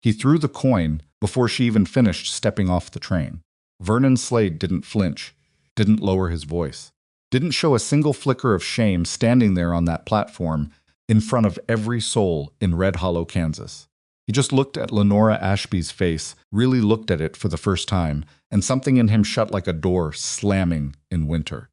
He threw the coin before she even finished stepping off the train. Vernon Slade didn't flinch, didn't lower his voice, didn't show a single flicker of shame standing there on that platform in front of every soul in Red Hollow, Kansas. He just looked at Lenora Ashby's face, really looked at it for the first time, and something in him shut like a door slamming in winter.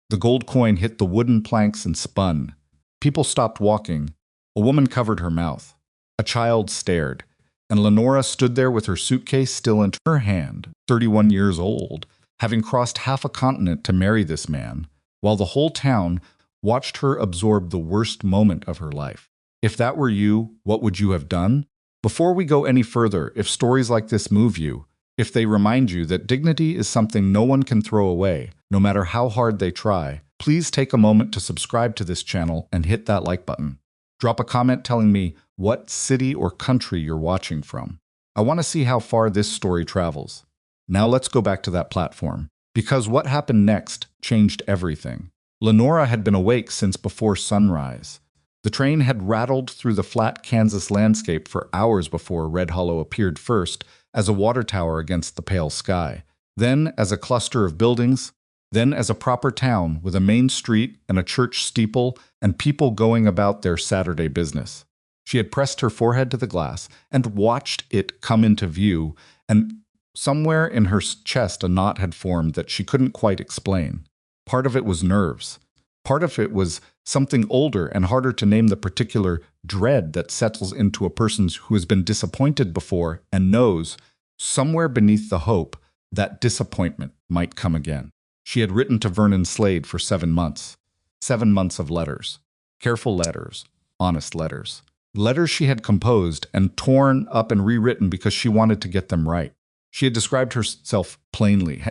The gold coin hit the wooden planks and spun. People stopped walking. A woman covered her mouth. A child stared. And Lenora stood there with her suitcase still in her hand, 31 years old, having crossed half a continent to marry this man, while the whole town watched her absorb the worst moment of her life. If that were you, what would you have done? Before we go any further, if stories like this move you, if they remind you that dignity is something no one can throw away, no matter how hard they try, please take a moment to subscribe to this channel and hit that like button. Drop a comment telling me what city or country you're watching from. I want to see how far this story travels. Now let's go back to that platform, because what happened next changed everything. Lenora had been awake since before sunrise. The train had rattled through the flat Kansas landscape for hours before Red Hollow appeared first as a water tower against the pale sky, then as a cluster of buildings, then as a proper town with a main street and a church steeple and people going about their Saturday business. She had pressed her forehead to the glass and watched it come into view, and somewhere in her chest a knot had formed that she couldn't quite explain. Part of it was nerves. Part of it was something older and harder to name, the particular dread that settles into a person who has been disappointed before and knows, somewhere beneath the hope, that disappointment might come again. She had written to Vernon Slade for 7 months. 7 months of letters. Careful letters. Honest letters. Letters she had composed and torn up and rewritten because she wanted to get them right. She had described herself plainly.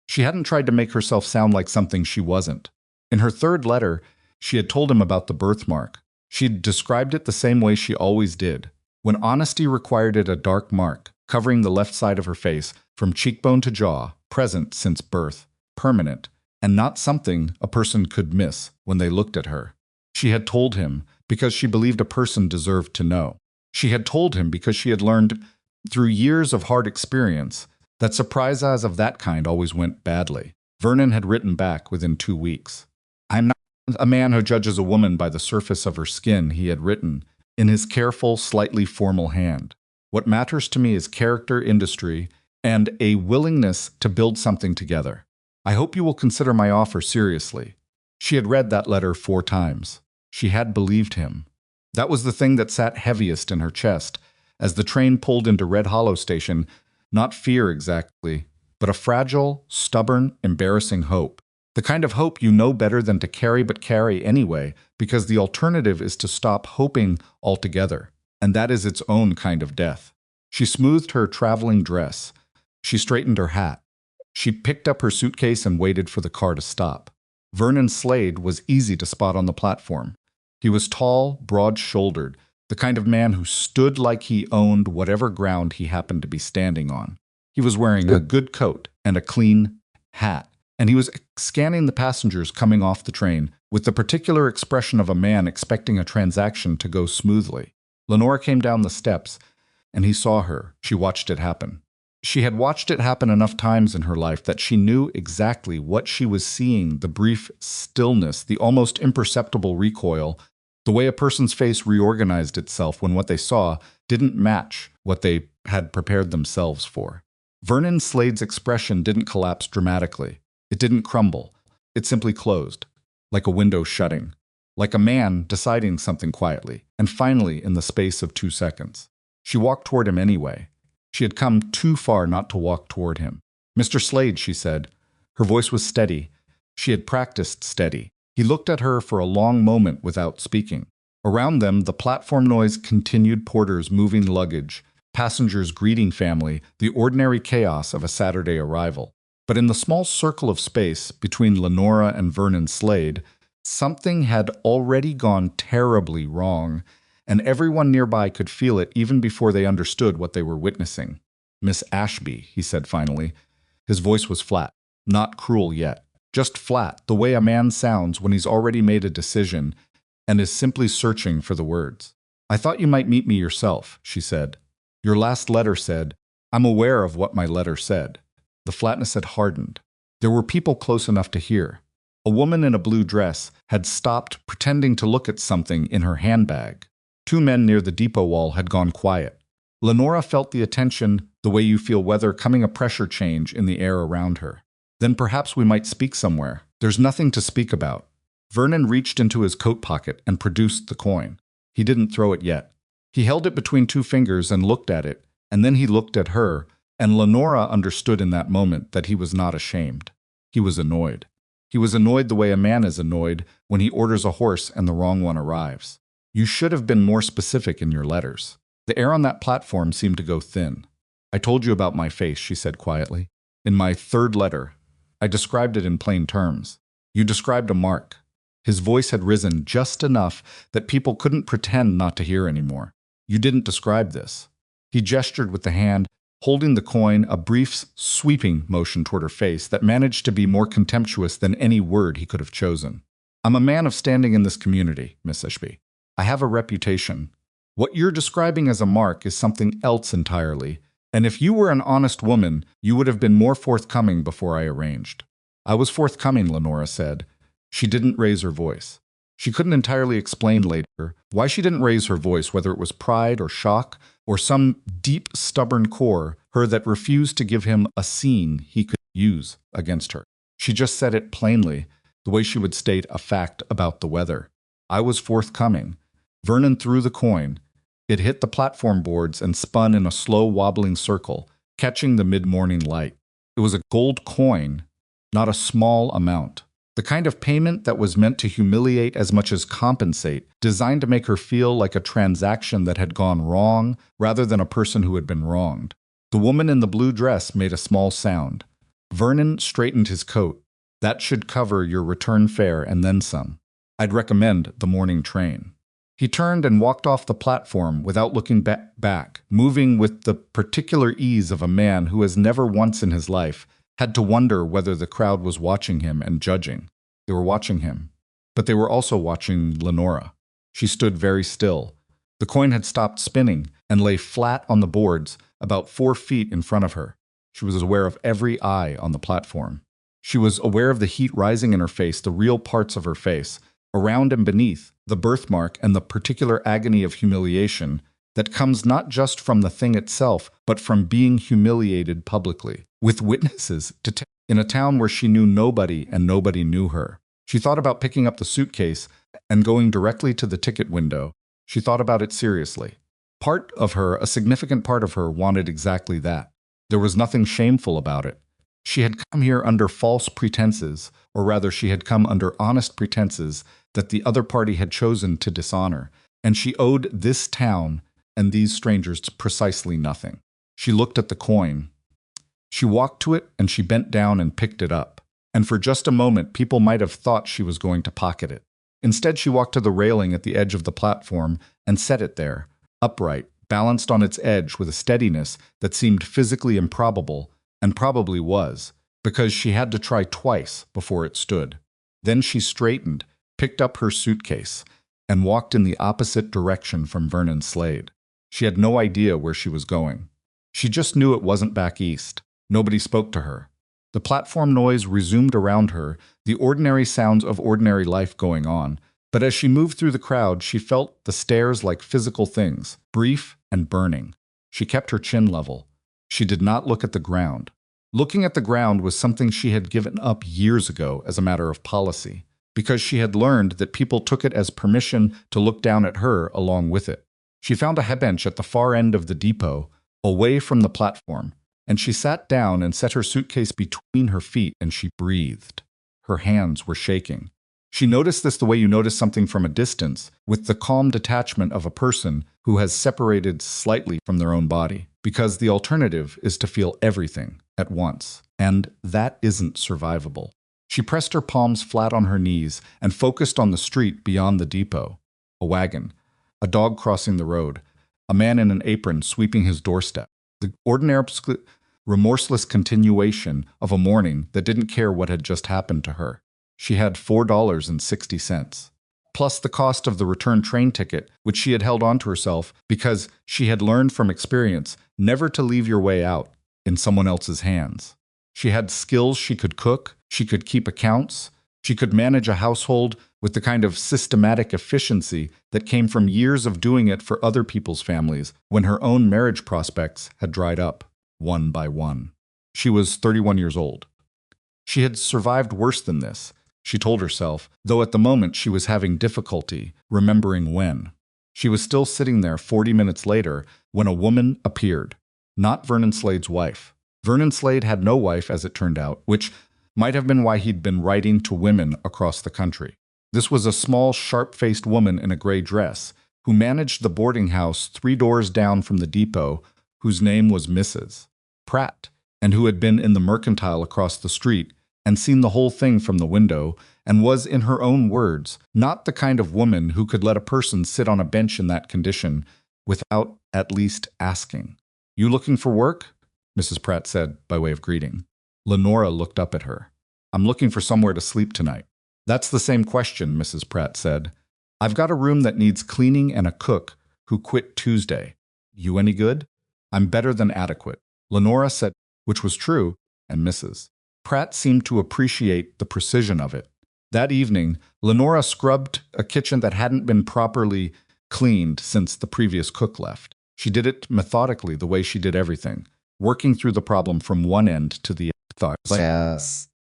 She hadn't tried to make herself sound like something she wasn't. In her third letter, she had told him about the birthmark. She had described it the same way she always did. When honesty required it, a dark mark, covering the left side of her face, from cheekbone to jaw, present since birth, permanent, and not something a person could miss when they looked at her. She had told him because she believed a person deserved to know. She had told him because she had learned through years of hard experience that surprises of that kind always went badly. Vernon had written back within 2 weeks. "I'm not a man who judges a woman by the surface of her skin," he had written in his careful, slightly formal hand. "What matters to me is character, industry, and a willingness to build something together. I hope you will consider my offer seriously." She had read that letter 4 times. She had believed him. That was the thing that sat heaviest in her chest as the train pulled into Red Hollow Station, not fear exactly, but a fragile, stubborn, embarrassing hope. The kind of hope you know better than to carry but carry anyway, because the alternative is to stop hoping altogether, and that is its own kind of death. She smoothed her traveling dress. She straightened her hat. She picked up her suitcase and waited for the car to stop. Vernon Slade was easy to spot on the platform. He was tall, broad-shouldered, the kind of man who stood like he owned whatever ground he happened to be standing on. He was wearing a good coat and a clean hat, and he was scanning the passengers coming off the train with the particular expression of a man expecting a transaction to go smoothly. Lenora came down the steps, and he saw her. She watched it happen. She had watched it happen enough times in her life that she knew exactly what she was seeing, the brief stillness, the almost imperceptible recoil, the way a person's face reorganized itself when what they saw didn't match what they had prepared themselves for. Vernon Slade's expression didn't collapse dramatically. It didn't crumble. It simply closed, like a window shutting, like a man deciding something quietly, and finally in the space of 2 seconds. She walked toward him anyway. She had come too far not to walk toward him. "Mr. Slade," she said. Her voice was steady. She had practiced steady. He looked at her for a long moment without speaking. Around them, the platform noise continued, porters moving luggage, passengers greeting family, the ordinary chaos of a Saturday arrival. But in the small circle of space between Lenora and Vernon Slade, something had already gone terribly wrong, and everyone nearby could feel it even before they understood what they were witnessing. "Miss Ashby," he said finally. His voice was flat, not cruel yet, just flat, the way a man sounds when he's already made a decision and is simply searching for the words. "I thought you might meet me yourself," she said. Your last letter said, I'm aware of what my letter said. The flatness had hardened. There were people close enough to hear. A woman in a blue dress had stopped pretending to look at something in her handbag. Two men near the depot wall had gone quiet. Lenora felt the attention the way you feel weather coming a pressure change in the air around her. Then perhaps we might speak somewhere. There's nothing to speak about. Vernon reached into his coat pocket and produced the coin. He didn't throw it yet. He held it between two fingers and looked at it, and then he looked at her, and Lenora understood in that moment that he was not ashamed. He was annoyed. He was annoyed the way a man is annoyed when he orders a horse and the wrong one arrives. You should have been more specific in your letters. The air on that platform seemed to go thin. I told you about my face, she said quietly. In my third letter, I described it in plain terms. You described a mark. His voice had risen just enough that people couldn't pretend not to hear anymore. You didn't describe this. He gestured with the hand, holding the coin, a brief, sweeping motion toward her face that managed to be more contemptuous than any word he could have chosen. I'm a man of standing in this community, Miss Ashby. I have a reputation. What you're describing as a mark is something else entirely, and if you were an honest woman, you would have been more forthcoming before I arranged. I was forthcoming, Lenora said. She didn't raise her voice. She couldn't entirely explain later why she didn't raise her voice, whether it was pride or shock or some deep, stubborn core, her that refused to give him a scene he could use against her. She just said it plainly, the way she would state a fact about the weather. I was forthcoming. Vernon threw the coin. It hit the platform boards and spun in a slow, wobbling circle, catching the mid-morning light. It was a gold coin, not a small amount. The kind of payment that was meant to humiliate as much as compensate, designed to make her feel like a transaction that had gone wrong rather than a person who had been wronged. The woman in the blue dress made a small sound. Vernon straightened his coat. That should cover your return fare and then some. I'd recommend the morning train. He turned and walked off the platform without looking back, moving with the particular ease of a man who has never once in his life had to wonder whether the crowd was watching him and judging. They were watching him, but they were also watching Lenora. She stood very still. The coin had stopped spinning and lay flat on the boards about 4 feet in front of her. She was aware of every eye on the platform. She was aware of the heat rising in her face, the real parts of her face, around and beneath, the birthmark and the particular agony of humiliation that comes not just from the thing itself, but from being humiliated publicly, with witnesses in a town where she knew nobody and nobody knew her. She thought about picking up the suitcase and going directly to the ticket window. She thought about it seriously. Part of her, a significant part of her, wanted exactly that. There was nothing shameful about it. She had come here under false pretenses, or rather she had come under honest pretenses that the other party had chosen to dishonor, and she owed this town and these strangers precisely nothing. She looked at the coin. She walked to it and she bent down and picked it up. And for just a moment, people might have thought she was going to pocket it. Instead, she walked to the railing at the edge of the platform and set it there, upright, balanced on its edge with a steadiness that seemed physically improbable, and probably was, because she had to try twice before it stood. Then she straightened, picked up her suitcase, and walked in the opposite direction from Vernon Slade. She had no idea where she was going. She just knew it wasn't back east. Nobody spoke to her. The platform noise resumed around her, the ordinary sounds of ordinary life going on, but as she moved through the crowd, she felt the stares like physical things, brief and burning. She kept her chin level. She did not look at the ground. Looking at the ground was something she had given up years ago as a matter of policy, because she had learned that people took it as permission to look down at her along with it. She found a bench at the far end of the depot, away from the platform, and she sat down and set her suitcase between her feet, and she breathed. Her hands were shaking. She noticed this the way you notice something from a distance, with the calm detachment of a person who has separated slightly from their own body, because the alternative is to feel everything at once, and that isn't survivable. She pressed her palms flat on her knees and focused on the street beyond the depot. A wagon, a dog crossing the road, a man in an apron sweeping his doorstep. The ordinary, remorseless continuation of a morning that didn't care what had just happened to her. She had $4.60. plus the cost of the return train ticket, which she had held onto herself because she had learned from experience never to leave your way out in someone else's hands. She had skills. She could cook, she could keep accounts, she could manage a household with the kind of systematic efficiency that came from years of doing it for other people's families when her own marriage prospects had dried up, one by one. She was 31 years old. She had survived worse than this, she told herself, though at the moment she was having difficulty remembering when. She was still sitting there 40 minutes later when a woman appeared, not Vernon Slade's wife. Vernon Slade had no wife, as it turned out, which might have been why he'd been writing to women across the country. This was a small, sharp-faced woman in a gray dress who managed the boarding house 3 doors down from the depot, whose name was Mrs. Pratt, and who had been in the mercantile across the street and seen the whole thing from the window, and was, in her own words, not the kind of woman who could let a person sit on a bench in that condition without at least asking. "You looking for work?" Mrs. Pratt said, by way of greeting. Lenora looked up at her. "I'm looking for somewhere to sleep tonight." "That's the same question," Mrs. Pratt said. "I've got a room that needs cleaning and a cook who quit Tuesday. You any good?" "I'm better than adequate," Lenora said, which was true, and Mrs. Pratt seemed to appreciate the precision of it. That evening, Lenora scrubbed a kitchen that hadn't been properly cleaned since the previous cook left. She did it methodically, the way she did everything, working through the problem from one end to the other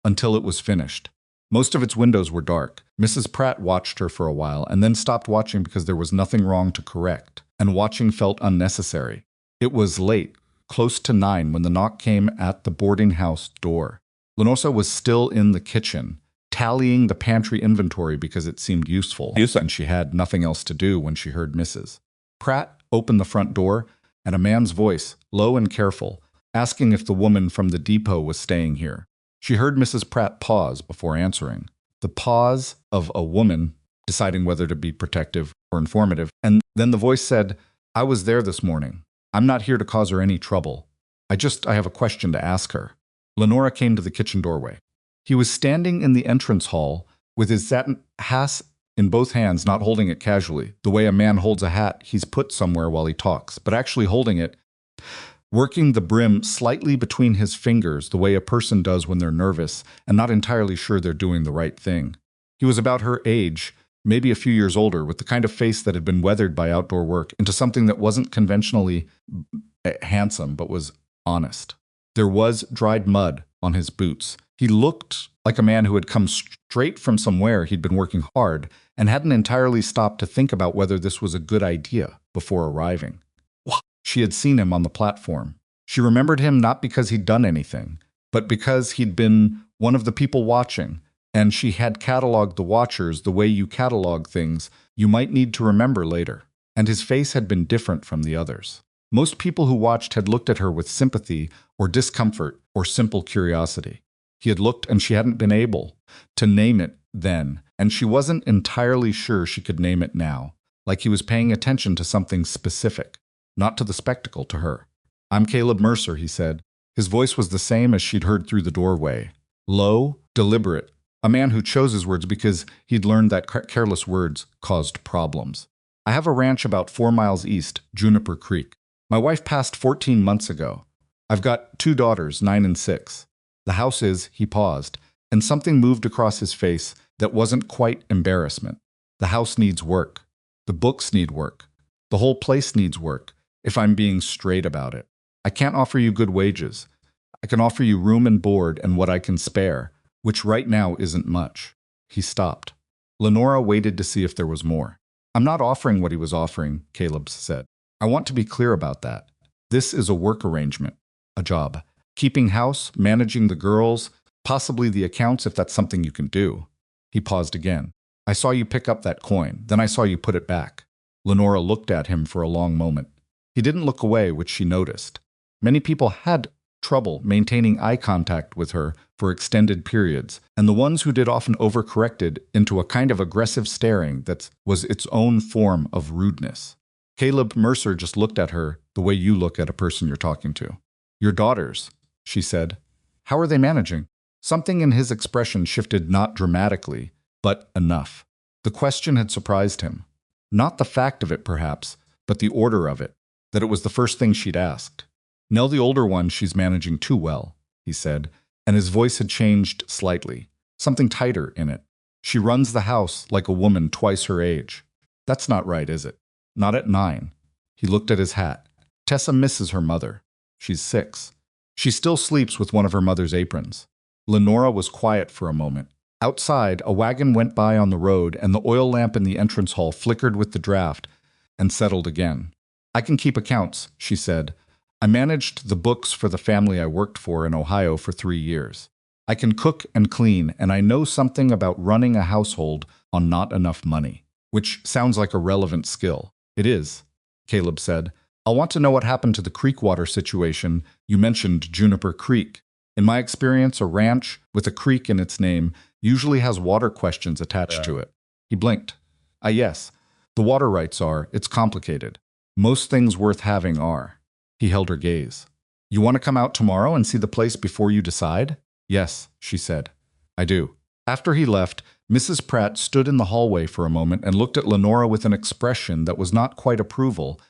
until it was finished. Most of its windows were dark. Mrs. Pratt watched her for a while and then stopped watching because there was nothing wrong to correct, and watching felt unnecessary. It was late, close to 9, when the knock came at the boarding house door. Lenora was still in the kitchen, tallying the pantry inventory because it seemed useful, and she had nothing else to do when she heard Mrs. Pratt open the front door, and a man's voice, low and careful, asking if the woman from the depot was staying here. She heard Mrs. Pratt pause before answering. The pause of a woman deciding whether to be protective or informative, and then the voice said, "I was there this morning. I'm not here to cause her any trouble. I have a question to ask her." Lenora came to the kitchen doorway. He was standing in the entrance hall with his satin hat in both hands, not holding it casually, the way a man holds a hat he's put somewhere while he talks, but actually holding it, working the brim slightly between his fingers the way a person does when they're nervous and not entirely sure they're doing the right thing. He was about her age, maybe a few years older, with the kind of face that had been weathered by outdoor work into something that wasn't conventionally handsome but was honest. There was dried mud on his boots. He looked like a man who had come straight from somewhere he'd been working hard and hadn't entirely stopped to think about whether this was a good idea before arriving. She had seen him on the platform. She remembered him not because he'd done anything, but because he'd been one of the people watching, and she had cataloged the watchers the way you catalog things you might need to remember later, and his face had been different from the others. Most people who watched had looked at her with sympathy or discomfort or simple curiosity. He had looked and she hadn't been able to name it then, and she wasn't entirely sure she could name it now, like he was paying attention to something specific, not to the spectacle to her. "I'm Caleb Mercer," he said. His voice was the same as she'd heard through the doorway. Low, deliberate, a man who chose his words because he'd learned that careless words caused problems. "I have a ranch about 4 miles east, Juniper Creek. My wife passed 14 months ago. I've got 2 daughters, 9 and 6. The house is," he paused, and something moved across his face that wasn't quite embarrassment. "The house needs work. The books need work. The whole place needs work, if I'm being straight about it. I can't offer you good wages. I can offer you room and board and what I can spare, which right now isn't much." He stopped. Lenora waited to see if there was more. "I'm not offering what he was offering," Caleb said. "I want to be clear about that. This is a work arrangement, a job. Keeping house, managing the girls, possibly the accounts if that's something you can do." He paused again. "I saw you pick up that coin, then I saw you put it back." Lenora looked at him for a long moment. He didn't look away, which she noticed. Many people had trouble maintaining eye contact with her for extended periods, and the ones who did often overcorrected into a kind of aggressive staring that was its own form of rudeness. Caleb Mercer just looked at her the way you look at a person you're talking to. "Your daughters," she said. "How are they managing?" Something in his expression shifted not dramatically, but enough. The question had surprised him. Not the fact of it, perhaps, but the order of it, that it was the first thing she'd asked. "Nell, the older one, she's managing too well," he said, and his voice had changed slightly, something tighter in it. "She runs the house like a woman twice her age. That's not right, is it? Not at 9. He looked at his hat. "Tessa misses her mother. She's 6. She still sleeps with one of her mother's aprons." Lenora was quiet for a moment. Outside, a wagon went by on the road, and the oil lamp in the entrance hall flickered with the draft and settled again. "I can keep accounts," she said. "I managed the books for the family I worked for in Ohio for 3 years. I can cook and clean, and I know something about running a household on not enough money." Which sounds like a relevant skill. "It is," Caleb said. "I'll want to know what happened to the creek water situation. You mentioned Juniper Creek. In my experience, a ranch with a creek in its name usually has water questions attached to it." He blinked. Yes. The water rights are. It's complicated. Most things worth having are." He held her gaze. "You want to come out tomorrow and see the place before you decide?" "Yes," she said. "I do." After he left, Mrs. Pratt stood in the hallway for a moment and looked at Lenora with an expression that was not quite approval,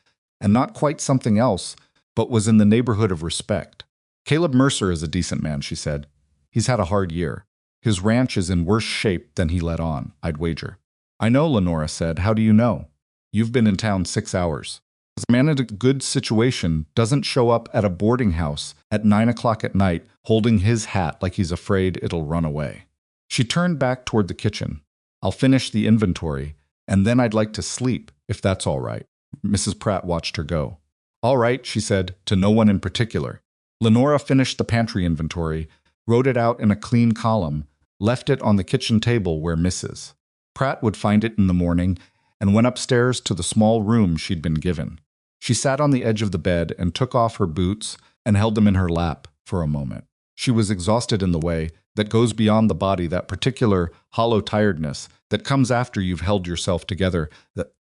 and not quite something else, but was in the neighborhood of respect. "Caleb Mercer is a decent man," she said. "He's had a hard year. His ranch is in worse shape than he let on, I'd wager." "I know," Lenora said. "How do you know?" "You've been in town 6 hours. A man in a good situation doesn't show up at a boarding house at 9 o'clock at night holding his hat like he's afraid it'll run away." She turned back toward the kitchen. "I'll finish the inventory, and then I'd like to sleep, if that's all right." Mrs. Pratt watched her go. "All right," she said, to no one in particular. Lenora finished the pantry inventory, wrote it out in a clean column, left it on the kitchen table where Mrs. Pratt would find it in the morning, and went upstairs to the small room she'd been given. She sat on the edge of the bed and took off her boots and held them in her lap for a moment. She was exhausted in the way that goes beyond the body, that particular hollow tiredness that comes after you've held yourself together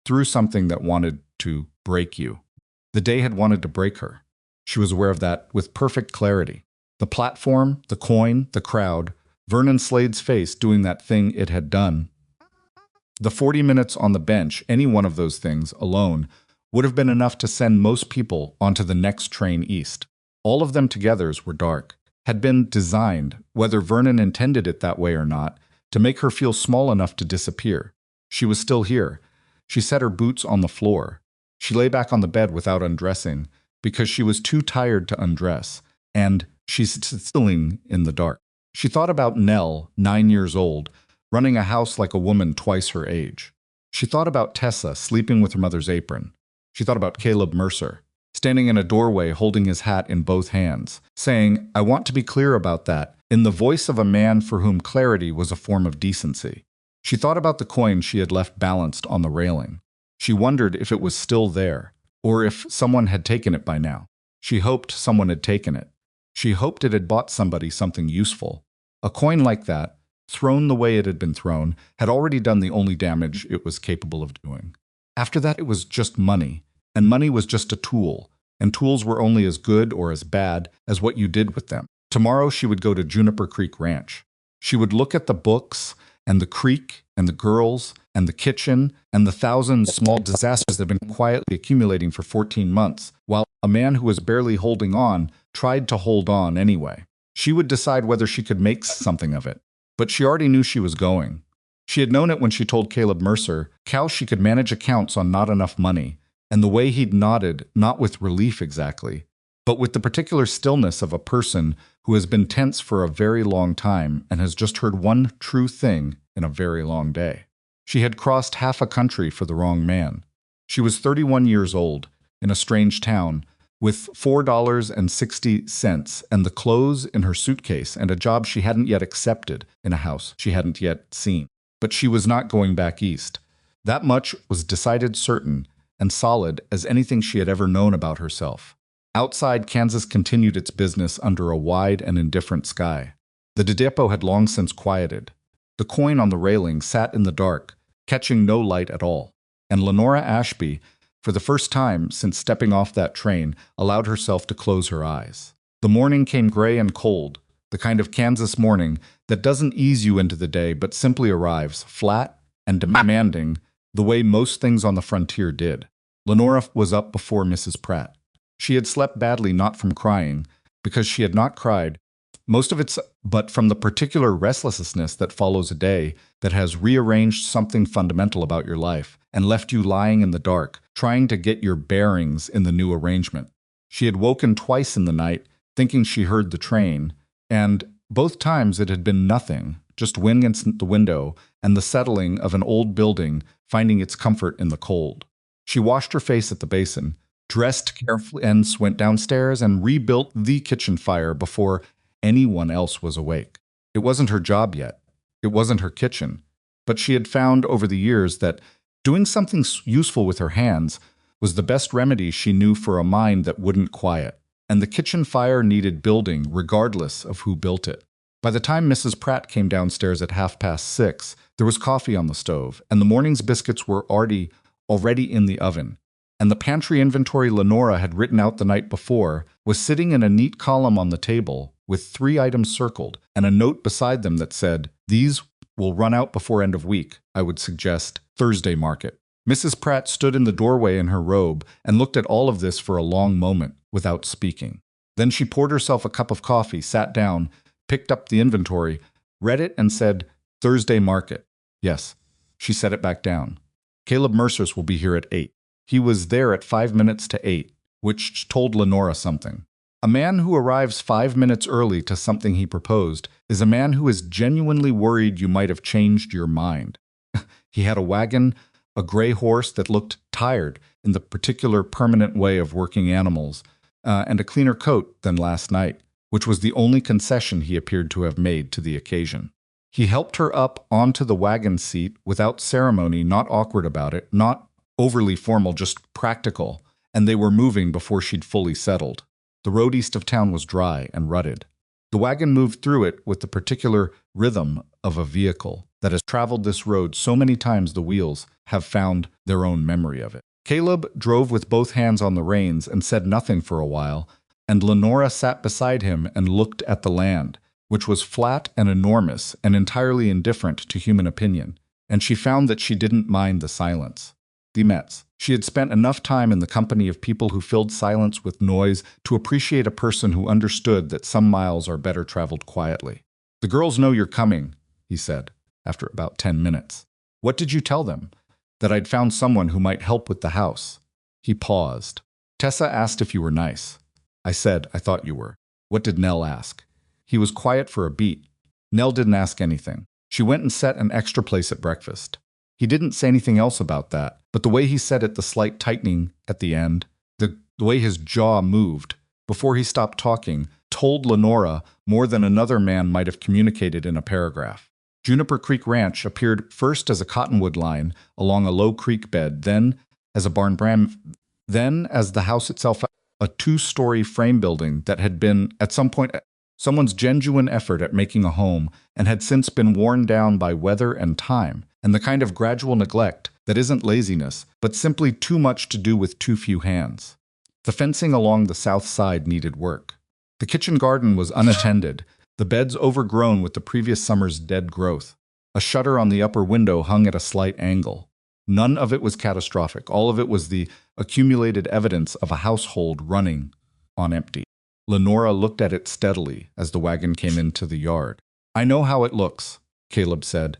through something that wanted to break you. The day had wanted to break her. She was aware of that with perfect clarity. The platform, the coin, the crowd, Vernon Slade's face doing that thing it had done. The 40 minutes on the bench, any one of those things alone, would have been enough to send most people onto the next train east. All of them togethers were dark, had been designed, whether Vernon intended it that way or not, to make her feel small enough to disappear. She was still here. She set her boots on the floor. She lay back on the bed without undressing, because she was too tired to undress, and she's stilling in the dark. She thought about Nell, 9 years old, running a house like a woman twice her age. She thought about Tessa sleeping with her mother's apron. She thought about Caleb Mercer, standing in a doorway holding his hat in both hands, saying, "I want to be clear about that," in the voice of a man for whom clarity was a form of decency. She thought about the coin she had left balanced on the railing. She wondered if it was still there, or if someone had taken it by now. She hoped someone had taken it. She hoped it had bought somebody something useful. A coin like that, thrown the way it had been thrown, had already done the only damage it was capable of doing. After that, it was just money, and money was just a tool, and tools were only as good or as bad as what you did with them. Tomorrow she would go to Juniper Creek Ranch. She would look at the books, and the creek, and the girls, and the kitchen, and the thousand small disasters that had been quietly accumulating for 14 months, while a man who was barely holding on tried to hold on anyway. She would decide whether she could make something of it. But she already knew she was going. She had known it when she told Caleb Mercer how she could manage accounts on not enough money, and the way he'd nodded, not with relief exactly, but with the particular stillness of a person who has been tense for a very long time and has just heard one true thing in a very long day. She had crossed half a country for the wrong man. She was 31 years old, in a strange town, with $4.60 and the clothes in her suitcase and a job she hadn't yet accepted in a house she hadn't yet seen. But she was not going back east. That much was decided certain and solid as anything she had ever known about herself. Outside, Kansas continued its business under a wide and indifferent sky. The depot had long since quieted. The coin on the railing sat in the dark, catching no light at all, and Lenora Ashby, for the first time since stepping off that train, allowed herself to close her eyes. The morning came gray and cold, the kind of Kansas morning that doesn't ease you into the day but simply arrives, flat and demanding, the way most things on the frontier did. Lenora was up before Mrs. Pratt. She had slept badly not from crying, because she had not cried, most of it's but from the particular restlessness that follows a day that has rearranged something fundamental about your life and left you lying in the dark, trying to get your bearings in the new arrangement. She had woken twice in the night, thinking she heard the train, and both times it had been nothing, just wind against the window and the settling of an old building finding its comfort in the cold. She washed her face at the basin, dressed carefully, and went downstairs and rebuilt the kitchen fire before anyone else was awake. It wasn't her job yet. It wasn't her kitchen. But she had found over the years that doing something useful with her hands was the best remedy she knew for a mind that wouldn't quiet. And the kitchen fire needed building regardless of who built it. By the time Mrs. Pratt came downstairs at 6:30, there was coffee on the stove, and the morning's biscuits were already in the oven. And the pantry inventory Lenora had written out the night before was sitting in a neat column on the table, with 3 items circled, and a note beside them that said, "These will run out before end of week. I would suggest Thursday market." Mrs. Pratt stood in the doorway in her robe and looked at all of this for a long moment without speaking. Then she poured herself a cup of coffee, sat down, picked up the inventory, read it, and said, "Thursday market." "Yes." She set it back down. "Caleb Mercer's will be here at 8. He was there at 5 minutes to 8, which told Lenora something. A man who arrives 5 minutes early to something he proposed is a man who is genuinely worried you might have changed your mind. He had a wagon, a gray horse that looked tired in the particular permanent way of working animals, and a cleaner coat than last night, which was the only concession he appeared to have made to the occasion. He helped her up onto the wagon seat without ceremony, not awkward about it, not overly formal, just practical, and they were moving before she'd fully settled. The road east of town was dry and rutted. The wagon moved through it with the particular rhythm of a vehicle that has traveled this road so many times the wheels have found their own memory of it. Caleb drove with both hands on the reins and said nothing for a while, and Lenora sat beside him and looked at the land, which was flat and enormous and entirely indifferent to human opinion, and she found that she didn't mind the silence. The Mets. She had spent enough time in the company of people who filled silence with noise to appreciate a person who understood that some miles are better traveled quietly. "The girls know you're coming," he said, after about 10 minutes. "What did you tell them?" "That I'd found someone who might help with the house." He paused. "Tessa asked if you were nice." "I said I thought you were." "What did Nell ask?" He was quiet for a beat. "Nell didn't ask anything. She went and set an extra place at breakfast." He didn't say anything else about that, but the way he said it, the slight tightening at the end, the way his jaw moved before he stopped talking, told Lenora more than another man might have communicated in a paragraph. Juniper Creek Ranch appeared first as a cottonwood line along a low creek bed, then as a then as the house itself, a 2-story frame building that had been, at some point, someone's genuine effort at making a home and had since been worn down by weather and time, and the kind of gradual neglect that isn't laziness, but simply too much to do with too few hands. The fencing along the south side needed work. The kitchen garden was unattended, the beds overgrown with the previous summer's dead growth. A shutter on the upper window hung at a slight angle. None of it was catastrophic. All of it was the accumulated evidence of a household running on empty. Lenora looked at it steadily as the wagon came into the yard. "I know how it looks," Caleb said.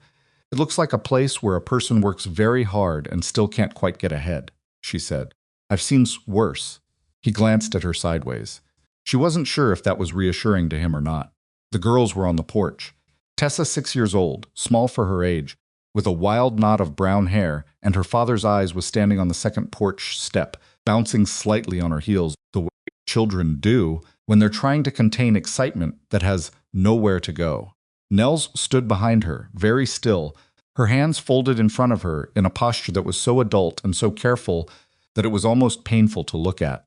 "It looks like a place where a person works very hard and still can't quite get ahead," she said. "I've seen worse." He glanced at her sideways. She wasn't sure if that was reassuring to him or not. The girls were on the porch. Tessa, 6 years old, small for her age, with a wild knot of brown hair, and her father's eyes, was standing on the second porch step, bouncing slightly on her heels, the way children do when they're trying to contain excitement that has nowhere to go. Nels stood behind her, very still, her hands folded in front of her in a posture that was so adult and so careful that it was almost painful to look at.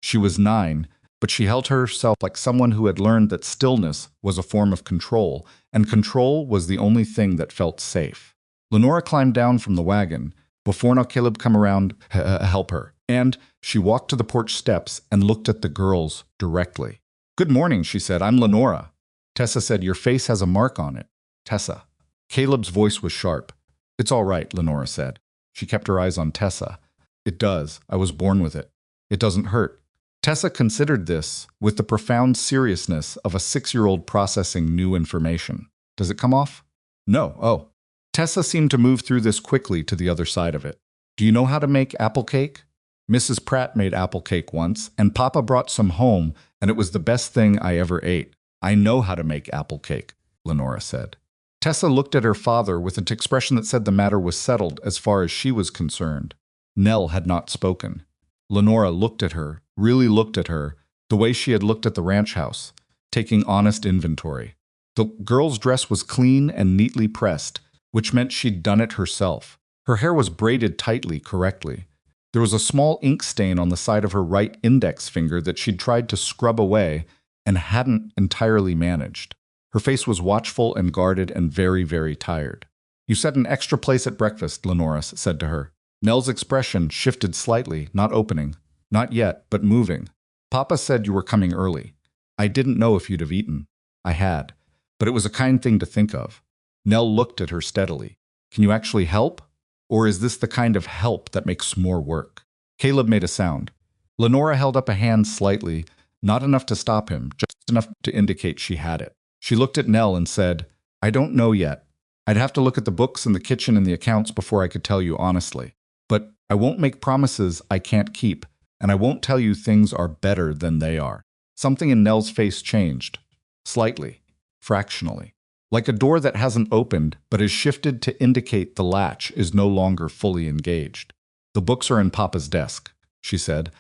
She was 9, but she held herself like someone who had learned that stillness was a form of control, and control was the only thing that felt safe. Lenora climbed down from the wagon. Before now Caleb come around help her, and she walked to the porch steps and looked at the girls directly. "Good morning," she said. "I'm Lenora." Tessa said, "Your face has a mark on it." "Tessa." Caleb's voice was sharp. It's all right, Lenora said. She kept her eyes on Tessa. It does. I was born with it. It doesn't hurt. Tessa considered this with the profound seriousness of a 6-year-old processing new information. Does it come off? No. Oh. Tessa seemed to move through this quickly to the other side of it. Do you know how to make apple cake? Mrs. Pratt made apple cake once, and Papa brought some home, and it was the best thing I ever ate. I know how to make apple cake, Lenora said. Tessa looked at her father with an expression that said the matter was settled as far as she was concerned. Nell had not spoken. Lenora looked at her, really looked at her, the way she had looked at the ranch house, taking honest inventory. The girl's dress was clean and neatly pressed, which meant she'd done it herself. Her hair was braided tightly, correctly. There was a small ink stain on the side of her right index finger that she'd tried to scrub away and hadn't entirely managed. Her face was watchful and guarded and very, very tired. You set an extra place at breakfast, Lenora said to her. Nell's expression shifted slightly, not opening. Not yet, but moving. Papa said you were coming early. I didn't know if you'd have eaten. I had. But it was a kind thing to think of. Nell looked at her steadily. Can you actually help? Or is this the kind of help that makes more work? Caleb made a sound. Lenora held up a hand slightly, not enough to stop him, just enough to indicate she had it. She looked at Nell and said, I don't know yet. I'd have to look at the books in the kitchen and the accounts before I could tell you honestly. But I won't make promises I can't keep, and I won't tell you things are better than they are. Something in Nell's face changed. Slightly. Fractionally. Like a door that hasn't opened, but is shifted to indicate the latch is no longer fully engaged. The books are in Papa's desk, she said.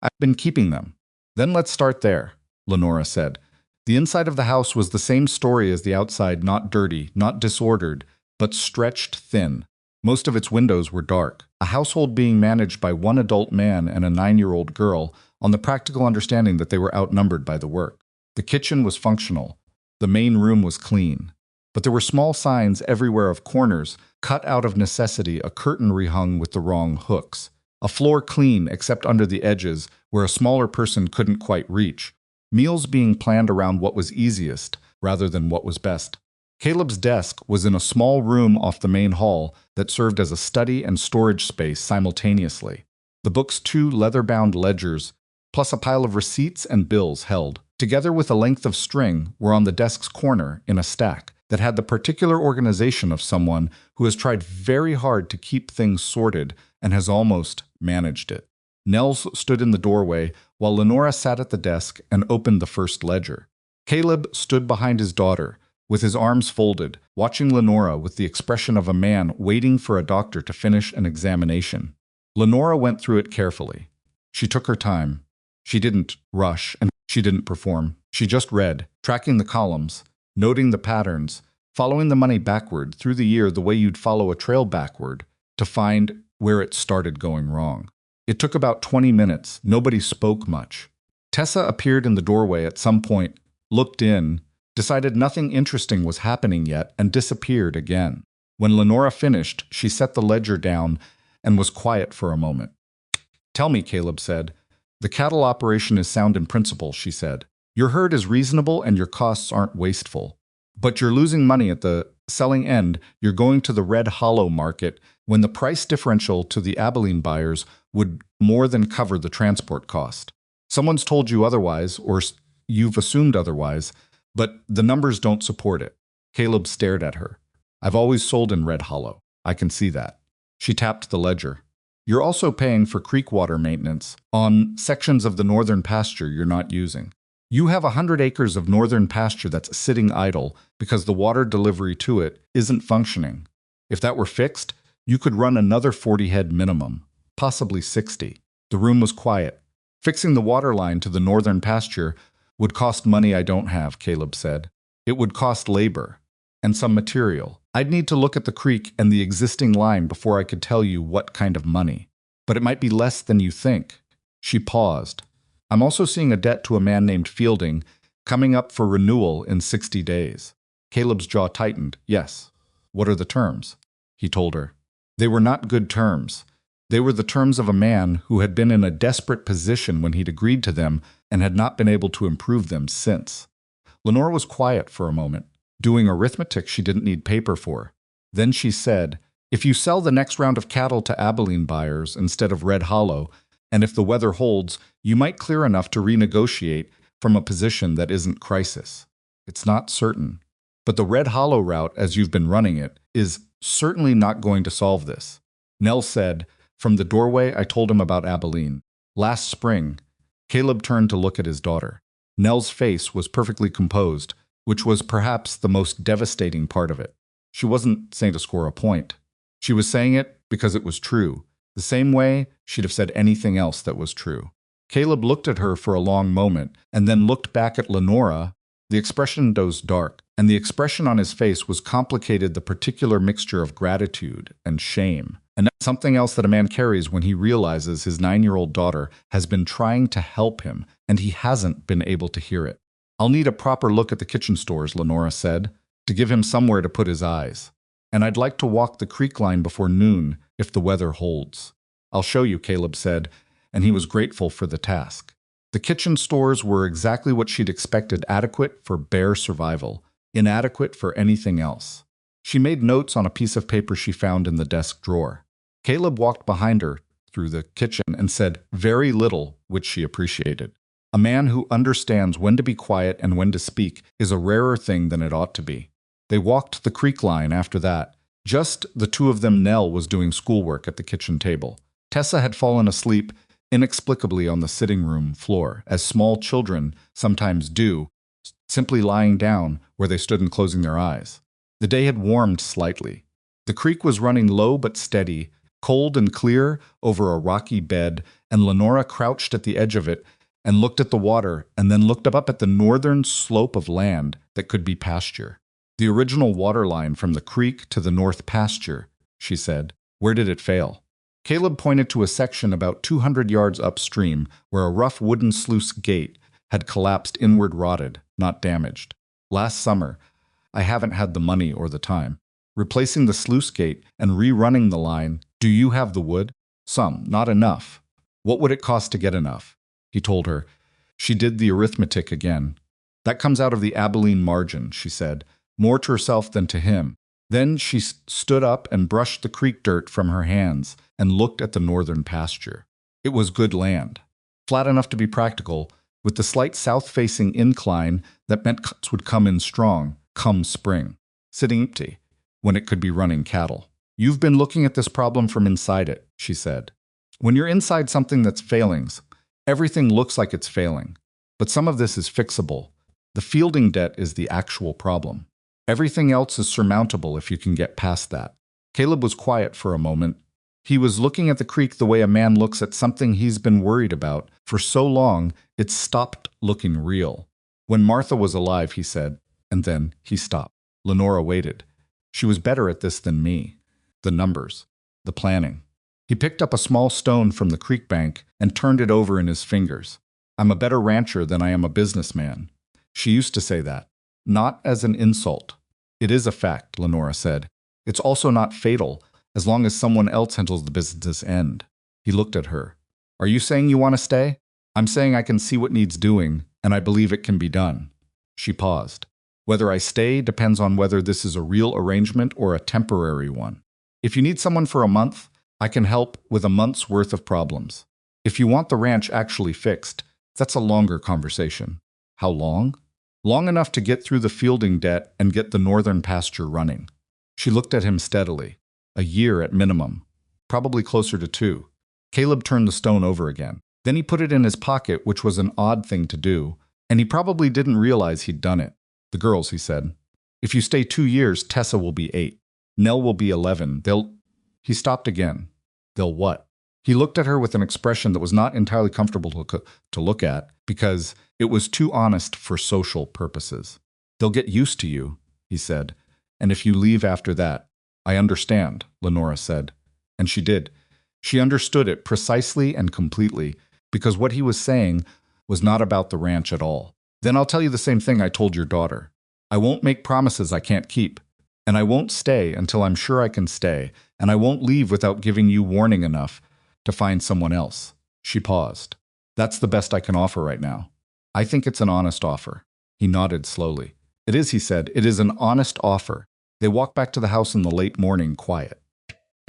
I've been keeping them. Then let's start there, Lenora said. The inside of the house was the same story as the outside, not dirty, not disordered, but stretched thin. Most of its windows were dark, a household being managed by one adult man and a 9-year-old girl on the practical understanding that they were outnumbered by the work. The kitchen was functional. The main room was clean. But there were small signs everywhere of corners, cut out of necessity, a curtain rehung with the wrong hooks. A floor clean except under the edges where a smaller person couldn't quite reach. Meals being planned around what was easiest rather than what was best. Caleb's desk was in a small room off the main hall that served as a study and storage space simultaneously. The book's 2 leather-bound ledgers, plus a pile of receipts and bills held, together with a length of string, were on the desk's corner in a stack that had the particular organization of someone who has tried very hard to keep things sorted and has almost managed it. Nels stood in the doorway while Lenora sat at the desk and opened the first ledger. Caleb stood behind his daughter, with his arms folded, watching Lenora with the expression of a man waiting for a doctor to finish an examination. Lenora went through it carefully. She took her time. She didn't rush, and she didn't perform. She just read, tracking the columns, noting the patterns, following the money backward through the year the way you'd follow a trail backward to find where it started going wrong. It took about 20 minutes. Nobody spoke much. Tessa appeared in the doorway at some point, looked in, decided nothing interesting was happening yet, and disappeared again. When Lenora finished, she set the ledger down and was quiet for a moment. Tell me, Caleb said. The cattle operation is sound in principle, she said. Your herd is reasonable and your costs aren't wasteful. But you're losing money at the selling end. You're going to the Red Hollow market when the price differential to the Abilene buyers would more than cover the transport cost. Someone's told you otherwise, or you've assumed otherwise, but the numbers don't support it. Caleb stared at her. I've always sold in Red Hollow. I can see that. She tapped the ledger. You're also paying for creek water maintenance on sections of the northern pasture you're not using. You have 100 acres of northern pasture that's sitting idle because the water delivery to it isn't functioning. If that were fixed, you could run another 40 head minimum, possibly 60. The room was quiet. Fixing the water line to the northern pasture would cost money I don't have, Caleb said. It would cost labor and some material. I'd need to look at the creek and the existing line before I could tell you what kind of money. But it might be less than you think. She paused. I'm also seeing a debt to a man named Fielding coming up for renewal in 60 days. Caleb's jaw tightened. Yes. What are the terms? He told her. They were not good terms. They were the terms of a man who had been in a desperate position when he'd agreed to them and had not been able to improve them since. Lenora was quiet for a moment, doing arithmetic she didn't need paper for. Then she said, If you sell the next round of cattle to Abilene buyers instead of Red Hollow, and if the weather holds, you might clear enough to renegotiate from a position that isn't crisis. It's not certain. But the Red Hollow route, as you've been running it, is certainly not going to solve this. Nell said, from the doorway I told him about Abilene. Last spring, Caleb turned to look at his daughter. Nell's face was perfectly composed, which was perhaps the most devastating part of it. She wasn't saying to score a point. She was saying it because it was true, the same way she'd have said anything else that was true. Caleb looked at her for a long moment and then looked back at Lenora. The expression dozed dark, and the expression on his face was complicated the particular mixture of gratitude and shame. And that's something else that a man carries when he realizes his 9-year-old daughter has been trying to help him, and he hasn't been able to hear it. I'll need a proper look at the kitchen stores, Lenora said, to give him somewhere to put his eyes. And I'd like to walk the creek line before noon if the weather holds. I'll show you, Caleb said, and he was grateful for the task. The kitchen stores were exactly what she'd expected, adequate for bare survival, inadequate for anything else. She made notes on a piece of paper she found in the desk drawer. Caleb walked behind her through the kitchen and said very little, which she appreciated. A man who understands when to be quiet and when to speak is a rarer thing than it ought to be. They walked the creek line after that. Just the two of them. Nell was doing schoolwork at the kitchen table. Tessa had fallen asleep inexplicably on the sitting room floor, as small children sometimes do, simply lying down where they stood and closing their eyes. The day had warmed slightly. The creek was running low but steady, cold and clear over a rocky bed, and Lenora crouched at the edge of it and looked at the water and then looked up at the northern slope of land that could be pasture. The original water line from the creek to the north pasture, she said. Where did it fail? Caleb pointed to a section about 200 yards upstream where a rough wooden sluice gate had collapsed inward, rotted, not damaged. Last summer, I haven't had the money or the time. Replacing the sluice gate and rerunning the line. Do you have the wood? Some, not enough. What would it cost to get enough? He told her. She did the arithmetic again. That comes out of the Abilene margin, she said, more to herself than to him. Then she stood up and brushed the creek dirt from her hands and looked at the northern pasture. It was good land, flat enough to be practical, with the slight south-facing incline that meant cuts would come in strong, come spring, sitting empty, when it could be running cattle. You've been looking at this problem from inside it, she said. When you're inside something that's failing, everything looks like it's failing. But some of this is fixable. The fielding debt is the actual problem. Everything else is surmountable if you can get past that. Caleb was quiet for a moment. He was looking at the creek the way a man looks at something he's been worried about. For so long, it stopped looking real. When Martha was alive, he said, and then he stopped. Lenora waited. She was better at this than me. The numbers, the planning. He picked up a small stone from the creek bank and turned it over in his fingers. I'm a better rancher than I am a businessman. She used to say that. Not as an insult. It is a fact, Lenora said. It's also not fatal, as long as someone else handles the business end. He looked at her. Are you saying you want to stay? I'm saying I can see what needs doing, and I believe it can be done. She paused. Whether I stay depends on whether this is a real arrangement or a temporary one. If you need someone for a month, I can help with a month's worth of problems. If you want the ranch actually fixed, that's a longer conversation. How long? Long enough to get through the fielding debt and get the northern pasture running. She looked at him steadily. A year at minimum. Probably closer to 2. Caleb turned the stone over again. Then he put it in his pocket, which was an odd thing to do, and he probably didn't realize he'd done it. The girls, he said. If you stay 2 years, Tessa will be 8. Nell will be 11. He stopped again. They'll what? He looked at her with an expression that was not entirely comfortable to look at, because it was too honest for social purposes. They'll get used to you, he said, and if you leave after that. I understand, Lenora said. And she did. She understood it precisely and completely, because what he was saying was not about the ranch at all. Then I'll tell you the same thing I told your daughter. I won't make promises I can't keep. And I won't stay until I'm sure I can stay, and I won't leave without giving you warning enough to find someone else. She paused. That's the best I can offer right now. I think it's an honest offer. He nodded slowly. It is, he said. It is an honest offer. They walked back to the house in the late morning, quiet.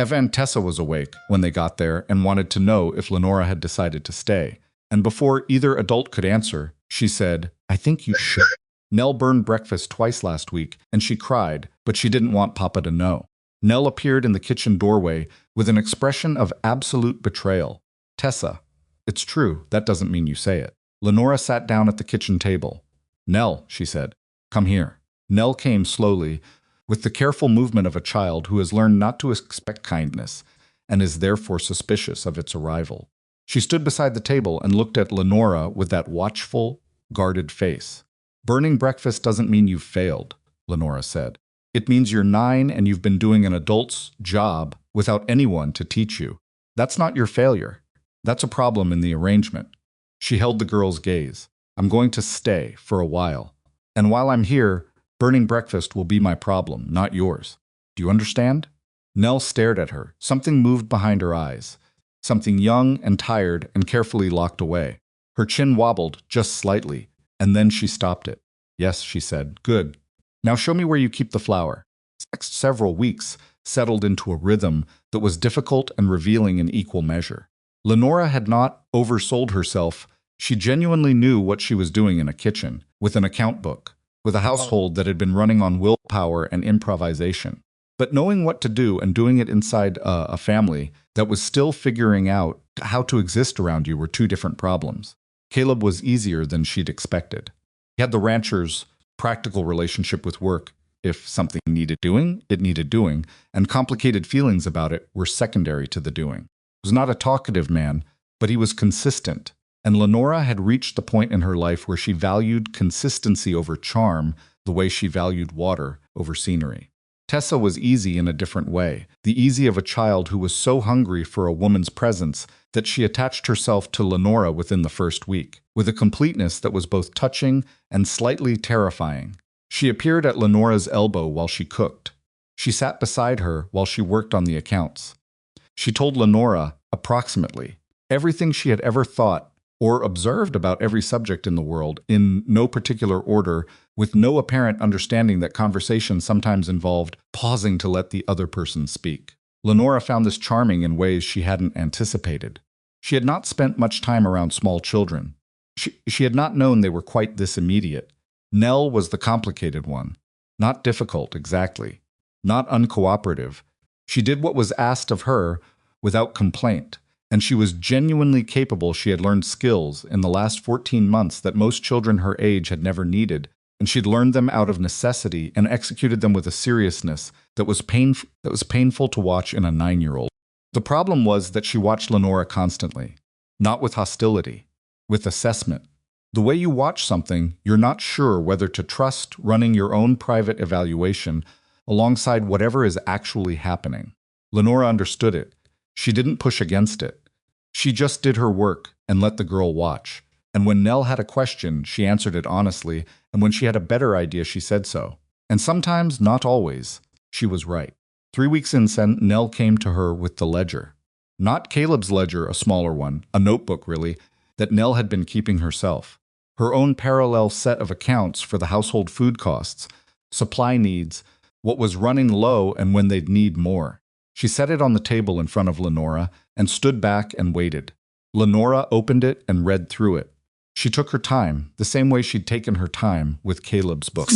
Eva and Tessa was awake when they got there and wanted to know if Lenora had decided to stay. And before either adult could answer, she said, "I think you should." Nell burned breakfast twice last week, and she cried, but she didn't want Papa to know. Nell appeared in the kitchen doorway with an expression of absolute betrayal. "Tessa, it's true, that doesn't mean you say it." Lenora sat down at the kitchen table. "Nell," she said, "come here." Nell came slowly, with the careful movement of a child who has learned not to expect kindness and is therefore suspicious of its arrival. She stood beside the table and looked at Lenora with that watchful, guarded face. "Burning breakfast doesn't mean you've failed," Lenora said. "It means you're 9 and you've been doing an adult's job without anyone to teach you. That's not your failure. That's a problem in the arrangement." She held the girl's gaze. "I'm going to stay for a while. And while I'm here, burning breakfast will be my problem, not yours. Do you understand?" Nell stared at her. Something moved behind her eyes. Something young and tired and carefully locked away. Her chin wobbled just slightly, and then she stopped it. "Yes," she said. "Good. Now show me where you keep the flour." The next several weeks settled into a rhythm that was difficult and revealing in equal measure. Lenora had not oversold herself. She genuinely knew what she was doing in a kitchen, with an account book, with a household that had been running on willpower and improvisation. But knowing what to do and doing it inside a family that was still figuring out how to exist around you were two different problems. Caleb was easier than she'd expected. He had the rancher's practical relationship with work. If something needed doing, it needed doing, and complicated feelings about it were secondary to the doing. He was not a talkative man, but he was consistent. And Lenora had reached the point in her life where she valued consistency over charm the way she valued water over scenery. Tessa was easy in a different way, the easy of a child who was so hungry for a woman's presence that she attached herself to Lenora within the first week, with a completeness that was both touching and slightly terrifying. She appeared at Lenora's elbow while she cooked. She sat beside her while she worked on the accounts. She told Lenora, approximately, everything she had ever thought or observed about every subject in the world, in no particular order, with no apparent understanding that conversation sometimes involved pausing to let the other person speak. Lenora found this charming in ways she hadn't anticipated. She had not spent much time around small children. She had not known they were quite this immediate. Nell was the complicated one. Not difficult, exactly. Not uncooperative. She did what was asked of her without complaint. And she was genuinely capable. She had learned skills in the last 14 months that most children her age had never needed, and she'd learned them out of necessity and executed them with a seriousness that was painful to watch in a 9-year-old. The problem was that she watched Lenora constantly, not with hostility, with assessment. The way you watch something, you're not sure whether to trust running your own private evaluation alongside whatever is actually happening. Lenora understood it. She didn't push against it. She just did her work and let the girl watch. And when Nell had a question, she answered it honestly, and when she had a better idea, she said so. And sometimes, not always, she was right. 3 weeks in, Nell came to her with the ledger. Not Caleb's ledger, a smaller one, a notebook really, that Nell had been keeping herself. Her own parallel set of accounts for the household food costs, supply needs, what was running low and when they'd need more. She set it on the table in front of Lenora and stood back and waited. Lenora opened it and read through it. She took her time, the same way she'd taken her time with Caleb's book.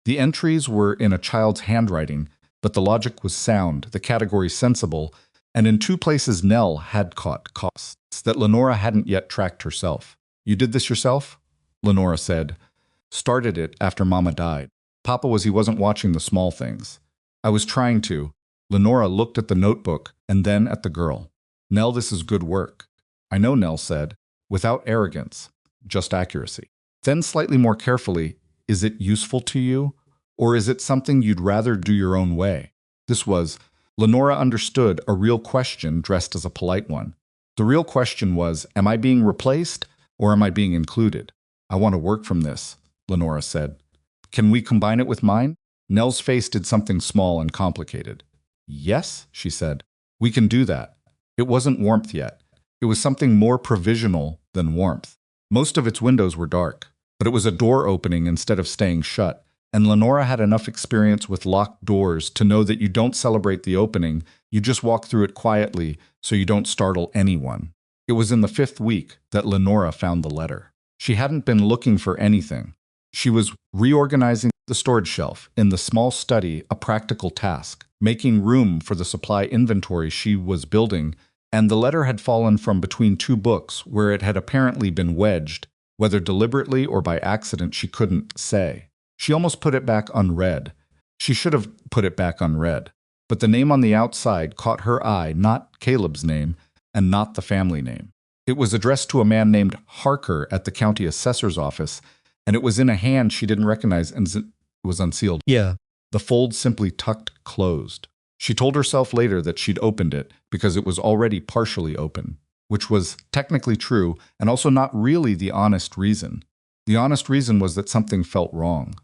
The entries were in a child's handwriting, but the logic was sound, the category sensible, and in 2 places Nell had caught costs that Lenora hadn't yet tracked herself. "You did this yourself?" Lenora said. "Started it after Mama died. Papa he wasn't watching the small things. I was trying to." Lenora looked at the notebook and then at the girl. "Nell, this is good work." "I know," Nell said, without arrogance, just accuracy. Then slightly more carefully, "Is it useful to you? Or is it something you'd rather do your own way?" This was, Lenora understood, a real question dressed as a polite one. The real question was, am I being replaced or am I being included? "I want to work from this," Lenora said. "Can we combine it with mine?" Nell's face did something small and complicated. "Yes," she said. "We can do that." It wasn't warmth yet. It was something more provisional than warmth. Most of its windows were dark, but it was a door opening instead of staying shut, And Lenora had enough experience with locked doors to know that you don't celebrate the opening, you just walk through it quietly so you don't startle anyone. It was in the 5th week that Lenora found the letter. She hadn't been looking for anything. She was reorganizing the storage shelf, in the small study a practical task, making room for the supply inventory she was building, and the letter had fallen from between 2 books where it had apparently been wedged, whether deliberately or by accident she couldn't say. She almost put it back unread. She should have put it back unread. But the name on the outside caught her eye, not Caleb's name, and not the family name. It was addressed to a man named Harker at the county assessor's office, and it was in a hand she didn't recognize and was unsealed. Yeah. The fold simply tucked closed. She told herself later that she'd opened it because it was already partially open, which was technically true and also not really the honest reason. The honest reason was that something felt wrong.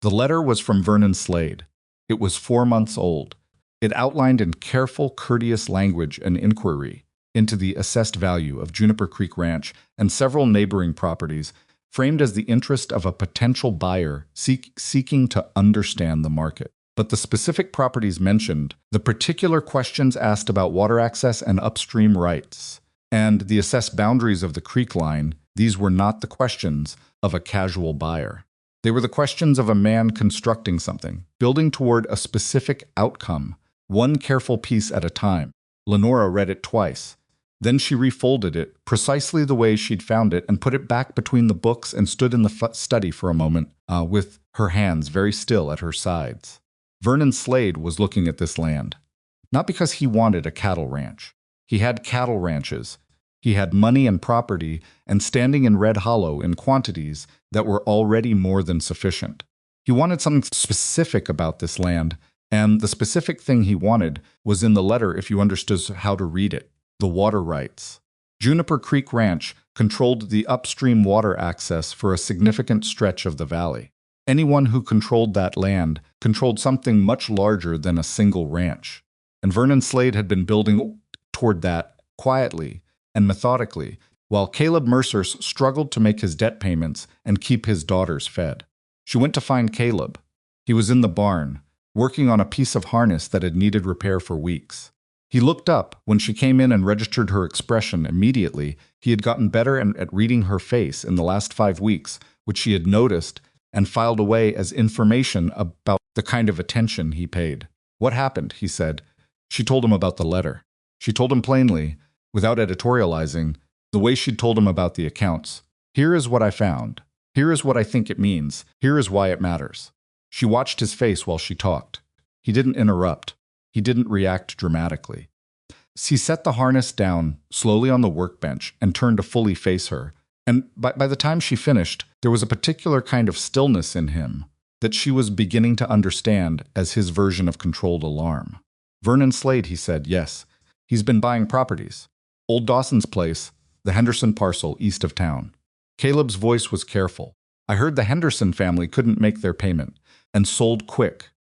The letter was from Vernon Slade. It was 4 months old. It outlined in careful, courteous language an inquiry into the assessed value of Juniper Creek Ranch and several neighboring properties, framed as the interest of a potential buyer seeking to understand the market. But the specific properties mentioned, the particular questions asked about water access and upstream rights, and the assessed boundaries of the creek line, these were not the questions of a casual buyer. They were the questions of a man constructing something, building toward a specific outcome, one careful piece at a time. Lenora read it twice. Then she refolded it, precisely the way she'd found it, and put it back between the books and stood in the study for a moment, with her hands very still at her sides. Vernon Slade was looking at this land, not because he wanted a cattle ranch. He had cattle ranches. He had money and property, and standing in Red Hollow in quantities that were already more than sufficient. He wanted something specific about this land, and the specific thing he wanted was in the letter if you understood how to read it. The water rights. Juniper Creek Ranch controlled the upstream water access for a significant stretch of the valley. Anyone who controlled that land controlled something much larger than a single ranch. And Vernon Slade had been building toward that quietly and methodically, while Caleb Mercer struggled to make his debt payments and keep his daughters fed. She went to find Caleb. He was in the barn, working on a piece of harness that had needed repair for weeks. He looked up when she came in and registered her expression immediately. He had gotten better at reading her face in the last 5 weeks, which she had noticed and filed away as information about the kind of attention he paid. "What happened?" he said. She told him about the letter. She told him plainly, without editorializing, the way she'd told him about the accounts. "Here is what I found. Here is what I think it means. Here is why it matters." She watched his face while she talked. He didn't interrupt. He didn't react dramatically. He set the harness down slowly on the workbench and turned to fully face her. And by the time she finished, there was a particular kind of stillness in him that she was beginning to understand as his version of controlled alarm. "Vernon Slade," he said, "yes. He's been buying properties. Old Dawson's place, the Henderson parcel east of town." Caleb's voice was careful. "I heard the Henderson family couldn't make their payment and sold quick.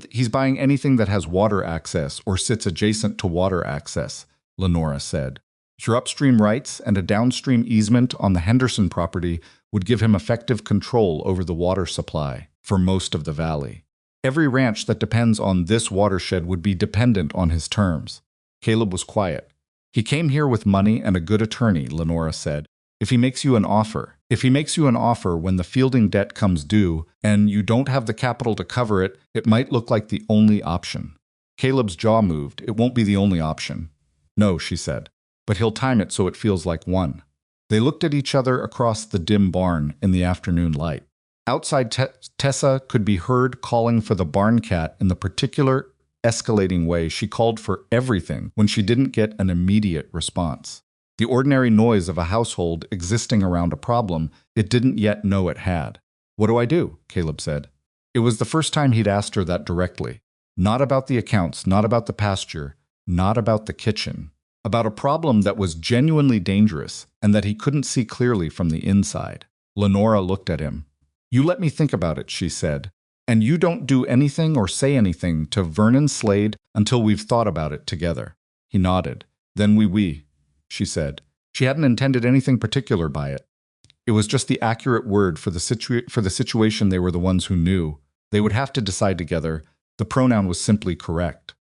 He's buying anything that has water access or sits adjacent to water access," Lenora said. "Your upstream rights and a downstream easement on the Henderson property would give him effective control over the water supply for most of the valley. Every ranch that depends on this watershed would be dependent on his terms." Caleb was quiet. "He came here with money and a good attorney," Lenora said. If he makes you an offer when the fielding debt comes due and you don't have the capital to cover it, it might look like the only option." Caleb's jaw moved. "It won't be the only option." "No," she said, "but he'll time it so it feels like one." They looked at each other across the dim barn in the afternoon light. Outside, Tessa could be heard calling for the barn cat in the particular escalating way she called for everything when she didn't get an immediate response. The ordinary noise of a household existing around a problem it didn't yet know it had. "What do I do?" Caleb said. It was the first time he'd asked her that directly. Not about the accounts, not about the pasture, not about the kitchen. About a problem that was genuinely dangerous and that he couldn't see clearly from the inside. Lenora looked at him. "You let me think about it," she said. "And you don't do anything or say anything to Vernon Slade until we've thought about it together." He nodded. "Then we," she said. She hadn't intended anything particular by it. It was just the accurate word for the situation they were the ones who knew. They would have to decide together. The pronoun was simply correct.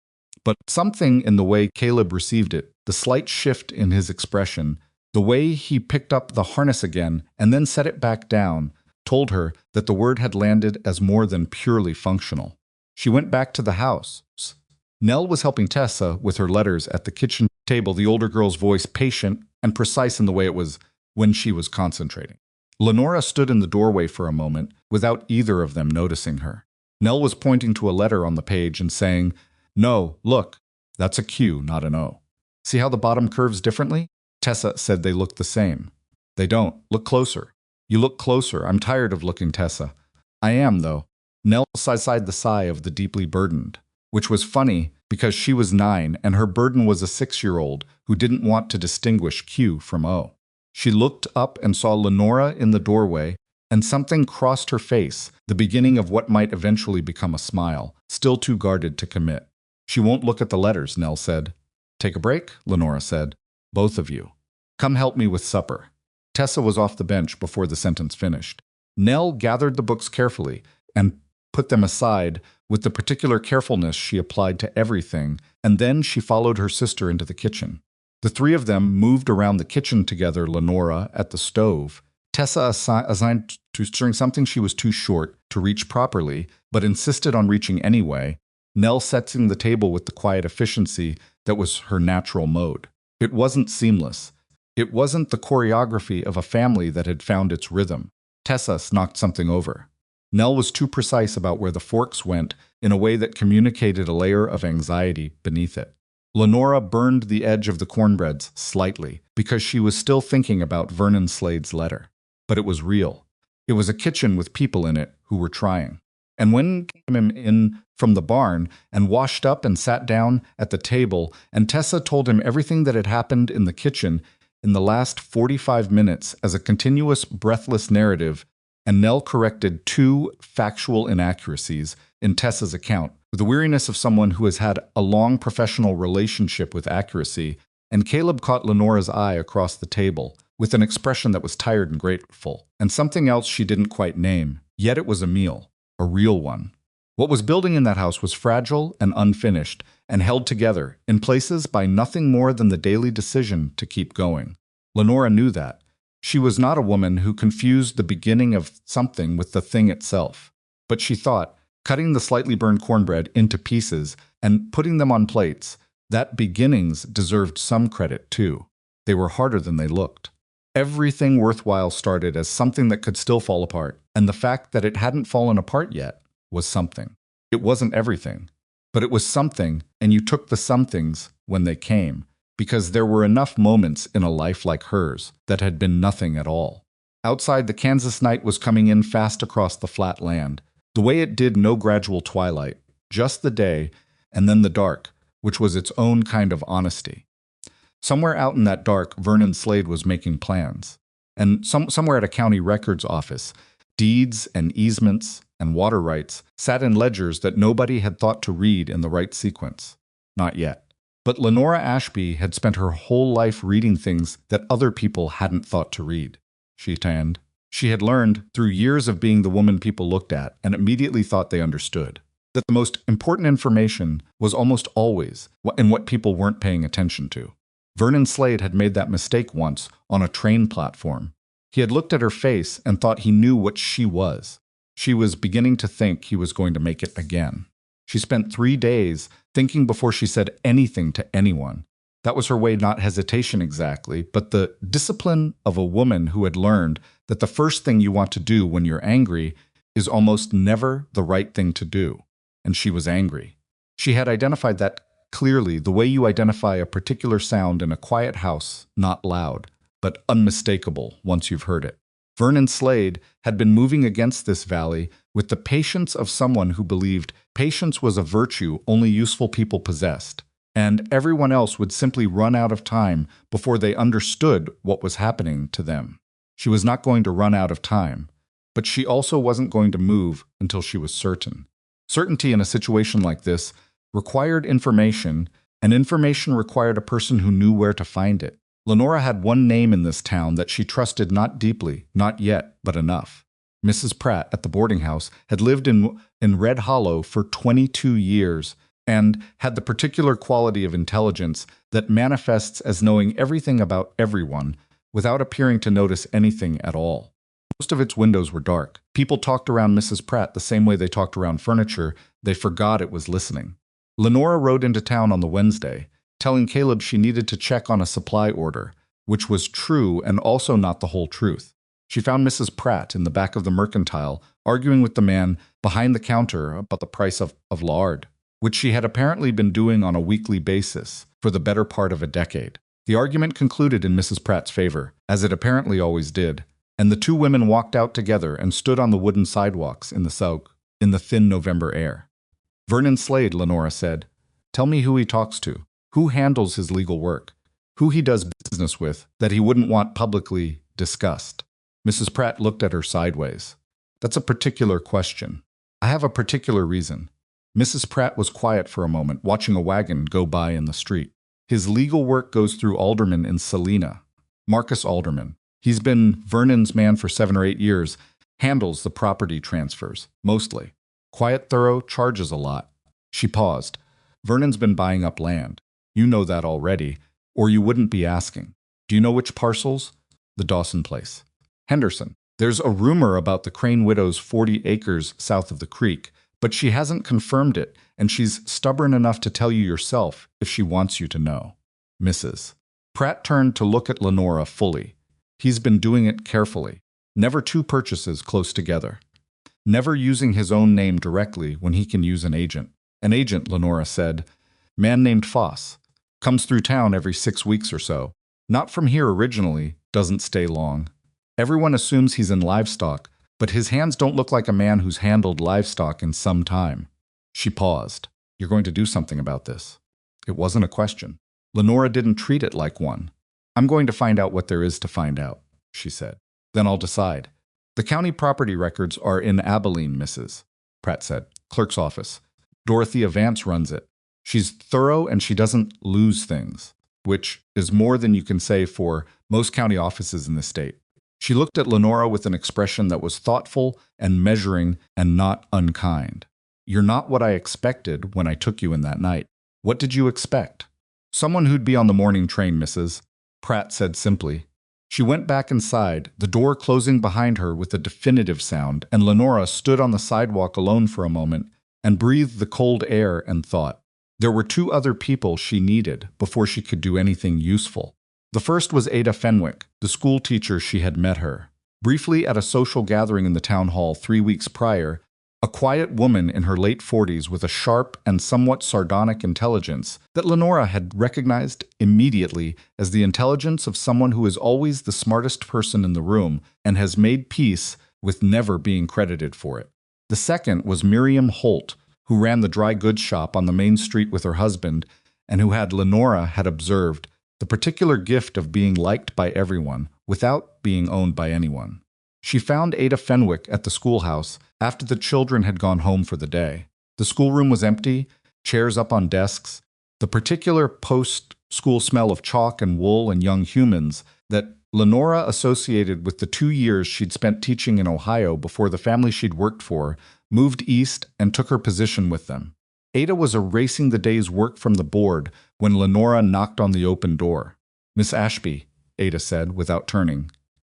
But something in the way Caleb received it, the slight shift in his expression, the way he picked up the harness again and then set it back down, told her that the word had landed as more than purely functional. She went back to the house. Nell was helping Tessa with her letters at the kitchen table, the older girl's voice patient and precise in the way it was when she was concentrating. Lenora stood in the doorway for a moment without either of them noticing her. Nell was pointing to a letter on the page and saying, "No, look, that's a Q, not an O. See how the bottom curves differently?" Tessa said they looked the same. "They don't. Look closer." "You look closer. I'm tired of looking, Tessa." "I am, though." Nell sighed the sigh of the deeply burdened, which was funny because she was 9 and her burden was a 6-year-old who didn't want to distinguish Q from O. She looked up and saw Lenora in the doorway, and something crossed her face, the beginning of what might eventually become a smile, still too guarded to commit. "She won't look at the letters," Nell said. "Take a break," Lenora said. "Both of you. Come help me with supper." Tessa was off the bench before the sentence finished. Nell gathered the books carefully and put them aside with the particular carefulness she applied to everything, and then she followed her sister into the kitchen. The three of them moved around the kitchen together, Lenora at the stove, Tessa assigned to stirring something she was too short to reach properly, but insisted on reaching anyway, Nell setting the table with the quiet efficiency that was her natural mode. It wasn't seamless. It wasn't the choreography of a family that had found its rhythm. Tessa knocked something over. Nell was too precise about where the forks went in a way that communicated a layer of anxiety beneath it. Lenora burned the edge of the cornbreads slightly because she was still thinking about Vernon Slade's letter. But it was real. It was a kitchen with people in it who were trying. And when he came in from the barn and washed up and sat down at the table, and Tessa told him everything that had happened in the kitchen in the last 45 minutes as a continuous, breathless narrative, and Nell corrected 2 factual inaccuracies in Tessa's account, with the weariness of someone who has had a long professional relationship with accuracy, and Caleb caught Lenora's eye across the table, with an expression that was tired and grateful, and something else she didn't quite name, yet it was a meal, a real one. What was building in that house was fragile and unfinished, and held together, in places, by nothing more than the daily decision to keep going. Lenora knew that. She was not a woman who confused the beginning of something with the thing itself. But she thought, cutting the slightly burned cornbread into pieces and putting them on plates, that beginnings deserved some credit too. They were harder than they looked. Everything worthwhile started as something that could still fall apart, and the fact that it hadn't fallen apart yet was something. It wasn't everything, but it was something, and you took the somethings when they came, because there were enough moments in a life like hers that had been nothing at all. Outside, the Kansas night was coming in fast across the flat land, the way it did no gradual twilight, just the day, and then the dark, which was its own kind of honesty. Somewhere out in that dark, Vernon Slade was making plans. And somewhere at a county records office, deeds and easements and water rights sat in ledgers that nobody had thought to read in the right sequence. Not yet. But Lenora Ashby had spent her whole life reading things that other people hadn't thought to read. She tanned. She had learned, through years of being the woman people looked at and immediately thought they understood, that the most important information was almost always in what people weren't paying attention to. Vernon Slade had made that mistake once on a train platform. He had looked at her face and thought he knew what she was. She was beginning to think he was going to make it again. She spent 3 days thinking before she said anything to anyone. That was her way, not hesitation exactly, but the discipline of a woman who had learned that the first thing you want to do when you're angry is almost never the right thing to do. And she was angry. She had identified that clearly, the way you identify a particular sound in a quiet house, not loud, but unmistakable once you've heard it. Vernon Slade had been moving against this valley with the patience of someone who believed patience was a virtue only useful people possessed, and everyone else would simply run out of time before they understood what was happening to them. She was not going to run out of time, but she also wasn't going to move until she was certain. Certainty in a situation like this required information, and information required a person who knew where to find it. Lenora had one name in this town that she trusted not deeply, not yet, but enough. Mrs. Pratt at the boarding house had lived in Red Hollow for 22 years and had the particular quality of intelligence that manifests as knowing everything about everyone without appearing to notice anything at all. Most of its windows were dark. People talked around Mrs. Pratt the same way they talked around furniture. They forgot it was listening. Lenora rode into town on the Wednesday, telling Caleb she needed to check on a supply order, which was true and also not the whole truth. She found Mrs. Pratt in the back of the mercantile, arguing with the man behind the counter about the price of lard, which she had apparently been doing on a weekly basis for the better part of a decade. The argument concluded in Mrs. Pratt's favor, as it apparently always did, and the two women walked out together and stood on the wooden sidewalks in the thin November air. Vernon Slade, Lenora said. Tell me who he talks to, who handles his legal work, who he does business with that he wouldn't want publicly discussed. Mrs. Pratt looked at her sideways. That's a particular question. I have a particular reason. Mrs. Pratt was quiet for a moment, watching a wagon go by in the street. His legal work goes through Alderman in Salina. Marcus Alderman. He's been Vernon's man for 7 or 8 years, handles the property transfers, mostly. Quiet, thorough, charges a lot. She paused. Vernon's been buying up land. You know that already, or you wouldn't be asking. Do you know which parcels? The Dawson place. Henderson. There's a rumor about the Crane widow's 40 acres south of the creek, but she hasn't confirmed it, and she's stubborn enough to tell you yourself if she wants you to know. Mrs. Pratt turned to look at Lenora fully. He's been doing it carefully. Never 2 purchases close together. Never using his own name directly when he can use an agent. An agent, Lenora said. Man named Foss. Comes through town every 6 weeks or so. Not from here originally, doesn't stay long. Everyone assumes he's in livestock, but his hands don't look like a man who's handled livestock in some time. She paused. You're going to do something about this. It wasn't a question. Lenora didn't treat it like one. I'm going to find out what there is to find out, she said. Then I'll decide. The county property records are in Abilene, Mrs. Pratt said. Clerk's office. Dorothea Vance runs it. She's thorough and she doesn't lose things, which is more than you can say for most county offices in the state. She looked at Lenora with an expression that was thoughtful and measuring and not unkind. You're not what I expected when I took you in that night. What did you expect? Someone who'd be on the morning train, Mrs. Pratt said simply. She went back inside, the door closing behind her with a definitive sound, and Lenora stood on the sidewalk alone for a moment and breathed the cold air and thought. There were 2 other people she needed before she could do anything useful. The first was Ada Fenwick, the school teacher she had met her. Briefly at a social gathering in the town hall 3 weeks prior, a quiet woman in her late 40s with a sharp and somewhat sardonic intelligence that Lenora had recognized immediately as the intelligence of someone who is always the smartest person in the room and has made peace with never being credited for it. The second was Miriam Holt, who ran the dry goods shop on the main street with her husband and who Lenora had observed the particular gift of being liked by everyone without being owned by anyone. She found Ada Fenwick at the schoolhouse after the children had gone home for the day. The schoolroom was empty, chairs up on desks. The particular post-school smell of chalk and wool and young humans that Lenora associated with the 2 years she'd spent teaching in Ohio before the family she'd worked for moved east and took her position with them. Ada was erasing the day's work from the board when Lenora knocked on the open door. Miss Ashby, Ada said without turning.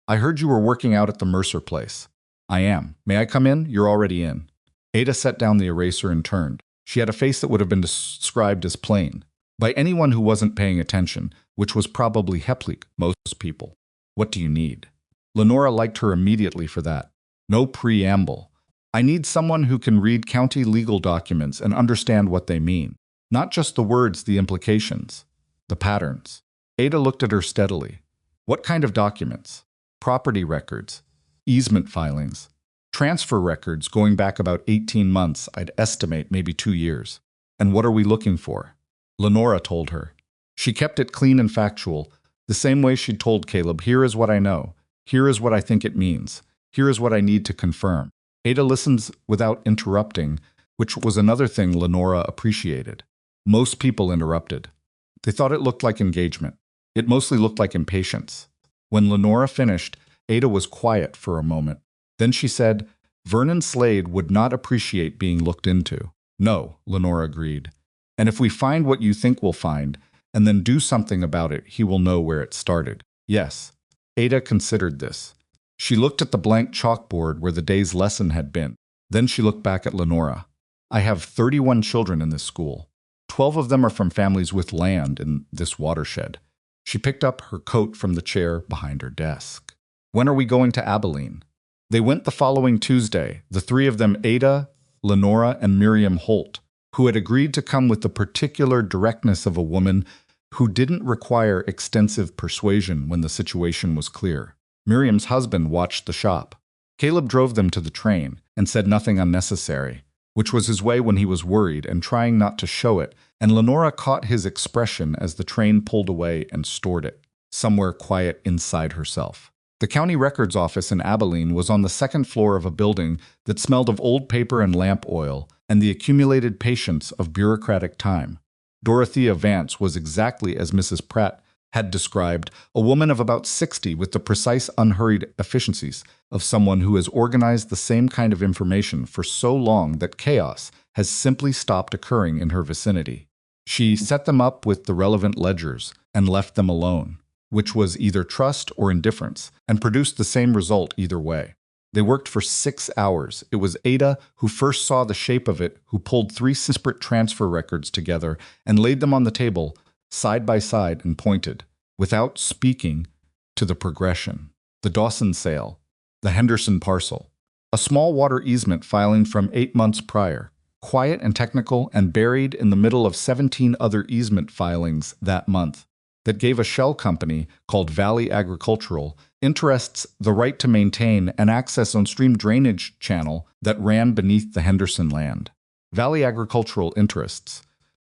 I heard you were working out at the Mercer place. I am. May I come in? You're already in. Ada set down the eraser and turned. She had a face that would have been described as plain by anyone who wasn't paying attention, which was probably Heplik, most people. What do you need? Lenora liked her immediately for that. No preamble. I need someone who can read county legal documents and understand what they mean. Not just the words, the implications, the patterns. Ada looked at her steadily. What kind of documents? Property records, easement filings, transfer records going back about 18 months, I'd estimate maybe 2 years. And what are we looking for? Lenora told her. She kept it clean and factual, the same way she'd told Caleb, here is what I know, here is what I think it means, here is what I need to confirm. Ada listens without interrupting, which was another thing Lenora appreciated. Most people interrupted. They thought it looked like engagement. It mostly looked like impatience. When Lenora finished, Ada was quiet for a moment. Then she said, Vernon Slade would not appreciate being looked into. No, Lenora agreed. And if we find what you think we'll find, and then do something about it, he will know where it started. Yes. Ada considered this. She looked at the blank chalkboard where the day's lesson had been. Then she looked back at Lenora. I have 31 children in this school. 12 of them are from families with land in this watershed. She picked up her coat from the chair behind her desk. When are we going to Abilene? They went the following Tuesday, the three of them, Ada, Lenora, and Miriam Holt, who had agreed to come with the particular directness of a woman who didn't require extensive persuasion when the situation was clear. Miriam's husband watched the shop. Caleb drove them to the train and said nothing unnecessary, which was his way when he was worried and trying not to show it, and Lenora caught his expression as the train pulled away and stored it, somewhere quiet inside herself. The county records office in Abilene was on the second floor of a building that smelled of old paper and lamp oil and the accumulated patience of bureaucratic time. Dorothea Vance was exactly as Mrs. Pratt had described, a woman of about 60 with the precise, unhurried efficiencies of someone who has organized the same kind of information for so long that chaos has simply stopped occurring in her vicinity. She set them up with the relevant ledgers and left them alone, which was either trust or indifference, and produced the same result either way. They worked for 6 hours. It was Ada who first saw the shape of it, who pulled 3 disparate transfer records together and laid them on the table, side by side, and pointed, without speaking, to the progression. The Dawson sale, the Henderson parcel, a small water easement filing from 8 months prior, quiet and technical and buried in the middle of 17 other easement filings that month, that gave a shell company called Valley Agricultural interests the right to maintain and access on stream drainage channel that ran beneath the Henderson land. Valley Agricultural Interests.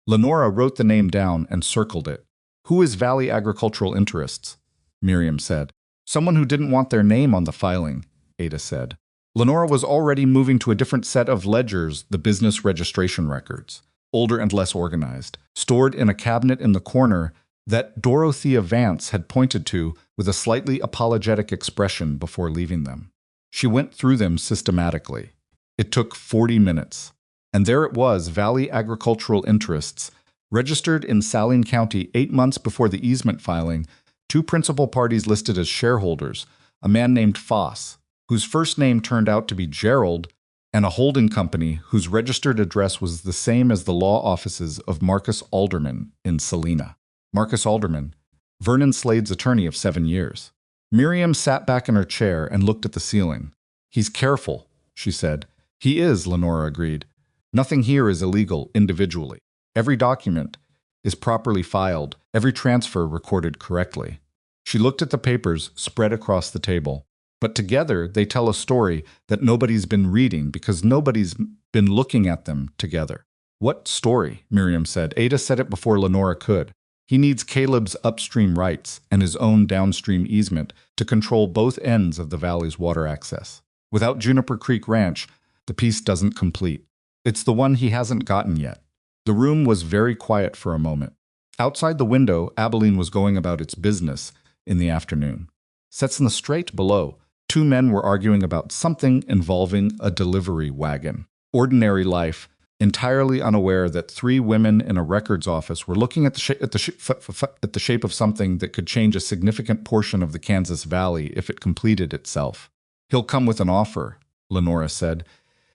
Lenora wrote the name down and circled it. Who is Valley Agricultural Interests? Miriam said. Someone who didn't want their name on the filing, Ada said. Lenora was already moving to a different set of ledgers, the business registration records, older and less organized, stored in a cabinet in the corner that Dorothea Vance had pointed to with a slightly apologetic expression before leaving them. She went through them systematically. It took 40 minutes. And there it was, Valley Agricultural Interests, registered in Saline County 8 months before the easement filing, 2 principal parties listed as shareholders, a man named Foss, whose first name turned out to be Gerald, and a holding company whose registered address was the same as the law offices of Marcus Alderman in Salina. Marcus Alderman, Vernon Slade's attorney of 7 years. Miriam sat back in her chair and looked at the ceiling. He's careful, she said. He is, Lenora agreed. Nothing here is illegal individually. Every document is properly filed, every transfer recorded correctly. She looked at the papers spread across the table. But together they tell a story that nobody's been reading because nobody's been looking at them together. What story? Miriam said. Ada said it before Lenora could. He needs Caleb's upstream rights and his own downstream easement to control both ends of the valley's water access. Without Juniper Creek Ranch, the piece doesn't complete. It's the one he hasn't gotten yet. The room was very quiet for a moment. Outside the window, Abilene was going about its business in the afternoon. Sets in the straight below, 2 men were arguing about something involving a delivery wagon. Ordinary life, entirely unaware that 3 women in a records office were looking at the shape of something that could change a significant portion of the Kansas Valley if it completed itself. He'll come with an offer, Lenora said.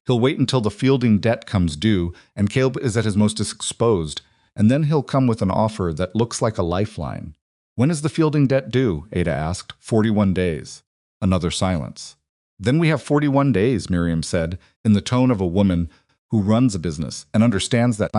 He'll wait until the fielding debt comes due and Caleb is at his most exposed, and then he'll come with an offer that looks like a lifeline. When is the fielding debt due? Ada asked. 41 days. Another silence. Then we have 41 days, Miriam said, in the tone of a woman who runs a business and understands that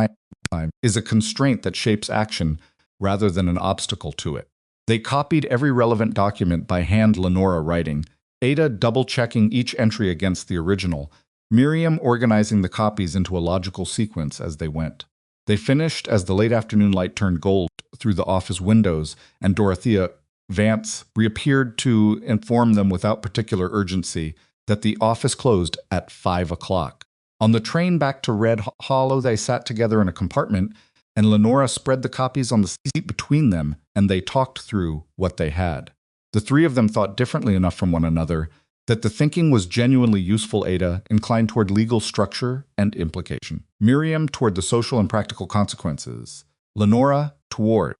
time is a constraint that shapes action rather than an obstacle to it. They copied every relevant document by hand, Lenora writing, Ada double-checking each entry against the original, Miriam organizing the copies into a logical sequence as they went. They finished as the late afternoon light turned gold through the office windows and Dorothea Vance reappeared to inform them without particular urgency that the office closed at 5 o'clock. On the train back to Red Hollow, they sat together in a compartment, and Lenora spread the copies on the seat between them, and they talked through what they had. The 3 of them thought differently enough from one another That the thinking was genuinely useful. Ada inclined toward legal structure and implication. Miriam toward the social and practical consequences. Lenora toward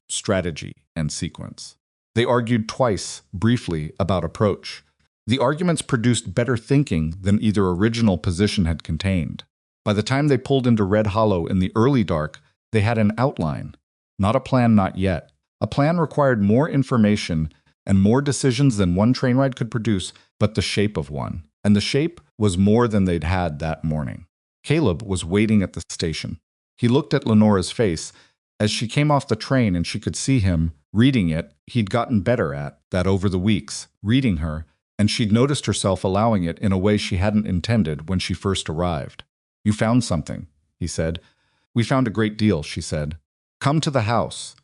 strategy and sequence. They argued twice, briefly, about approach. The arguments produced better thinking than either original position had contained. By the time they pulled into Red Hollow in the early dark, they had an outline. Not a plan, not yet. A plan required more information and more decisions than one train ride could produce, but the shape of one. And the shape was more than they'd had that morning. Caleb was waiting at the station. He looked at Lenora's face as she came off the train, and she could see him reading it. He'd gotten better at that over the weeks, reading her, and she'd noticed herself allowing it in a way she hadn't intended when she first arrived. "You found something," he said. "We found a great deal," she said. "Come to the house.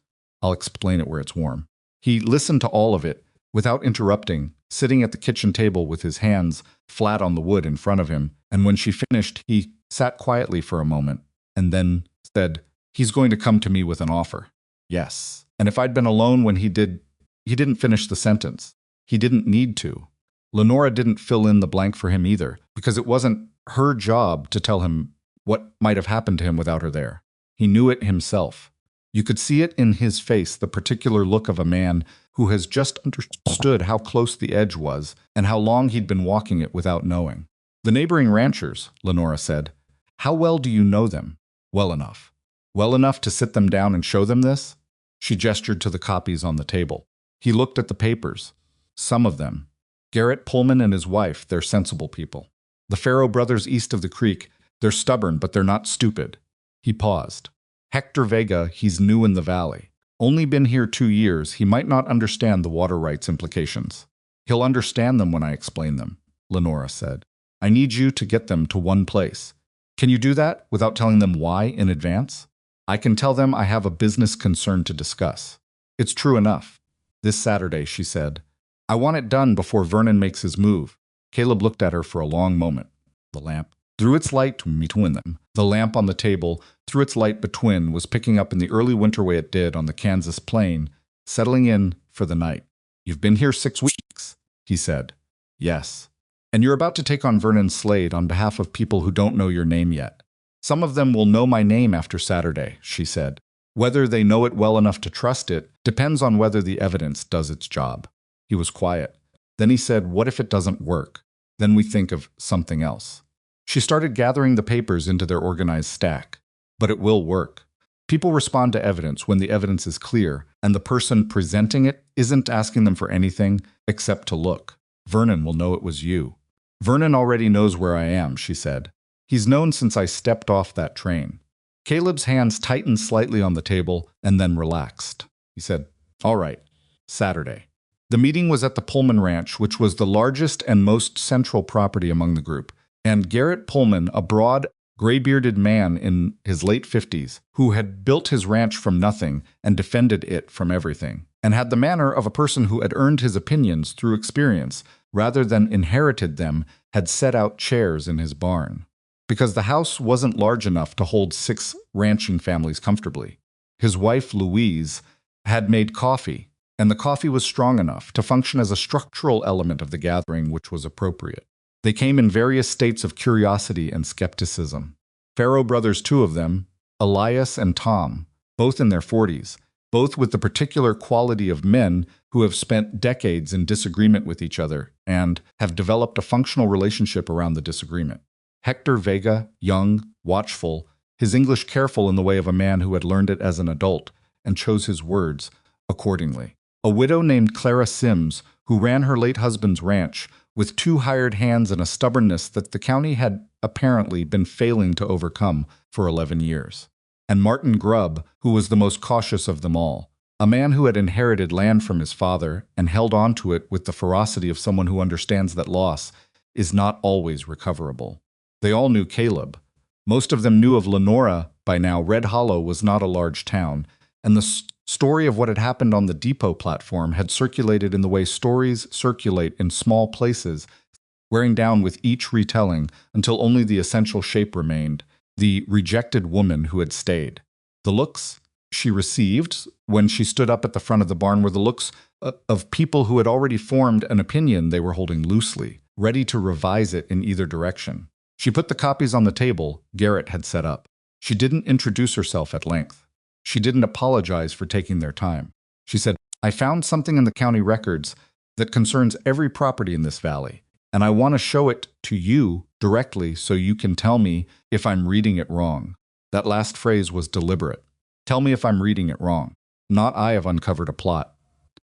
I'll explain it where it's warm." He listened to all of it, without interrupting, sitting at the kitchen table with his hands flat on the wood in front of him, and when she finished, he sat quietly for a moment, and then said, "He's going to come to me with an offer." Yes. And if I'd been alone when he didn't finish the sentence. He didn't need to. Lenora didn't fill in the blank for him either, because it wasn't her job to tell him what might have happened to him without her there. He knew it himself. You could see it in his face, the particular look of a man who has just understood how close the edge was and how long he'd been walking it without knowing. "The neighboring ranchers," Lenora said. "How well do you know them?" "Well enough." "Well enough to sit them down and show them this?" She gestured to the copies on the table. He looked at the papers. Some of them. Garrett Pullman and his wife, they're sensible people. The Farrow brothers east of the creek, they're stubborn, but they're not stupid. He paused. Hector Vega, he's new in the valley. Only been here 2 years, he might not understand the water rights implications. He'll understand them when I explain them, Lenora said. I need you to get them to one place. Can you do that without telling them why in advance? I can tell them I have a business concern to discuss. It's true enough. This Saturday, she said. I want it done before Vernon makes his move. Caleb looked at her for a long moment. The lamp threw its light between them. The lamp on the table, through its light between, was picking up in the early winter way it did on the Kansas plain, settling in for the night. You've been here 6 weeks, he said. Yes. And you're about to take on Vernon Slade on behalf of people who don't know your name yet. Some of them will know my name after Saturday, she said. Whether they know it well enough to trust it depends on whether the evidence does its job. He was quiet. Then he said, what if it doesn't work? Then we think of something else. She started gathering the papers into their organized stack. But it will work. People respond to evidence when the evidence is clear, and the person presenting it isn't asking them for anything except to look. Vernon will know it was you. Vernon already knows where I am, she said. He's known since I stepped off that train. Caleb's hands tightened slightly on the table and then relaxed. He said, all right, Saturday. The meeting was at the Pullman Ranch, which was the largest and most central property among the group. And Garrett Pullman, a broad, gray-bearded man in his late 50s, who had built his ranch from nothing and defended it from everything, and had the manner of a person who had earned his opinions through experience rather than inherited them, had set out chairs in his barn. Because the house wasn't large enough to hold 6 ranching families comfortably. His wife, Louise, had made coffee, and the coffee was strong enough to function as a structural element of the gathering which was appropriate. They came in various states of curiosity and skepticism. Farrow brothers, 2 of them, Elias and Tom, both in their 40s, both with the particular quality of men who have spent decades in disagreement with each other and have developed a functional relationship around the disagreement. Hector Vega, young, watchful, his English careful in the way of a man who had learned it as an adult and chose his words accordingly. A widow named Clara Sims, who ran her late husband's ranch, with 2 hired hands and a stubbornness that the county had apparently been failing to overcome for 11 years. And Martin Grubb, who was the most cautious of them all, a man who had inherited land from his father and held on to it with the ferocity of someone who understands that loss is not always recoverable. They all knew Caleb. Most of them knew of Lenora by now. Red Hollow was not a large town, and the story of what had happened on the depot platform had circulated in the way stories circulate in small places, wearing down with each retelling until only the essential shape remained, the rejected woman who had stayed. The looks, she received when she stood up at the front of the barn were the looks of people who had already formed an opinion they were holding loosely, ready to revise it in either direction. She put the copies on the table Garrett had set up. She didn't introduce herself at length. She didn't apologize for taking their time. She said, "I found something in the county records that concerns every property in this valley, and I want to show it to you directly so you can tell me if I'm reading it wrong." That last phrase was deliberate. Tell me if I'm reading it wrong. Not I have uncovered a plot.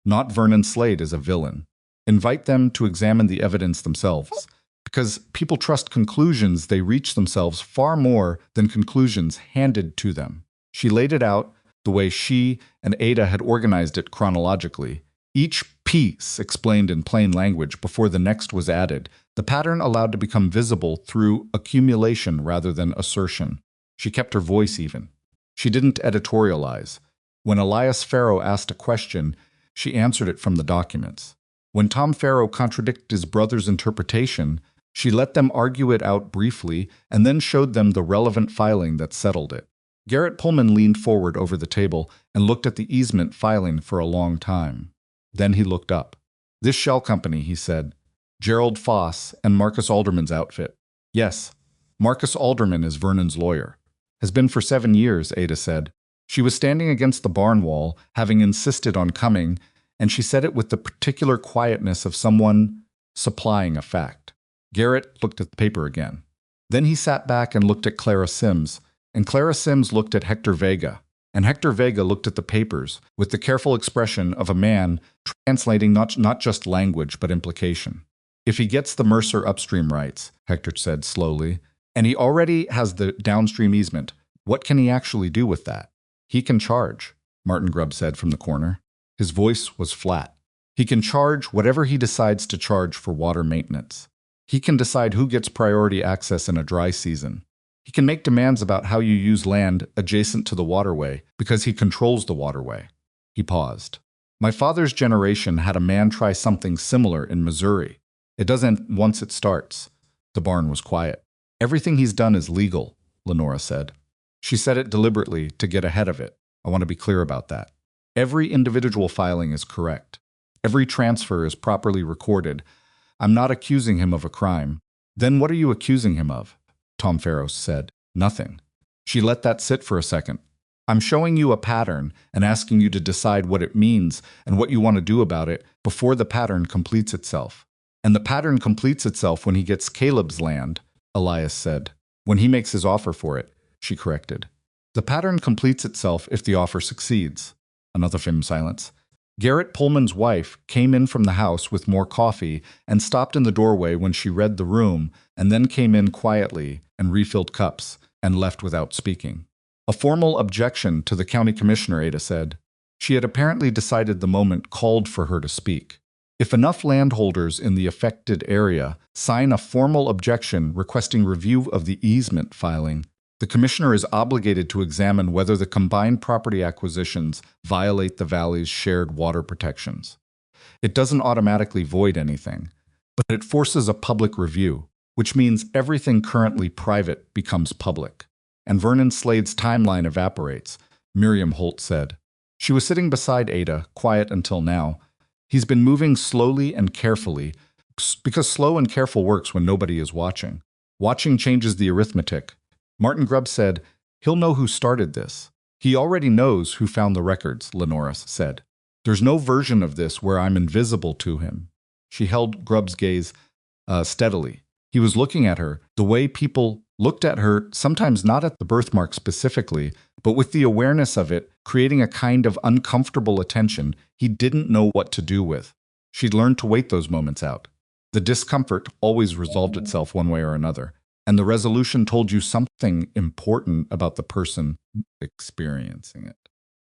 Not Vernon Slade is a villain. Invite them to examine the evidence themselves, because people trust conclusions they reach themselves far more than conclusions handed to them. She laid it out the way she and Ada had organized it chronologically. Each piece explained in plain language before the next was added, the pattern allowed to become visible through accumulation rather than assertion. She kept her voice even. She didn't editorialize. When Elias Farrow asked a question, she answered it from the documents. When Tom Farrow contradicted his brother's interpretation, she let them argue it out briefly and then showed them the relevant filing that settled it. Garrett Pullman leaned forward over the table and looked at the easement filing for a long time. Then he looked up. "This shell company," he said. "Gerald Foss and Marcus Alderman's outfit." "Yes, Marcus Alderman is Vernon's lawyer." "Has been for 7 years," Ada said. She was standing against the barn wall, having insisted on coming, and she said it with the particular quietness of someone supplying a fact. Garrett looked at the paper again. Then he sat back and looked at Clara Sims, and Clara Sims looked at Hector Vega, and Hector Vega looked at the papers with the careful expression of a man translating not just language but implication. "If he gets the Mercer upstream rights," Hector said slowly, "and he already has the downstream easement, what can he actually do with that?" "He can charge," Martin Grubb said from the corner. His voice was flat. "He can charge whatever he decides to charge for water maintenance. He can decide who gets priority access in a dry season. He can make demands about how you use land adjacent to the waterway because he controls the waterway." He paused. "My father's generation had a man try something similar in Missouri. It doesn't once it starts." The barn was quiet. "Everything he's done is legal," Lenora said. She said it deliberately to get ahead of it. I want to be clear about that. Every individual filing is correct. Every transfer is properly recorded. I'm not accusing him of a crime. "Then what are you accusing him of?" Tom Farrow said. "Nothing." She let that sit for a second. "I'm showing you a pattern and asking you to decide what it means and what you want to do about it before the pattern completes itself." "And the pattern completes itself when he gets Caleb's land," Elias said. "When he makes his offer for it," she corrected. "The pattern completes itself if the offer succeeds." Another firm silence. Garrett Pullman's wife came in from the house with more coffee and stopped in the doorway when she read the room, and then came in quietly and refilled cups and left without speaking. "A formal objection to the county commissioner," Ada said. She had apparently decided the moment called for her to speak. "If enough landholders in the affected area sign a formal objection requesting review of the easement filing, the commissioner is obligated to examine whether the combined property acquisitions violate the valley's shared water protections. It doesn't automatically void anything, but it forces a public review, which means everything currently private becomes public. And Vernon Slade's timeline evaporates," Miriam Holt said. She was sitting beside Ada, quiet until now. "He's been moving slowly and carefully, because slow and careful works when nobody is watching. Watching changes the arithmetic." Martin Grubb said, "He'll know who started this." "He already knows who found the records," Lenora said. "There's no version of this where I'm invisible to him." She held Grubb's gaze steadily. He was looking at her the way people looked at her, sometimes not at the birthmark specifically, but with the awareness of it, creating a kind of uncomfortable attention he didn't know what to do with. She'd learned to wait those moments out. The discomfort always resolved itself one way or another, and the resolution told you something important about the person experiencing it.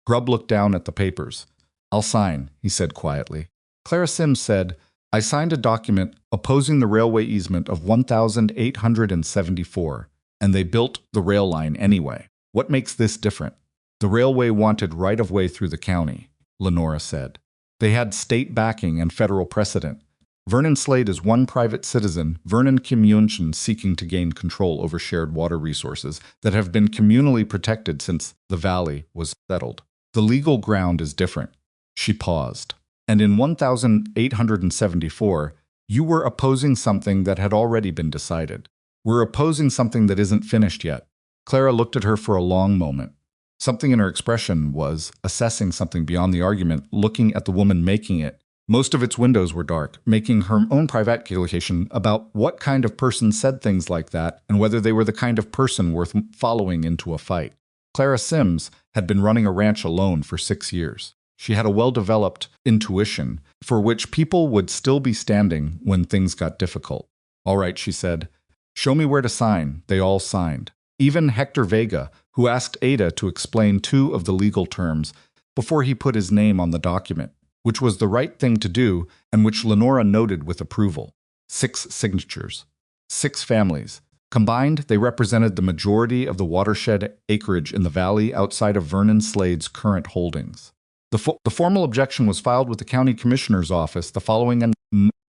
Grubb looked down at the papers. "I'll sign," he said quietly. Clara Sims said, "I signed a document opposing the railway easement of 1,874, and they built the rail line anyway. What makes this different?" "The railway wanted right-of-way through the county," Lenora said. "They had state backing and federal precedent. Vernon Slade is one private citizen, Vernon Communtion, seeking to gain control over shared water resources that have been communally protected since the valley was settled. The legal ground is different. She paused. And in 1874, you were opposing something that had already been decided. We're opposing something that isn't finished yet. Clara looked at her for a long moment. Something in her expression was assessing something beyond the argument, looking at the woman making it. Most of its windows were dark, making her own private calculation about what kind of person said things like that and whether they were the kind of person worth following into a fight. Clara Sims had been running a ranch alone for 6 years. She had a well-developed intuition for which people would still be standing when things got difficult. "All right," she said. "Show me where to sign." They all signed. Even Hector Vega, who asked Ada to explain 2 of the legal terms before he put his name on the document, which was the right thing to do and which Lenora noted with approval. 6 signatures. 6 families. Combined, they represented the majority of the watershed acreage in the valley outside of Vernon Slade's current holdings. The formal objection was filed with the county commissioner's office the following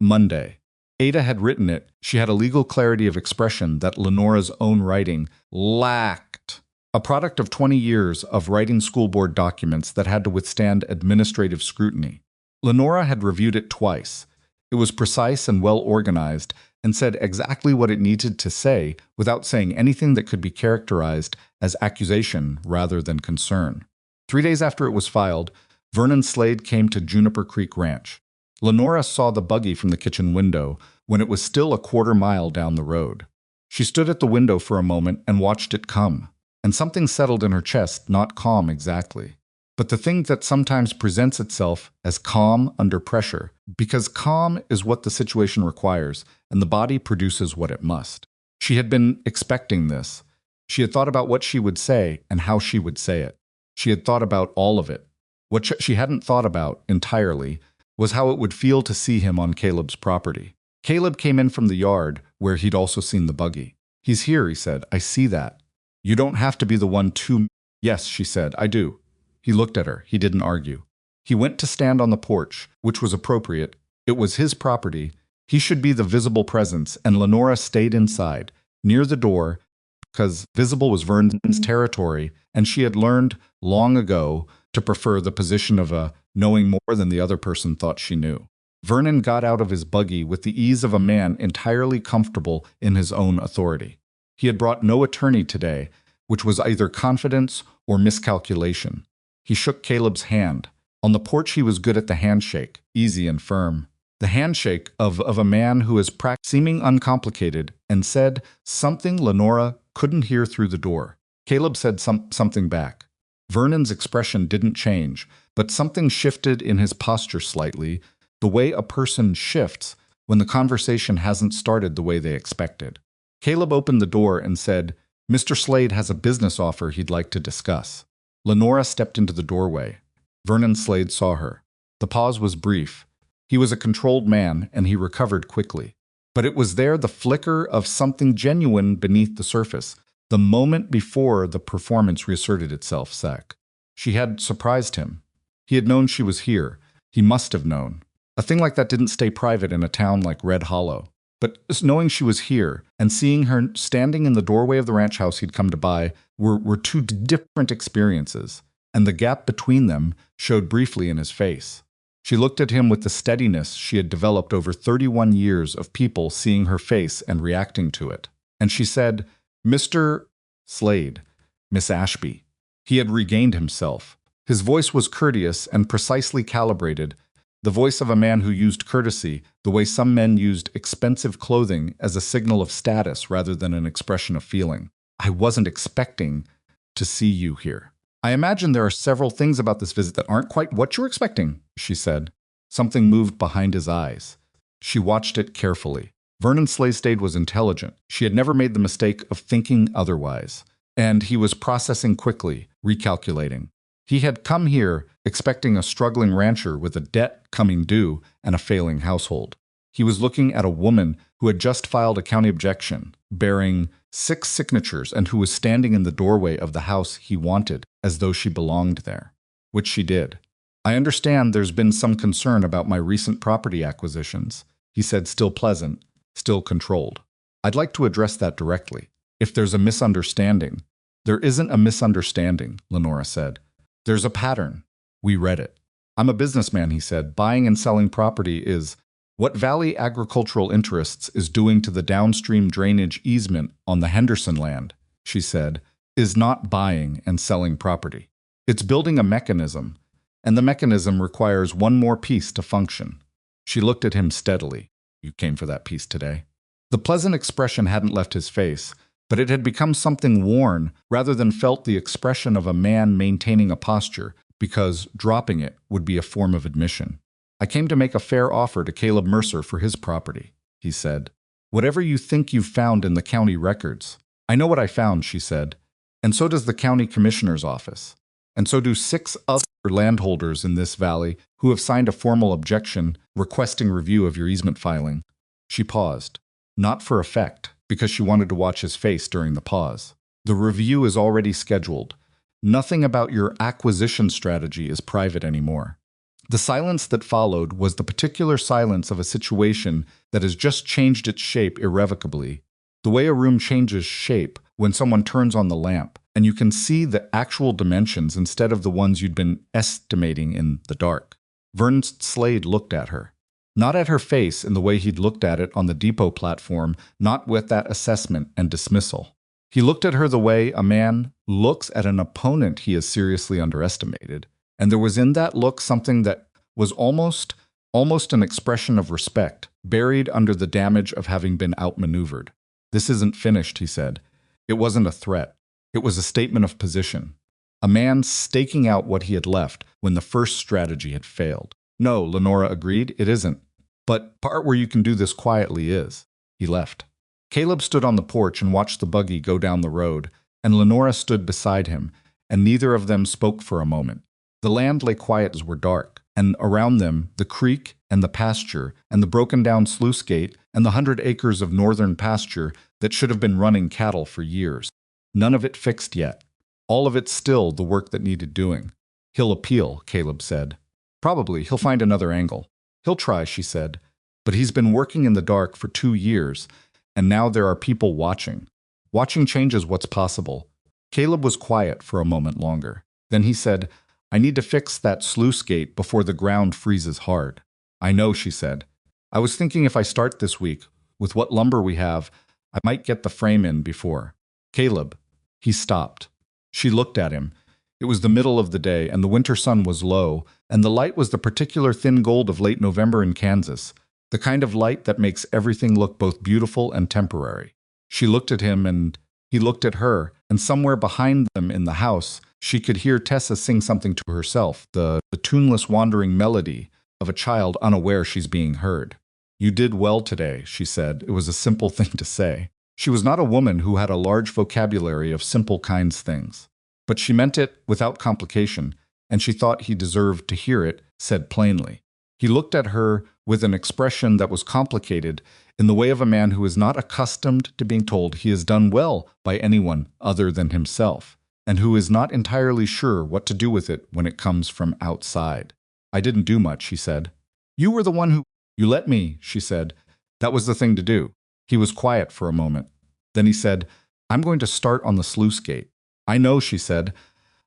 Monday. Ada had written it. She had a legal clarity of expression that Lenora's own writing lacked. A product of 20 years of writing school board documents that had to withstand administrative scrutiny. Lenora had reviewed it twice. It was precise and well organized and said exactly what it needed to say without saying anything that could be characterized as accusation rather than concern. 3 days after it was filed, Vernon Slade came to Juniper Creek Ranch. Lenora saw the buggy from the kitchen window when it was still a quarter mile down the road. She stood at the window for a moment and watched it come, and something settled in her chest, not calm exactly, but the thing that sometimes presents itself as calm under pressure, because calm is what the situation requires, and the body produces what it must. She had been expecting this. She had thought about what she would say and how she would say it. She had thought about all of it. What she hadn't thought about entirely was how it would feel to see him on Caleb's property. Caleb came in from the yard, where he'd also seen the buggy. "He's here," he said. "I see that. You don't have to be the one to—" "Yes," she said, "I do." He looked at her. He didn't argue. He went to stand on the porch, which was appropriate. It was his property. He should be the visible presence, and Lenora stayed inside, near the door, because visible was Vernon's territory, and she had learned long ago to prefer the position of a knowing more than the other person thought she knew. Vernon got out of his buggy with the ease of a man entirely comfortable in his own authority. He had brought no attorney today, which was either confidence or miscalculation. He shook Caleb's hand. On the porch he was good at the handshake, easy and firm. The handshake of a man who is seeming uncomplicated, and said something Lenora couldn't hear through the door. Caleb said something back. Vernon's expression didn't change, but something shifted in his posture slightly, the way a person shifts when the conversation hasn't started the way they expected. Caleb opened the door and said, "Mr. Slade has a business offer he'd like to discuss." Lenora stepped into the doorway. Vernon Slade saw her. The pause was brief. He was a controlled man, and he recovered quickly. But it was there the flicker of something genuine beneath the surface, the moment before the performance reasserted itself, Zach. She had surprised him. He had known she was here. He must have known. A thing like that didn't stay private in a town like Red Hollow. But knowing she was here and seeing her standing in the doorway of the ranch house he'd come to buy were 2 different experiences, and the gap between them showed briefly in his face. She looked at him with the steadiness she had developed over 31 years of people seeing her face and reacting to it. And she said, "Mr. Slade, Miss Ashby." He had regained himself. His voice was courteous and precisely calibrated, the voice of a man who used courtesy the way some men used expensive clothing as a signal of status rather than an expression of feeling. "I wasn't expecting to see you here. I imagine there are several things about this visit that aren't quite what you're expecting," she said. Something moved behind his eyes. She watched it carefully. Vernon Slade was intelligent. She had never made the mistake of thinking otherwise. And he was processing quickly, recalculating. He had come here expecting a struggling rancher with a debt coming due and a failing household. He was looking at a woman who had just filed a county objection, bearing 6 signatures, and who was standing in the doorway of the house he wanted, as though she belonged there, which she did. "I understand there's been some concern about my recent property acquisitions," he said, still pleasant, still controlled. "I'd like to address that directly. If there's a misunderstanding—" "There isn't a misunderstanding," Lenora said. There's a pattern. We read it. I'm a businessman, he said. Buying and selling property is what Valley Agricultural Interests is doing to the downstream drainage easement on the Henderson land, she said, is not buying and selling property. It's building a mechanism, and the mechanism requires one more piece to function. She looked at him steadily. You came for that piece today. The pleasant expression hadn't left his face, but it had become something worn rather than felt the expression of a man maintaining a posture, because dropping it would be a form of admission. I came to make a fair offer to Caleb Mercer for his property, he said. Whatever you think you've found in the county records. I know what I found, she said, and so does the county commissioner's office. And so do 6 other landholders in this valley who have signed a formal objection requesting review of your easement filing. She paused, not for effect, because she wanted to watch his face during the pause. The review is already scheduled. Nothing about your acquisition strategy is private anymore. The silence that followed was the particular silence of a situation that has just changed its shape irrevocably. The way a room changes shape when someone turns on the lamp, and you can see the actual dimensions instead of the ones you'd been estimating in the dark. Vernon Slade looked at her. Not at her face in the way he'd looked at it on the depot platform, not with that assessment and dismissal. He looked at her the way a man looks at an opponent he has seriously underestimated, and there was in that look something that was almost an expression of respect, buried under the damage of having been outmaneuvered. This isn't finished, he said. It wasn't a threat. It was a statement of position. A man staking out what he had left when the first strategy had failed. No, Lenora agreed, it isn't. But part where you can do this quietly is. He left. Caleb stood on the porch and watched the buggy go down the road, and Lenora stood beside him, and neither of them spoke for a moment. The land lay quiet as were dark, and around them the creek and the pasture and the broken-down sluice gate and the 100 acres of northern pasture that should have been running cattle for years. None of it fixed yet. All of it still the work that needed doing. He'll appeal, Caleb said. Probably he'll find another angle. He'll try, she said. But he's been working in the dark for 2 years, and now there are people watching. Watching changes what's possible. Caleb was quiet for a moment longer. Then he said, I need to fix that sluice gate before the ground freezes hard. I know, she said. I was thinking if I start this week, with what lumber we have, I might get the frame in before. Caleb. He stopped. She looked at him. It was the middle of the day, and the winter sun was low, and the light was the particular thin gold of late November in Kansas, the kind of light that makes everything look both beautiful and temporary. She looked at him, and he looked at her, and somewhere behind them in the house, she could hear Tessa sing something to herself, the tuneless wandering melody of a child unaware she's being heard. You did well today, she said. It was a simple thing to say. She was not a woman who had a large vocabulary of simple kinds things. But she meant it without complication, and she thought he deserved to hear it said plainly. He looked at her with an expression that was complicated in the way of a man who is not accustomed to being told he has done well by anyone other than himself, and who is not entirely sure what to do with it when it comes from outside. I didn't do much, he said. You were the one who... You let me, she said. That was the thing to do. He was quiet for a moment. Then he said, I'm going to start on the sluice gate. I know, she said.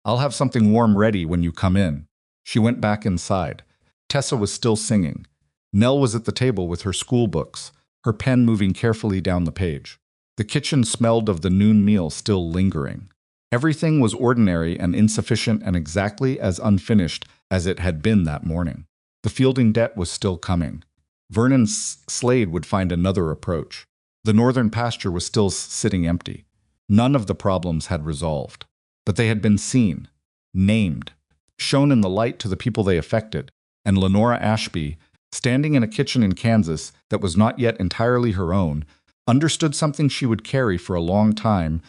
I'll have something warm ready when you come in. She went back inside. Tessa was still singing. Nell was at the table with her school books, her pen moving carefully down the page. The kitchen smelled of the noon meal still lingering. Everything was ordinary and insufficient and exactly as unfinished as it had been that morning. The fielding debt was still coming. Vernon Slade would find another approach. The northern pasture was still sitting empty. None of the problems had resolved. But they had been seen, named, shown in the light to the people they affected, and Lenora Ashby, standing in a kitchen in Kansas that was not yet entirely her own, understood something she would carry for a long time.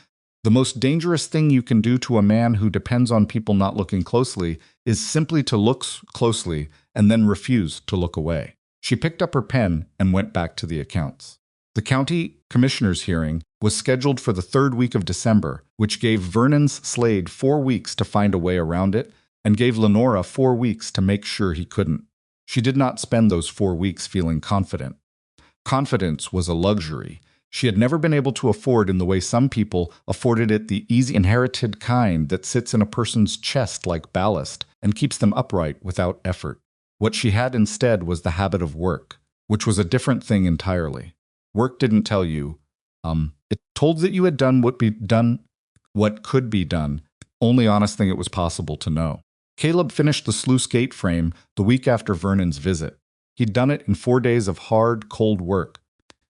The most dangerous thing you can do to a man who depends on people not looking closely is simply to look closely and then refuse to look away. She picked up her pen and went back to the accounts. The county commissioner's hearing was scheduled for the 3rd week of December, which gave Vernon Slade 4 weeks to find a way around it, and gave Lenora 4 weeks to make sure he couldn't. She did not spend those 4 weeks feeling confident. Confidence was a luxury. She had never been able to afford in the way some people afforded it, the easy inherited kind that sits in a person's chest like ballast and keeps them upright without effort. What she had instead was the habit of work, which was a different thing entirely. Work didn't tell you. It told that you had done what could be done, only honest thing it was possible to know. Caleb finished the sluice gate frame the week after Vernon's visit. He'd done it in 4 days of hard, cold work,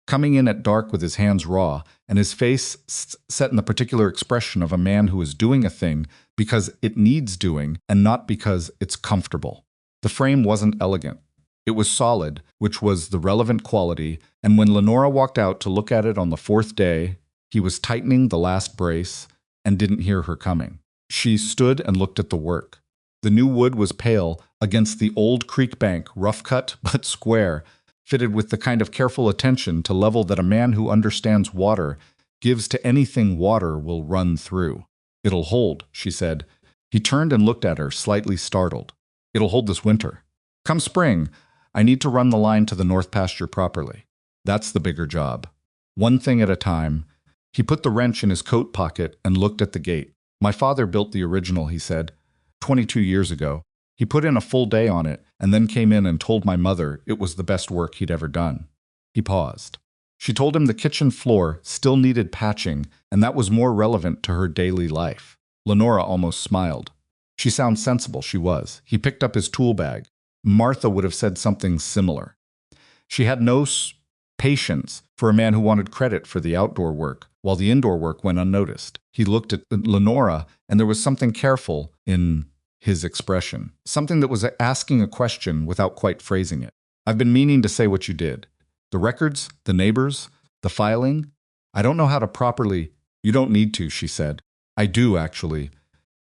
coming in at dark with his hands raw and his face set in the particular expression of a man who is doing a thing because it needs doing and not because it's comfortable. The frame wasn't elegant. It was solid, which was the relevant quality, and when Lenora walked out to look at it on the 4th day, he was tightening the last brace and didn't hear her coming. She stood and looked at the work. The new wood was pale against the old creek bank, rough cut but square, fitted with the kind of careful attention to level that a man who understands water gives to anything water will run through. "It'll hold," she said. He turned and looked at her, slightly startled. "It'll hold this winter. Come spring, I need to run the line to the north pasture properly. That's the bigger job. One thing at a time." He put the wrench in his coat pocket and looked at the gate. "My father built the original," he said, 22 years ago. He put in a full day on it and then came in and told my mother it was the best work he'd ever done." He paused. She told him the kitchen floor still needed patching, and that was more relevant to her daily life. Lenora almost smiled. She sounded sensible, she was. He picked up his tool bag. Martha would have said something similar. She had no patience for a man who wanted credit for the outdoor work, while the indoor work went unnoticed. He looked at Lenora, and there was something careful in his expression, something that was asking a question without quite phrasing it. "I've been meaning to say what you did. The records, the neighbors, the filing. I don't know how to properly—" "You don't need to," she said. "I do, actually."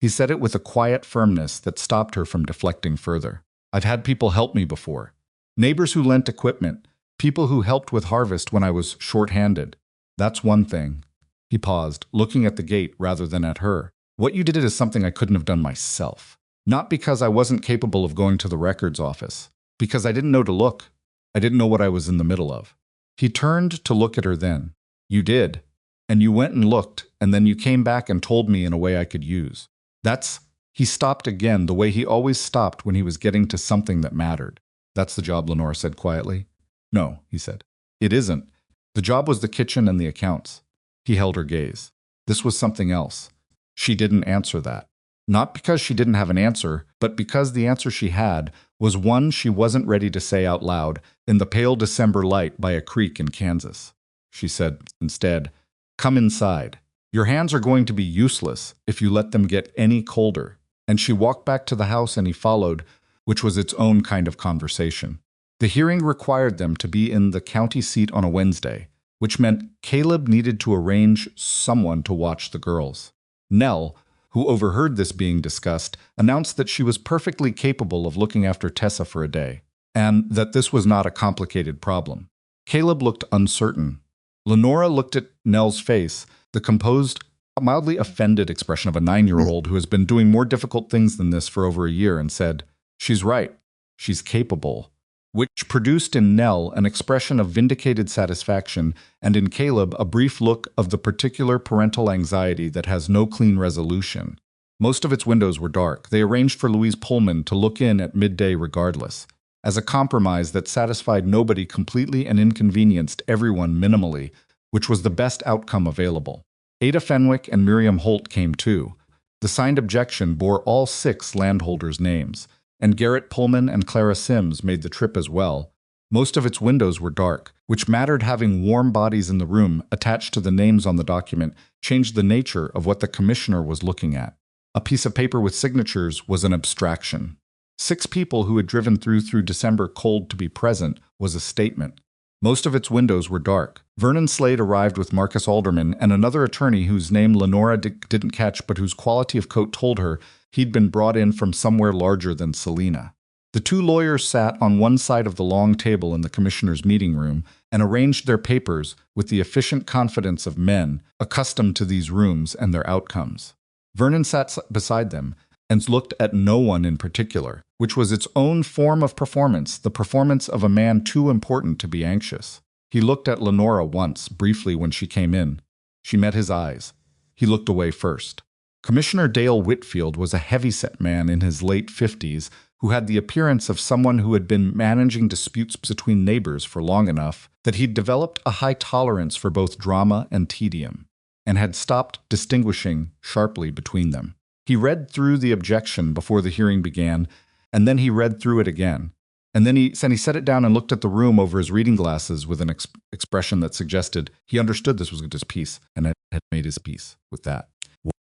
He said it with a quiet firmness that stopped her from deflecting further. "I've had people help me before. Neighbors who lent equipment, people who helped with harvest when I was short-handed. That's one thing." He paused, looking at the gate rather than at her. "What you did is something I couldn't have done myself. Not because I wasn't capable of going to the records office. Because I didn't know to look. I didn't know what I was in the middle of." He turned to look at her then. "You did. And you went and looked, and then you came back and told me in a way I could use. That's—" He stopped again, the way he always stopped when he was getting to something that mattered. "That's the job," Lenora said quietly. "No," he said. "It isn't. The job was the kitchen and the accounts." He held her gaze. This was something else. She didn't answer that. Not because she didn't have an answer, but because the answer she had was one she wasn't ready to say out loud in the pale December light by a creek in Kansas. She said instead, "Come inside. Your hands are going to be useless if you let them get any colder." And she walked back to the house and he followed, which was its own kind of conversation. The hearing required them to be in the county seat on a Wednesday, which meant Caleb needed to arrange someone to watch the girls. Nell, who overheard this being discussed, announced that she was perfectly capable of looking after Tessa for a day, and that this was not a complicated problem. Caleb looked uncertain. Lenora looked at Nell's face, the composed, mildly offended expression of a 9-year-old who has been doing more difficult things than this for over a year, and said, "She's right. She's capable," which produced in Nell an expression of vindicated satisfaction, and in Caleb a brief look of the particular parental anxiety that has no clean resolution. Most of its windows were dark. They arranged for Louise Pullman to look in at midday regardless, as a compromise that satisfied nobody completely and inconvenienced everyone minimally, which was the best outcome available. Ada Fenwick and Miriam Holt came too. The signed objection bore all 6 landholders' names, and Garrett Pullman and Clara Sims made the trip as well. Most of its windows were dark, which mattered. Having warm bodies in the room attached to the names on the document changed the nature of what the commissioner was looking at. A piece of paper with signatures was an abstraction. 6 people who had driven through December cold to be present was a statement. Most of its windows were dark. Vernon Slade arrived with Marcus Alderman and another attorney whose name Lenora didn't catch but whose quality of coat told her he'd been brought in from somewhere larger than Selina. The 2 lawyers sat on one side of the long table in the commissioner's meeting room and arranged their papers with the efficient confidence of men accustomed to these rooms and their outcomes. Vernon sat beside them and looked at no one in particular, which was its own form of performance, the performance of a man too important to be anxious. He looked at Lenora once, briefly, when she came in. She met his eyes. He looked away first. Commissioner Dale Whitfield was a heavy-set man in his late 50s who had the appearance of someone who had been managing disputes between neighbors for long enough that he'd developed a high tolerance for both drama and tedium, and had stopped distinguishing sharply between them. He read through the objection before the hearing began, and then he read through it again. And then he set it down and looked at the room over his reading glasses with an expression that suggested he understood this was his piece and had made his peace with that.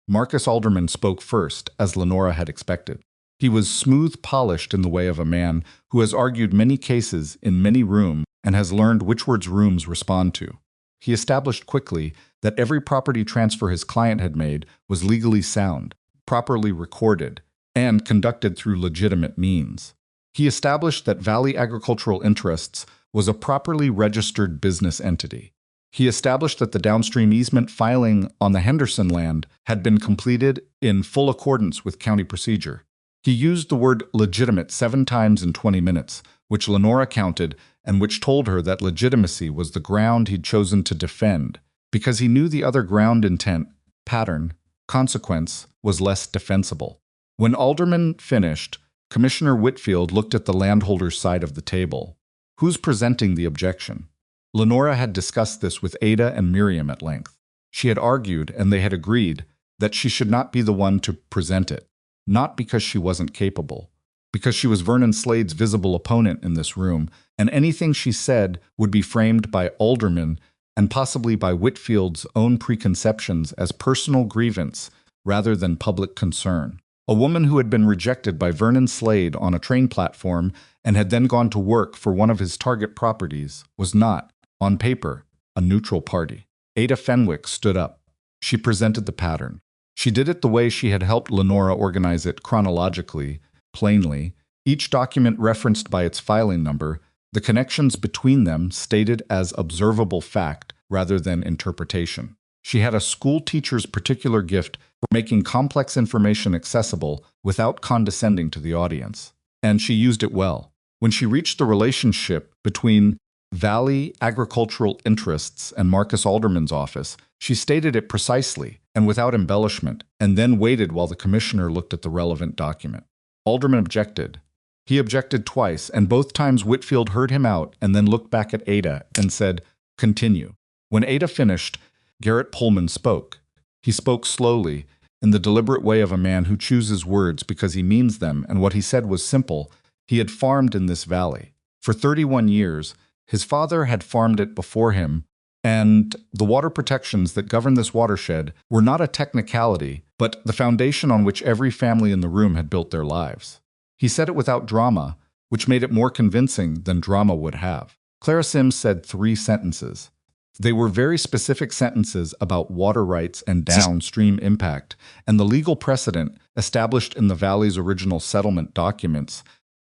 Marcus Alderman spoke first, as Lenora had expected. He was smooth-polished in the way of a man who has argued many cases in many rooms and has learned which words rooms respond to. He established quickly that every property transfer his client had made was legally sound, properly recorded, and conducted through legitimate means. He established that Valley Agricultural Interests was a properly registered business entity. He established that the downstream easement filing on the Henderson land had been completed in full accordance with county procedure. He used the word legitimate 7 times in 20 minutes, which Lenora counted and which told her that legitimacy was the ground he'd chosen to defend, because he knew the other ground, intent, pattern, consequence, was less defensible. When Alderman finished, Commissioner Whitfield looked at the landholder's side of the table. Who's presenting the objection? Lenora had discussed this with Ada and Miriam at length. She had argued, and they had agreed, that she should not be the one to present it, not because she wasn't capable, because she was Vernon Slade's visible opponent in this room, and anything she said would be framed by Alderman and possibly by Whitfield's own preconceptions as personal grievance rather than public concern. A woman who had been rejected by Vernon Slade on a train platform and had then gone to work for one of his target properties was not, on paper, a neutral party. Ada Fenwick stood up. She presented the pattern. She did it the way she had helped Lenora organize it chronologically, plainly, each document referenced by its filing number, the connections between them stated as observable fact rather than interpretation. She had a school teacher's particular gift for making complex information accessible without condescending to the audience, and she used it well. When she reached the relationship between Valley Agricultural Interests and Marcus Alderman's office, she stated it precisely and without embellishment, and then waited while the commissioner looked at the relevant document. Alderman objected. He objected twice, and both times Whitfield heard him out and then looked back at Ada and said, "Continue." When Ada finished, Garrett Pullman spoke. He spoke slowly, in the deliberate way of a man who chooses words because he means them, and what he said was simple. He had farmed in this valley. For 31 years, his father had farmed it before him, and the water protections that govern this watershed were not a technicality, but the foundation on which every family in the room had built their lives. He said it without drama, which made it more convincing than drama would have. Clara Sims said 3 sentences. They were very specific sentences about water rights and downstream impact, and the legal precedent established in the Valley's original settlement documents.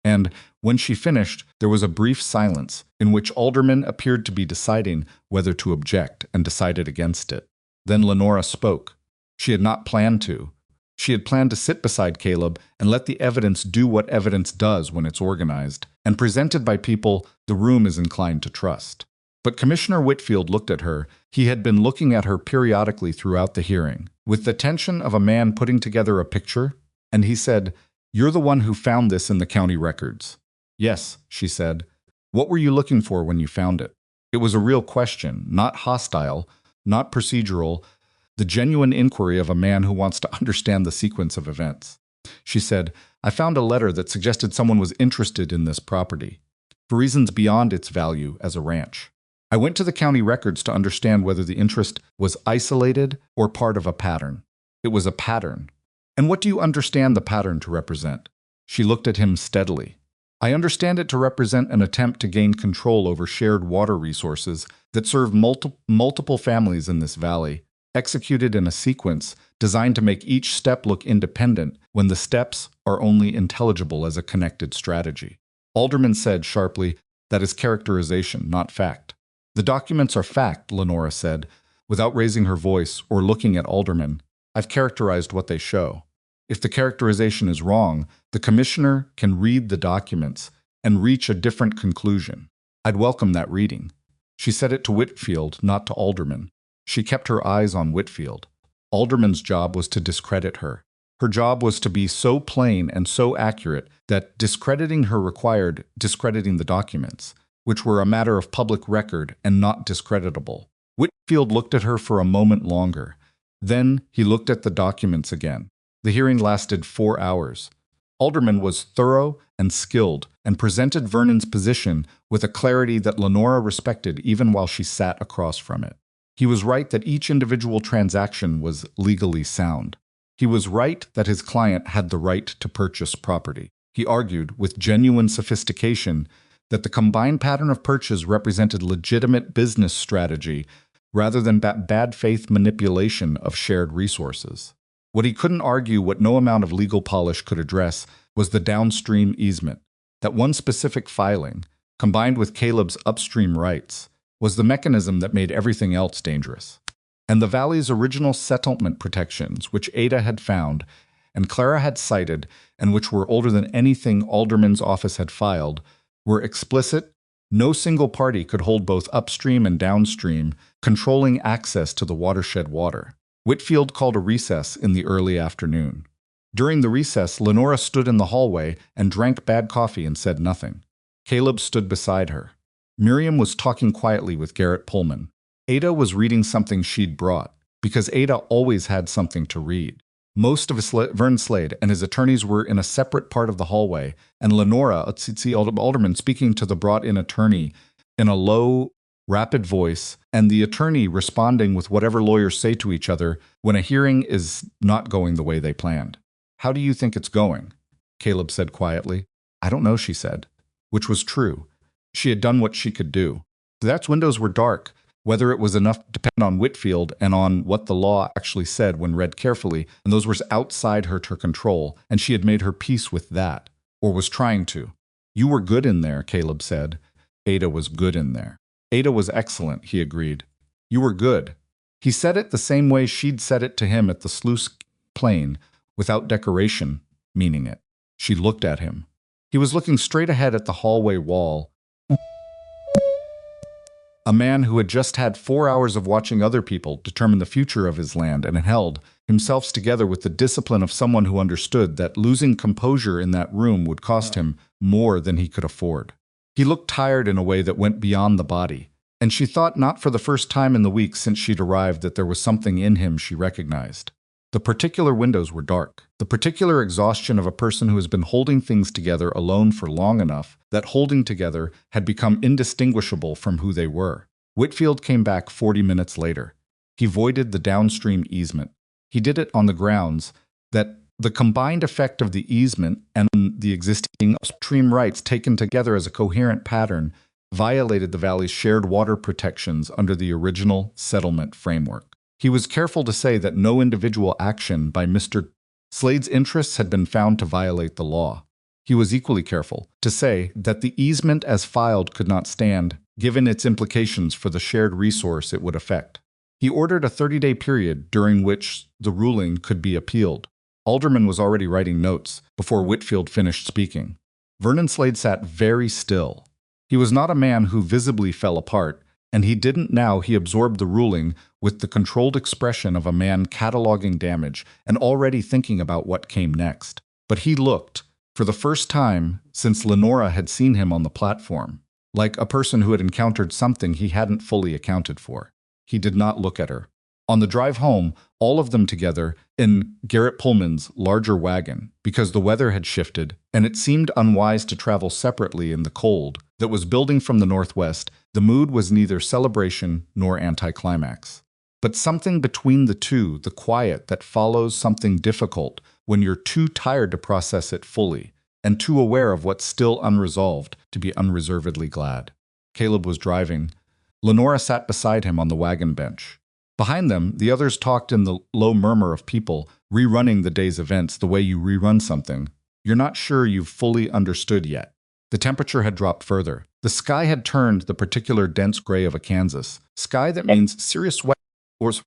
And when she finished, there was a brief silence in which Alderman appeared to be deciding whether to object and decided against it. Then Lenora spoke. She had not planned to. She had planned to sit beside Caleb and let the evidence do what evidence does when it's organized and presented by people the room is inclined to trust. But Commissioner Whitfield looked at her. He had been looking at her periodically throughout the hearing, with the tension of a man putting together a picture, and he said, "You're the one who found this in the county records." "Yes," she said. "What were you looking for when you found it?" It was a real question, not hostile, not procedural, the genuine inquiry of a man who wants to understand the sequence of events. She said, "I found a letter that suggested someone was interested in this property, for reasons beyond its value as a ranch. I went to the county records to understand whether the interest was isolated or part of a pattern. It was a pattern. And what do you understand the pattern to represent?" She looked at him steadily. "I understand it to represent an attempt to gain control over shared water resources that serve multiple families in this valley, executed in a sequence designed to make each step look independent when the steps are only intelligible as a connected strategy." Alderman said sharply, "That is characterization, not fact." "The documents are fact," Lenora said, without raising her voice or looking at Alderman. "I've characterized what they show. If the characterization is wrong, the commissioner can read the documents and reach a different conclusion. I'd welcome that reading." She said it to Whitfield, not to Alderman. She kept her eyes on Whitfield. Alderman's job was to discredit her. Her job was to be so plain and so accurate that discrediting her required discrediting the documents, which were a matter of public record and not discreditable. Whitfield looked at her for a moment longer. Then he looked at the documents again. The hearing lasted 4 hours. Alderman was thorough and skilled and presented Vernon's position with a clarity that Lenora respected even while she sat across from it. He was right that each individual transaction was legally sound. He was right that his client had the right to purchase property. He argued, with genuine sophistication, that the combined pattern of purchase represented legitimate business strategy rather than bad faith manipulation of shared resources. What he couldn't argue, what no amount of legal polish could address, was the downstream easement. That one specific filing, combined with Caleb's upstream rights, was the mechanism that made everything else dangerous. And the Valley's original settlement protections, which Ada had found, and Clara had cited, and which were older than anything Alderman's office had filed, were explicit. No single party could hold both upstream and downstream, controlling access to the watershed water. Whitfield called a recess in the early afternoon. During the recess, Lenora stood in the hallway and drank bad coffee and said nothing. Caleb stood beside her. Miriam was talking quietly with Garrett Pullman. Ada was reading something she'd brought, because Ada always had something to read. Most of Vern Slade and his attorneys were in a separate part of the hallway, and Lenora, Alderman, speaking to the brought-in attorney in a low, rapid voice, and the attorney responding with whatever lawyers say to each other when a hearing is not going the way they planned. "How do you think it's going?" Caleb said quietly. "I don't know," she said, which was true. She had done what she could do. That's windows were dark. Whether it was enough depended on Whitfield and on what the law actually said when read carefully, and those were outside her control, and she had made her peace with that, or was trying to. "You were good in there," Caleb said. Ada was good in there. Ada was excellent, he agreed. "You were good." He said it the same way she'd said it to him at the sluice plain, without decoration, meaning it. She looked at him. He was looking straight ahead at the hallway wall. A man who had just had 4 hours of watching other people determine the future of his land and had held himself together with the discipline of someone who understood that losing composure in that room would cost him more than he could afford. He looked tired in a way that went beyond the body, and she thought not for the first time in the week since she'd arrived that there was something in him she recognized. The particular windows were dark, the particular exhaustion of a person who has been holding things together alone for long enough that holding together had become indistinguishable from who they were. Whitfield came back 40 minutes later. He voided the downstream easement. He did it on the grounds that the combined effect of the easement and the existing upstream rights taken together as a coherent pattern violated the Valley's shared water protections under the original settlement framework. He was careful to say that no individual action by Mr. Slade's interests had been found to violate the law. He was equally careful to say that the easement as filed could not stand, given its implications for the shared resource it would affect. He ordered a 30-day period during which the ruling could be appealed. Alderman was already writing notes before Whitfield finished speaking. Vernon Slade sat very still. He was not a man who visibly fell apart, and he didn't now. He absorbed the ruling with the controlled expression of a man cataloging damage and already thinking about what came next. But he looked, for the first time since Lenora had seen him on the platform, like a person who had encountered something he hadn't fully accounted for. He did not look at her. On the drive home, all of them together in Garrett Pullman's larger wagon, because the weather had shifted, and it seemed unwise to travel separately in the cold that was building from the northwest, the mood was neither celebration nor anticlimax. But something between the two, the quiet that follows something difficult when you're too tired to process it fully, and too aware of what's still unresolved to be unreservedly glad. Caleb was driving. Lenora sat beside him on the wagon bench. Behind them, the others talked in the low murmur of people, rerunning the day's events the way you rerun something you're not sure you've fully understood yet. The temperature had dropped further. The sky had turned the particular dense gray of a Kansas sky that means serious weather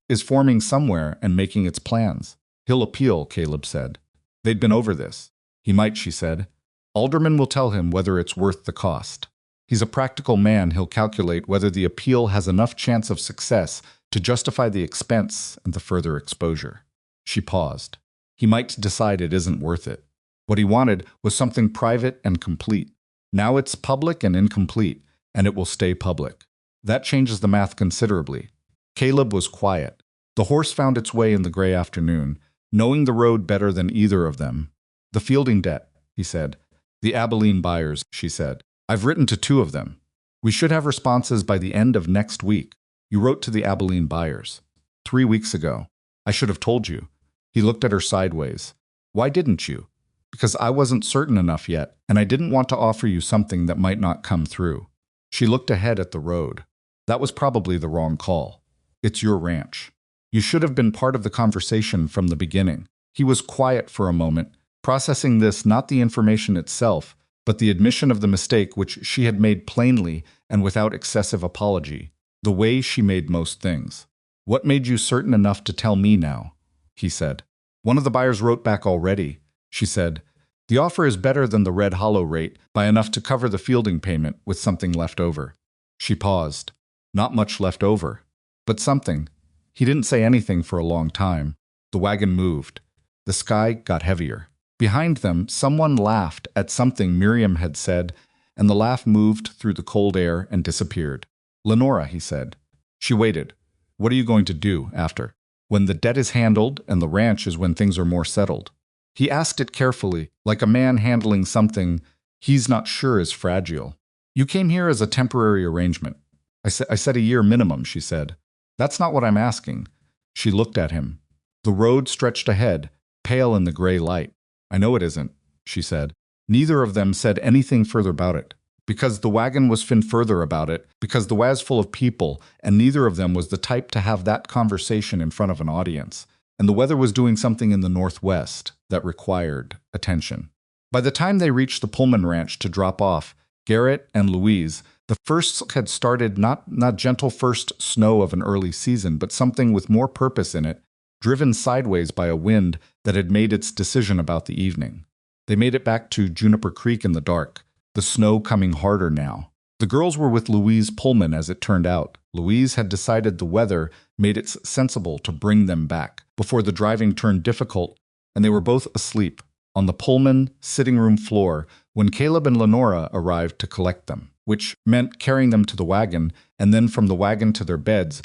is forming somewhere and making its plans. "He'll appeal," Caleb said. They'd been over this. "He might," she said. "Alderman will tell him whether it's worth the cost." He's a practical man. He'll calculate whether the appeal has enough chance of success to justify the expense and the further exposure. She paused. He might decide it isn't worth it. What he wanted was something private and complete. Now it's public and incomplete, and it will stay public. That changes the math considerably. Caleb was quiet. The horse found its way in the gray afternoon, knowing the road better than either of them. The Fielding debt, he said. The Abilene buyers, she said. I've written to 2 of them. We should have responses by the end of next week. You wrote to the Abilene buyers. 3 weeks ago. I should have told you. He looked at her sideways. Why didn't you? Because I wasn't certain enough yet, and I didn't want to offer you something that might not come through. She looked ahead at the road. That was probably the wrong call. It's your ranch. You should have been part of the conversation from the beginning. He was quiet for a moment, processing this, not the information itself, but the admission of the mistake which she had made plainly and without excessive apology, the way she made most things. What made you certain enough to tell me now? He said. One of the buyers wrote back already, she said. The offer is better than the Red Hollow rate by enough to cover the Fielding payment with something left over. She paused. Not much left over, but something. He didn't say anything for a long time. The wagon moved. The sky got heavier. Behind them, someone laughed at something Miriam had said, and the laugh moved through the cold air and disappeared. Lenora, he said. She waited. What are you going to do after? When the debt is handled and the ranch is when things are more settled. He asked it carefully, like a man handling something he's not sure is fragile. You came here as a temporary arrangement. I said a year minimum, she said. That's not what I'm asking. She looked at him. The road stretched ahead, pale in the gray light. I know it isn't, she said. Neither of them said anything further about it. Because the wagon was fin further about it, because the was full of people, and neither of them was the type to have that conversation in front of an audience. And the weather was doing something in the northwest that required attention. By the time they reached the Pullman Ranch to drop off, Garrett and Louise, the first had started not gentle first snow of an early season, but something with more purpose in it, driven sideways by a wind that had made its decision about the evening. They made it back to Juniper Creek in the dark, the snow coming harder now. The girls were with Louise Pullman, as it turned out. Louise had decided the weather made it sensible to bring them back before the driving turned difficult, and they were both asleep on the Pullman sitting room floor when Caleb and Lenora arrived to collect them, which meant carrying them to the wagon and then from the wagon to their beds,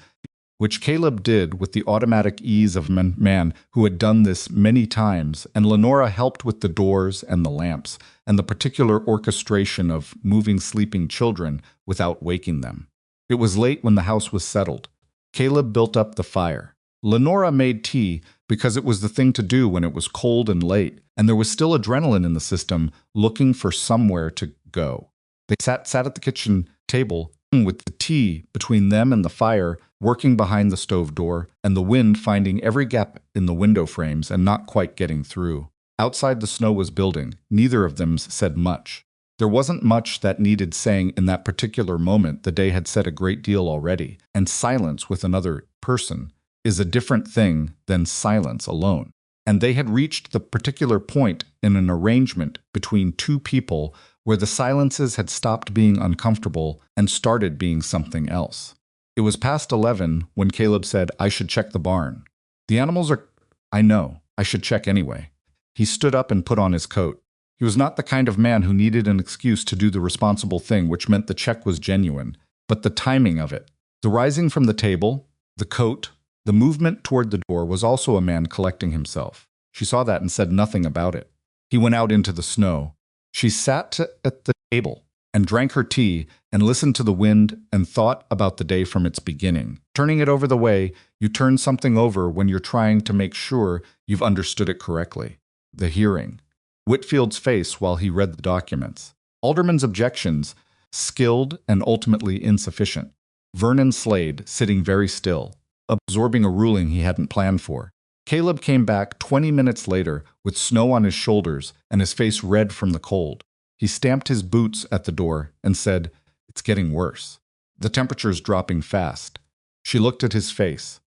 which Caleb did with the automatic ease of a man who had done this many times, and Lenora helped with the doors and the lamps and the particular orchestration of moving sleeping children without waking them. It was late when the house was settled. Caleb built up the fire. Lenora made tea because it was the thing to do when it was cold and late, and there was still adrenaline in the system looking for somewhere to go. They sat at the kitchen table with the tea between them and the fire, working behind the stove door, and the wind finding every gap in the window frames and not quite getting through. Outside, the snow was building. Neither of them said much. There wasn't much that needed saying in that particular moment. The day had said a great deal already, and silence with another person is a different thing than silence alone. And they had reached the particular point in an arrangement between 2 people where the silences had stopped being uncomfortable and started being something else. It was past 11 when Caleb said, I should check the barn. The animals are... I know. I should check anyway. He stood up and put on his coat. He was not the kind of man who needed an excuse to do the responsible thing, which meant the check was genuine, but the timing of it. The rising from the table, the coat, the movement toward the door was also a man collecting himself. She saw that and said nothing about it. He went out into the snow. She sat at the table and drank her tea and listened to the wind and thought about the day from its beginning. Turning it over the way you turn something over when you're trying to make sure you've understood it correctly. The hearing. Whitfield's face while he read the documents. Alderman's objections, skilled and ultimately insufficient. Vernon Slade, sitting very still, absorbing a ruling he hadn't planned for. Caleb came back 20 minutes later with snow on his shoulders and his face red from the cold. He stamped his boots at the door and said, It's getting worse. The temperature's dropping fast. She looked at his face.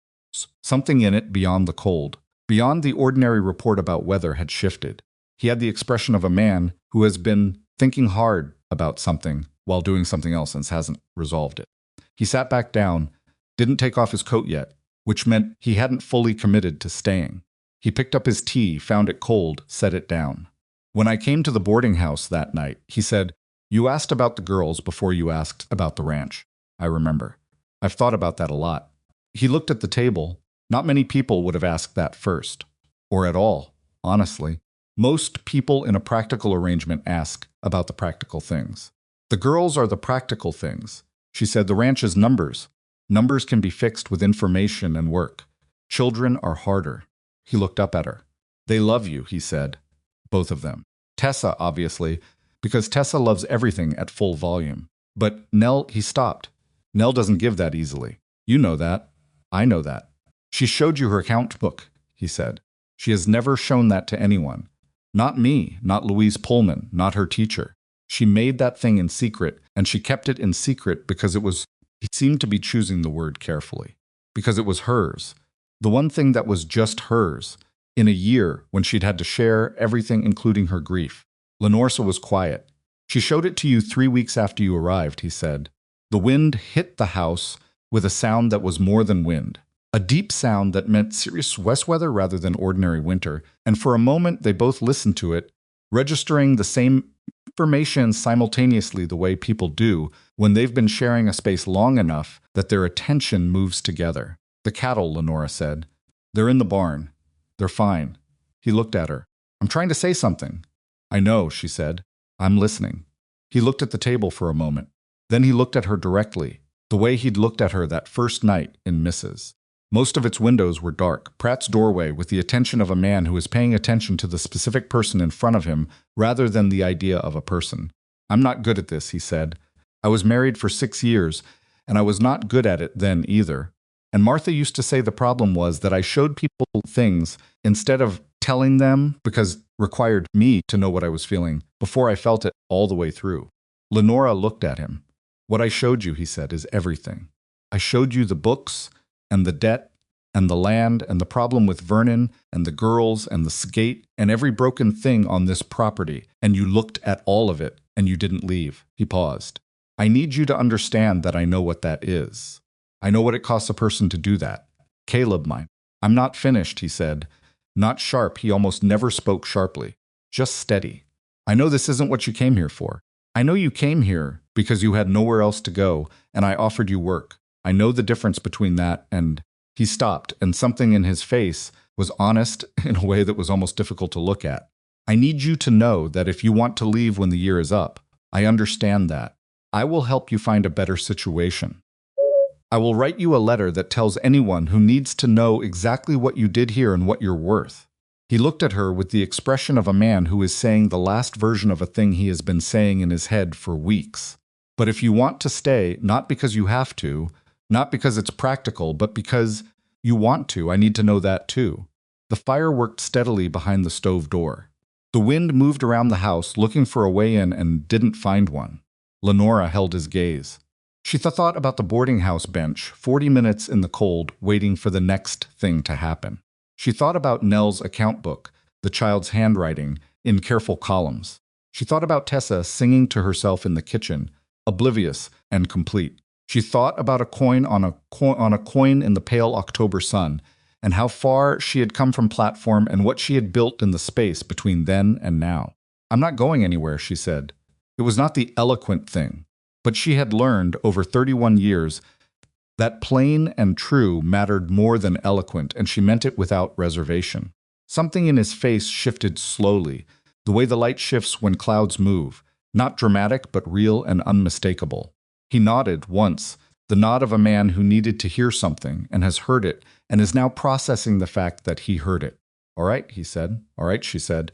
Something in it beyond the cold, beyond the ordinary report about weather had shifted. He had the expression of a man who has been thinking hard about something while doing something else and hasn't resolved it. He sat back down, didn't take off his coat yet, which meant he hadn't fully committed to staying. He picked up his tea, found it cold, set it down. When I came to the boarding house that night, he said, "You asked about the girls before you asked about the ranch." I remember. I've thought about that a lot. He looked at the table. Not many people would have asked that first. Or at all, honestly. Most people in a practical arrangement ask about the practical things. The girls are the practical things. She said the ranch is numbers. Numbers can be fixed with information and work. Children are harder. He looked up at her. They love you, he said. Both of them. Tessa, obviously, because Tessa loves everything at full volume. But Nell, he stopped. Nell doesn't give that easily. You know that. I know that. She showed you her account book, he said. She has never shown that to anyone. Not me, not Louise Pullman, not her teacher. She made that thing in secret, and she kept it in secret because he seemed to be choosing the word carefully. Because it was hers. The one thing that was just hers. In a year, when she'd had to share everything including her grief. Lenora was quiet. She showed it to you 3 weeks after you arrived, he said. The wind hit the house with a sound that was more than wind. A deep sound that meant serious west weather rather than ordinary winter, and for a moment they both listened to it, registering the same information simultaneously the way people do when they've been sharing a space long enough that their attention moves together. The cattle, Lenora said. They're in the barn. They're fine. He looked at her. I'm trying to say something. I know, she said. I'm listening. He looked at the table for a moment. Then he looked at her directly, the way he'd looked at her that first night in Mrs. Most of its windows were dark, Pratt's doorway with the attention of a man who is paying attention to the specific person in front of him rather than the idea of a person. I'm not good at this, he said. I was married for 6 years, and I was not good at it then either. And Martha used to say the problem was that I showed people things instead of telling them because it required me to know what I was feeling before I felt it all the way through. Lenora looked at him. What I showed you, he said, is everything. I showed you the books and the debt and the land and the problem with Vernon and the girls and the skate and every broken thing on this property, and you looked at all of it and you didn't leave. He paused. I need you to understand that I know what that is. I know what it costs a person to do that. Caleb mine. I'm not finished, he said. Not sharp, he almost never spoke sharply. Just steady. I know this isn't what you came here for. I know you came here because you had nowhere else to go, and I offered you work. I know the difference between that and... He stopped, and something in his face was honest in a way that was almost difficult to look at. I need you to know that if you want to leave when the year is up, I understand that. I will help you find a better situation. I will write you a letter that tells anyone who needs to know exactly what you did here and what you're worth. He looked at her with the expression of a man who is saying the last version of a thing he has been saying in his head for weeks. But if you want to stay, not because you have to, not because it's practical, but because you want to, I need to know that too. The fire worked steadily behind the stove door. The wind moved around the house looking for a way in and didn't find one. Lenora held his gaze. She thought about the boarding house bench, 40 minutes in the cold, waiting for the next thing to happen. She thought about Nell's account book, the child's handwriting, in careful columns. She thought about Tessa singing to herself in the kitchen, oblivious and complete. She thought about a coin on a coin in the pale October sun, and how far she had come from platform and what she had built in the space between then and now. I'm not going anywhere, she said. It was not the eloquent thing, but she had learned over 31 years that plain and true mattered more than eloquent, and she meant it without reservation. Something in his face shifted slowly, the way the light shifts when clouds move, not dramatic but real and unmistakable. He nodded once, the nod of a man who needed to hear something and has heard it and is now processing the fact that he heard it. All right, he said. All right, she said.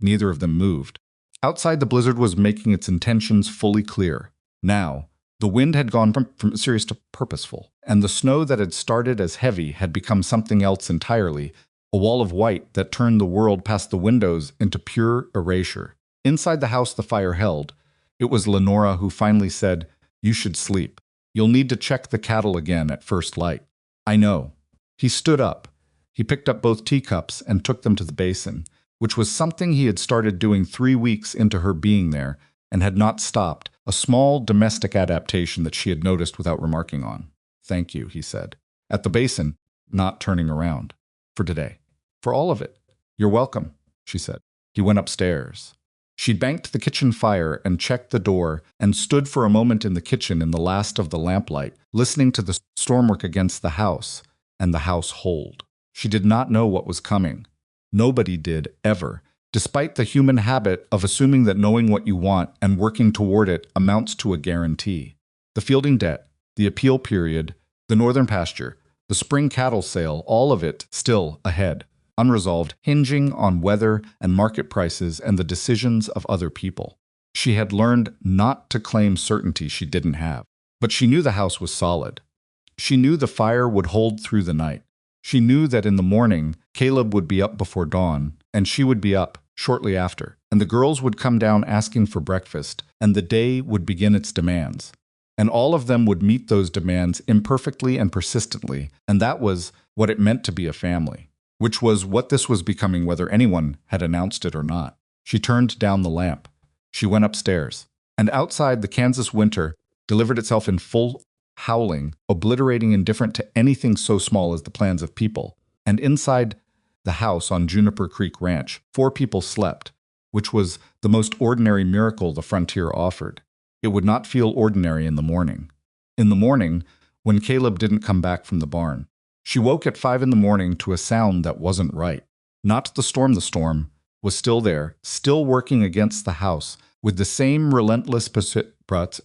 Neither of them moved. Outside, the blizzard was making its intentions fully clear. Now, the wind had gone from serious to purposeful, and the snow that had started as heavy had become something else entirely, a wall of white that turned the world past the windows into pure erasure. Inside the house the fire held. It was Lenora who finally said, "You should sleep. You'll need to check the cattle again at first light." "I know." He stood up. He picked up both teacups and took them to the basin, which was something he had started doing 3 weeks into her being there and had not stopped, a small domestic adaptation that she had noticed without remarking on. "Thank you," he said, at the basin, not turning around. "For today. For all of it. You're welcome," she said. He went upstairs. She'd banked the kitchen fire and checked the door and stood for a moment in the kitchen in the last of the lamplight, listening to the stormwork against the house and the household. She did not know what was coming. Nobody did, ever, despite the human habit of assuming that knowing what you want and working toward it amounts to a guarantee. The Fielding debt, the appeal period, the northern pasture, the spring cattle sale, all of it still ahead, unresolved, hinging on weather and market prices and the decisions of other people. She had learned not to claim certainty she didn't have, but she knew the house was solid. She knew the fire would hold through the night. She knew that in the morning, Caleb would be up before dawn, and she would be up shortly after, and the girls would come down asking for breakfast, and the day would begin its demands. And all of them would meet those demands imperfectly and persistently, and that was what it meant to be a family, which was what this was becoming whether anyone had announced it or not. She turned down the lamp. She went upstairs, and outside the Kansas winter delivered itself in full howling, obliterating indifferent to anything so small as the plans of people. And inside the house on Juniper Creek Ranch, 4 people slept, which was the most ordinary miracle the frontier offered. It would not feel ordinary in the morning. In the morning, when Caleb didn't come back from the barn. She woke at 5 in the morning to a sound that wasn't right. Not the storm was still there, still working against the house, with the same relentless pursuit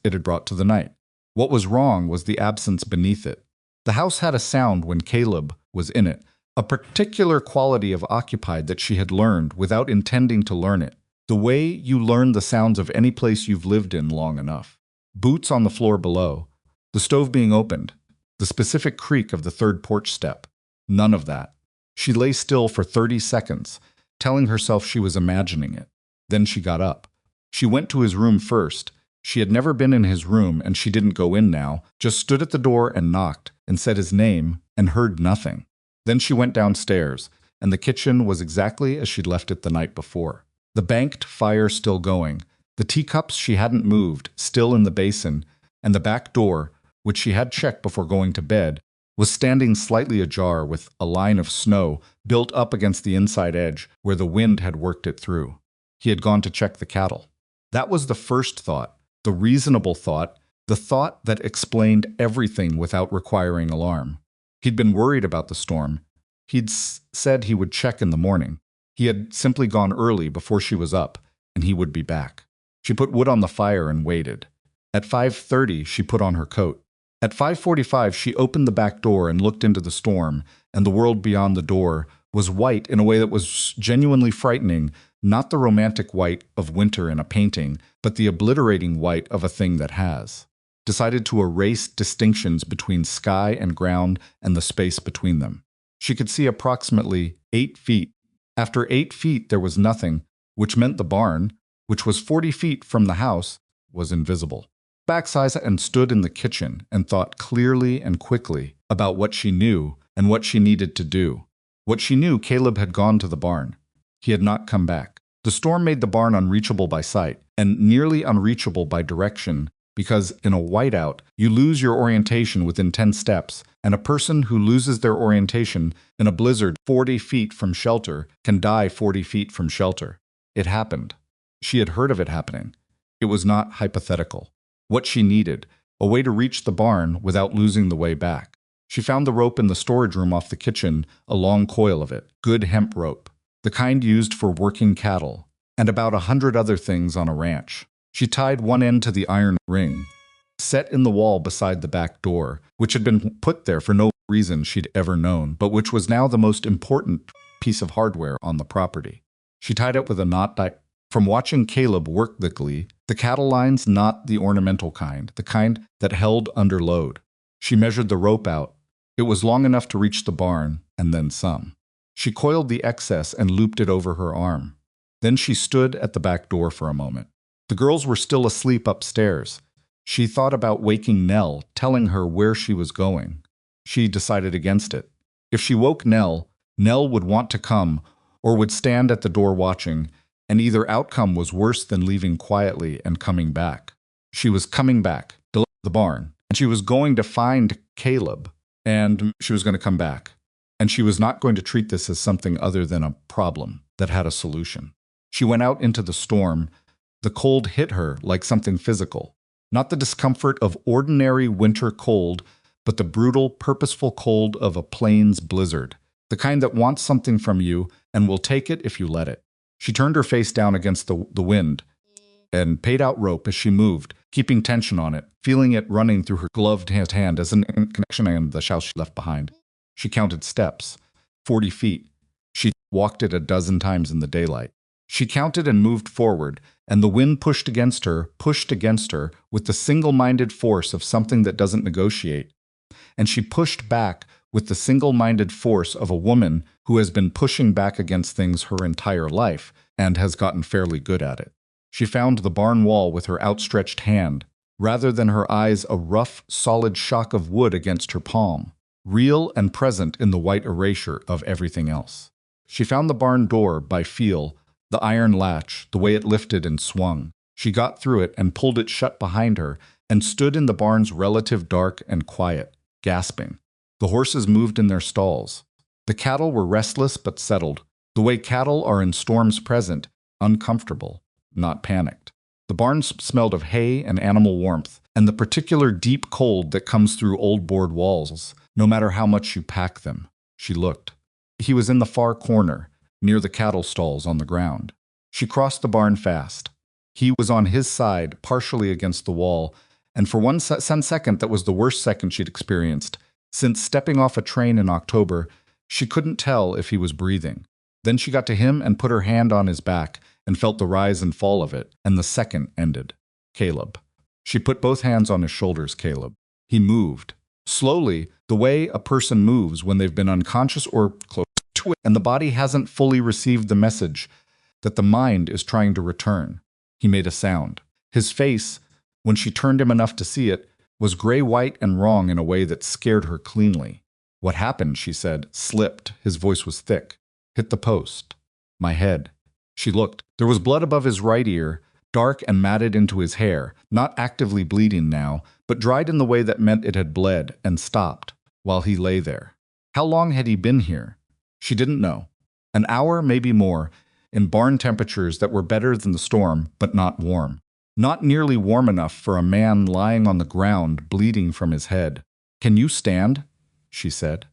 it had brought to the night. What was wrong was the absence beneath it. The house had a sound when Caleb was in it, a particular quality of occupied that she had learned without intending to learn it, the way you learn the sounds of any place you've lived in long enough. Boots on the floor below, the stove being opened, the specific creak of the 3rd porch step. None of that. She lay still for 30 seconds, telling herself she was imagining it. Then she got up. She went to his room first. She had never been in his room, and she didn't go in now, just stood at the door and knocked, and said his name, and heard nothing. Then she went downstairs, and the kitchen was exactly as she'd left it the night before. The banked fire still going, the teacups she hadn't moved still in the basin, and the back door, which she had checked before going to bed, was standing slightly ajar with a line of snow built up against the inside edge where the wind had worked it through. He had gone to check the cattle. That was the first thought. The reasonable thought, the thought that explained everything without requiring alarm. He'd been worried about the storm. He'd said he would check in the morning. He had simply gone early before she was up, and he would be back. She put wood on the fire and waited. At 5:30, she put on her coat. At 5:45, she opened the back door and looked into the storm, and the world beyond the door was white in a way that was genuinely frightening, not the romantic white of winter in a painting, but the obliterating white of a thing that has decided to erase distinctions between sky and ground and the space between them. She could see approximately 8 feet. After 8 feet, there was nothing, which meant the barn, which was 40 feet from the house, was invisible. Backside and stood in the kitchen and thought clearly and quickly about what she knew and what she needed to do. What she knew, Caleb had gone to the barn. He had not come back. The storm made the barn unreachable by sight and nearly unreachable by direction because in a whiteout, you lose your orientation within 10 steps, and a person who loses their orientation in a blizzard 40 feet from shelter can die 40 feet from shelter. It happened. She had heard of it happening. It was not hypothetical. What she needed, a way to reach the barn without losing the way back. She found the rope in the storage room off the kitchen, a long coil of it, good hemp rope, the kind used for working cattle, and about 100 other things on a ranch. She tied one end to the iron ring, set in the wall beside the back door, which had been put there for no reason she'd ever known, but which was now the most important piece of hardware on the property. She tied it with a knot from watching Caleb work the glee, the cattle lines, not the ornamental kind, the kind that held under load. She measured the rope out. It was long enough to reach the barn, and then some. She coiled the excess and looped it over her arm. Then she stood at the back door for a moment. The girls were still asleep upstairs. She thought about waking Nell, telling her where she was going. She decided against it. If she woke Nell, Nell would want to come, or would stand at the door watching, and either outcome was worse than leaving quietly and coming back. She was coming back to the barn, and she was going to find Caleb, and she was going to come back. And she was not going to treat this as something other than a problem that had a solution. She went out into the storm. The cold hit her like something physical. Not the discomfort of ordinary winter cold, but the brutal, purposeful cold of a plains blizzard. The kind that wants something from you and will take it if you let it. She turned her face down against the wind and paid out rope as she moved, keeping tension on it, feeling it running through her gloved hand as an connection and the house she left behind. She counted steps, 40 feet. She walked it a dozen times in the daylight. She counted and moved forward, and the wind pushed against her with the single-minded force of something that doesn't negotiate. And she pushed back with the single-minded force of a woman who has been pushing back against things her entire life and has gotten fairly good at it. She found the barn wall with her outstretched hand, rather than her eyes a rough, solid shock of wood against her palm, real and present in the white erasure of everything else. She found the barn door by feel, the iron latch, the way it lifted and swung. She got through it and pulled it shut behind her and stood in the barn's relative dark and quiet, gasping. The horses moved in their stalls. The cattle were restless but settled, the way cattle are in storms present, uncomfortable, not panicked. The barn smelled of hay and animal warmth, and the particular deep cold that comes through old board walls, no matter how much you pack them. She looked. He was in the far corner, near the cattle stalls on the ground. She crossed the barn fast. He was on his side, partially against the wall, and for one second that was the worst second she'd experienced. Since stepping off a train in October, she couldn't tell if he was breathing. Then she got to him and put her hand on his back and felt the rise and fall of it, and the second ended. Caleb. She put both hands on his shoulders, Caleb. He moved. Slowly, the way a person moves when they've been unconscious or close to it, and the body hasn't fully received the message that the mind is trying to return. He made a sound. His face, when she turned him enough to see it, was gray-white and wrong in a way that scared her cleanly. What happened, she said, slipped. His voice was thick. Hit the post. My head. She looked. There was blood above his right ear, dark and matted into his hair, not actively bleeding now, but dried in the way that meant it had bled and stopped while he lay there. How long had he been here? She didn't know. An hour, maybe more, in barn temperatures that were better than the storm, but not warm. Not nearly warm enough for a man lying on the ground, bleeding from his head. Can you stand? She said.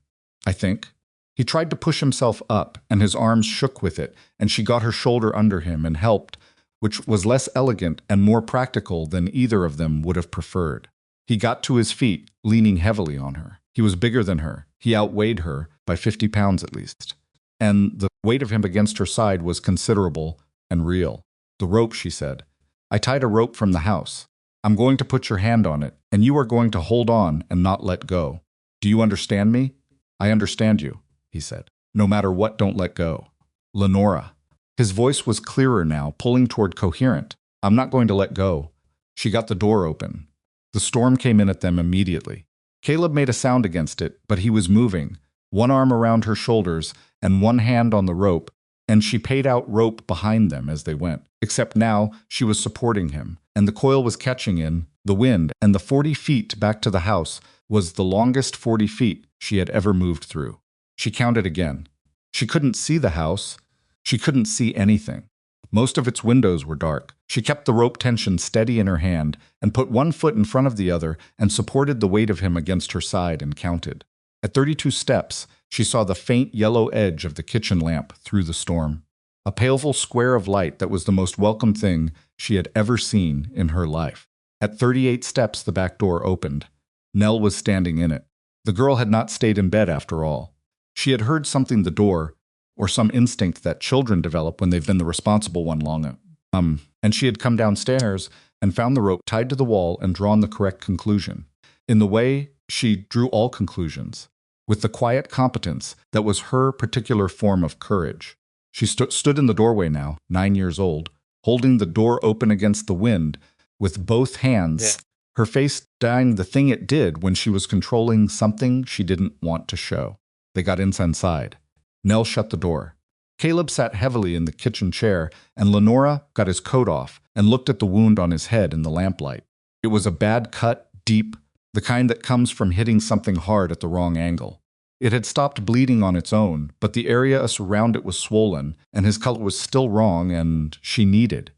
I think. He tried to push himself up, and his arms shook with it, and she got her shoulder under him and helped, which was less elegant and more practical than either of them would have preferred. He got to his feet, leaning heavily on her. He was bigger than her. He outweighed her by 50 pounds at least. And the weight of him against her side was considerable and real. The rope, she said. I tied a rope from the house. I'm going to put your hand on it, and you are going to hold on and not let go. Do you understand me? I understand you, he said. No matter what, don't let go. Lenora. His voice was clearer now, pulling toward coherent. I'm not going to let go. She got the door open. The storm came in at them immediately. Caleb made a sound against it, but he was moving, one arm around her shoulders and one hand on the rope, and she paid out rope behind them as they went. Except now she was supporting him, and the coil was catching in the wind, and the 40 feet back to the house was the longest 40 feet she had ever moved through. She counted again. She couldn't see the house. She couldn't see anything. Most of its windows were dark. She kept the rope tension steady in her hand and put one foot in front of the other and supported the weight of him against her side and counted. At 32 steps, she saw the faint yellow edge of the kitchen lamp through the storm. A paleful square of light that was the most welcome thing she had ever seen in her life. At 38 steps, the back door opened. Nell was standing in it. The girl had not stayed in bed after all. She had heard something the door, or some instinct that children develop when they've been the responsible one long. And she had come downstairs and found the rope tied to the wall and drawn the correct conclusion. In the way she drew all conclusions, with the quiet competence that was her particular form of courage. She stood in the doorway now, 9 years old, holding the door open against the wind with both hands, her face dying the thing it did when she was controlling something she didn't want to show. They got inside. Nell shut the door. Caleb sat heavily in the kitchen chair, and Lenora got his coat off and looked at the wound on his head in the lamplight. It was a bad cut, deep, the kind that comes from hitting something hard at the wrong angle. It had stopped bleeding on its own, but the area around it was swollen, and his color was still wrong, and she needed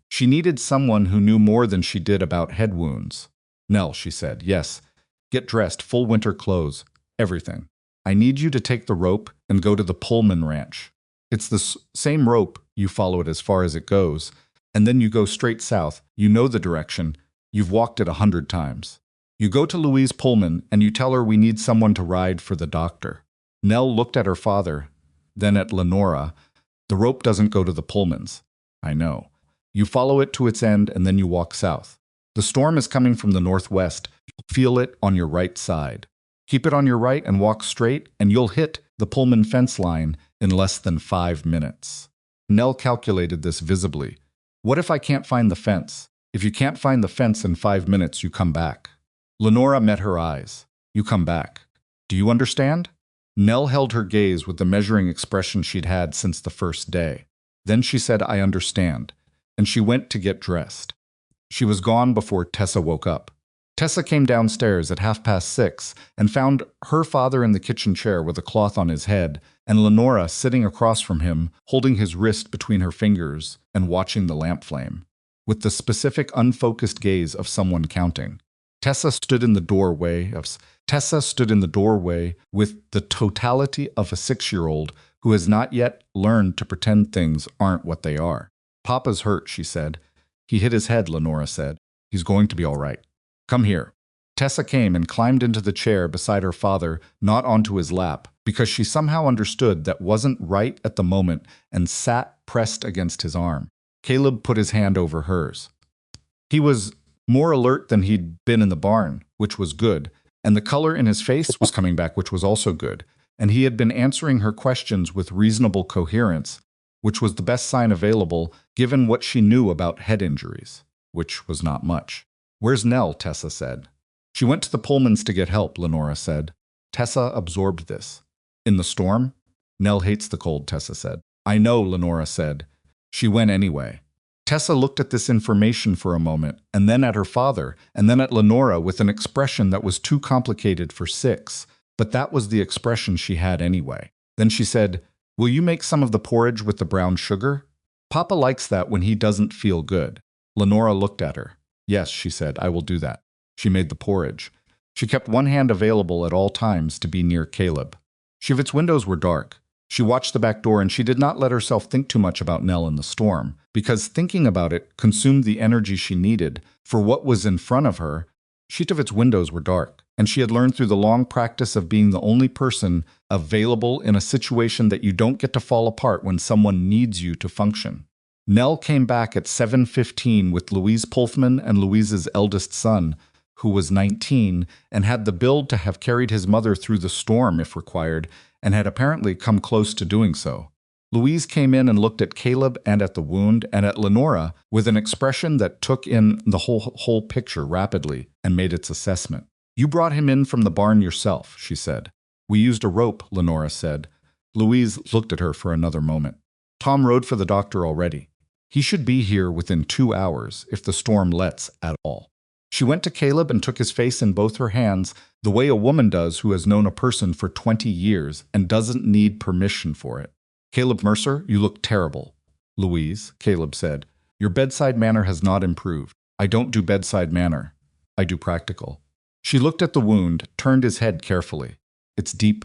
someone who knew more than she did about head wounds. Nell, she said, yes. Get dressed, full winter clothes, everything. I need you to take the rope and go to the Pullman Ranch. It's the same rope, you follow it as far as it goes, and then you go straight south. You know the direction. You've walked it 100 times. You go to Louise Pullman and you tell her we need someone to ride for the doctor. Nell looked at her father, then at Lenora. The rope doesn't go to the Pullmans. I know. You follow it to its end and then you walk south. The storm is coming from the northwest. Feel it on your right side. Keep it on your right and walk straight, and you'll hit the Pullman fence line in less than 5 minutes. Nell calculated this visibly. What if I can't find the fence? If you can't find the fence in 5 minutes, you come back. Lenora met her eyes. You come back. Do you understand? Nell held her gaze with the measuring expression she'd had since the first day. Then she said, I understand, and she went to get dressed. She was gone before Tessa woke up. Tessa came downstairs at 6:30 and found her father in the kitchen chair with a cloth on his head, and Lenora sitting across from him, holding his wrist between her fingers and watching the lamp flame, with the specific unfocused gaze of someone counting. Tessa stood in the doorway with the totality of a 6-year-old who has not yet learned to pretend things aren't what they are. Papa's hurt, she said. He hit his head, Lenora said. He's going to be all right. Come here. Tessa came and climbed into the chair beside her father, not onto his lap, because she somehow understood that wasn't right at the moment and sat pressed against his arm. Caleb put his hand over hers. He was more alert than he'd been in the barn, which was good, and the color in his face was coming back, which was also good, and he had been answering her questions with reasonable coherence, which was the best sign available given what she knew about head injuries, which was not much. Where's Nell? Tessa said. She went to the Pullmans to get help, Lenora said. Tessa absorbed this. In the storm? Nell hates the cold, Tessa said. I know, Lenora said. She went anyway. Tessa looked at this information for a moment, and then at her father, and then at Lenora with an expression that was too complicated for 6, but that was the expression she had anyway. Then she said, Will you make some of the porridge with the brown sugar? Papa likes that when he doesn't feel good. Lenora looked at her. Yes, she said, I will do that. She made the porridge. She kept one hand available at all times to be near Caleb. Shivit's windows were dark. She watched the back door and she did not let herself think too much about Nell and the storm, because thinking about it consumed the energy she needed for what was in front of her. Shivit's windows were dark, and she had learned through the long practice of being the only person available in a situation that you don't get to fall apart when someone needs you to function. Nell came back at 7:15 with Louise Pullman and Louise's eldest son, who was 19 and had the build to have carried his mother through the storm if required, and had apparently come close to doing so. Louise came in and looked at Caleb and at the wound and at Lenora with an expression that took in the whole picture rapidly and made its assessment. You brought him in from the barn yourself, she said. We used a rope, Lenora said. Louise looked at her for another moment. Tom rode for the doctor already. He should be here within 2 hours if the storm lets at all. She went to Caleb and took his face in both her hands the way a woman does who has known a person for 20 years and doesn't need permission for it. Caleb Mercer, you look terrible. Louise, Caleb said, your bedside manner has not improved. I don't do bedside manner. I do practical. She looked at the wound, turned his head carefully. It's deep,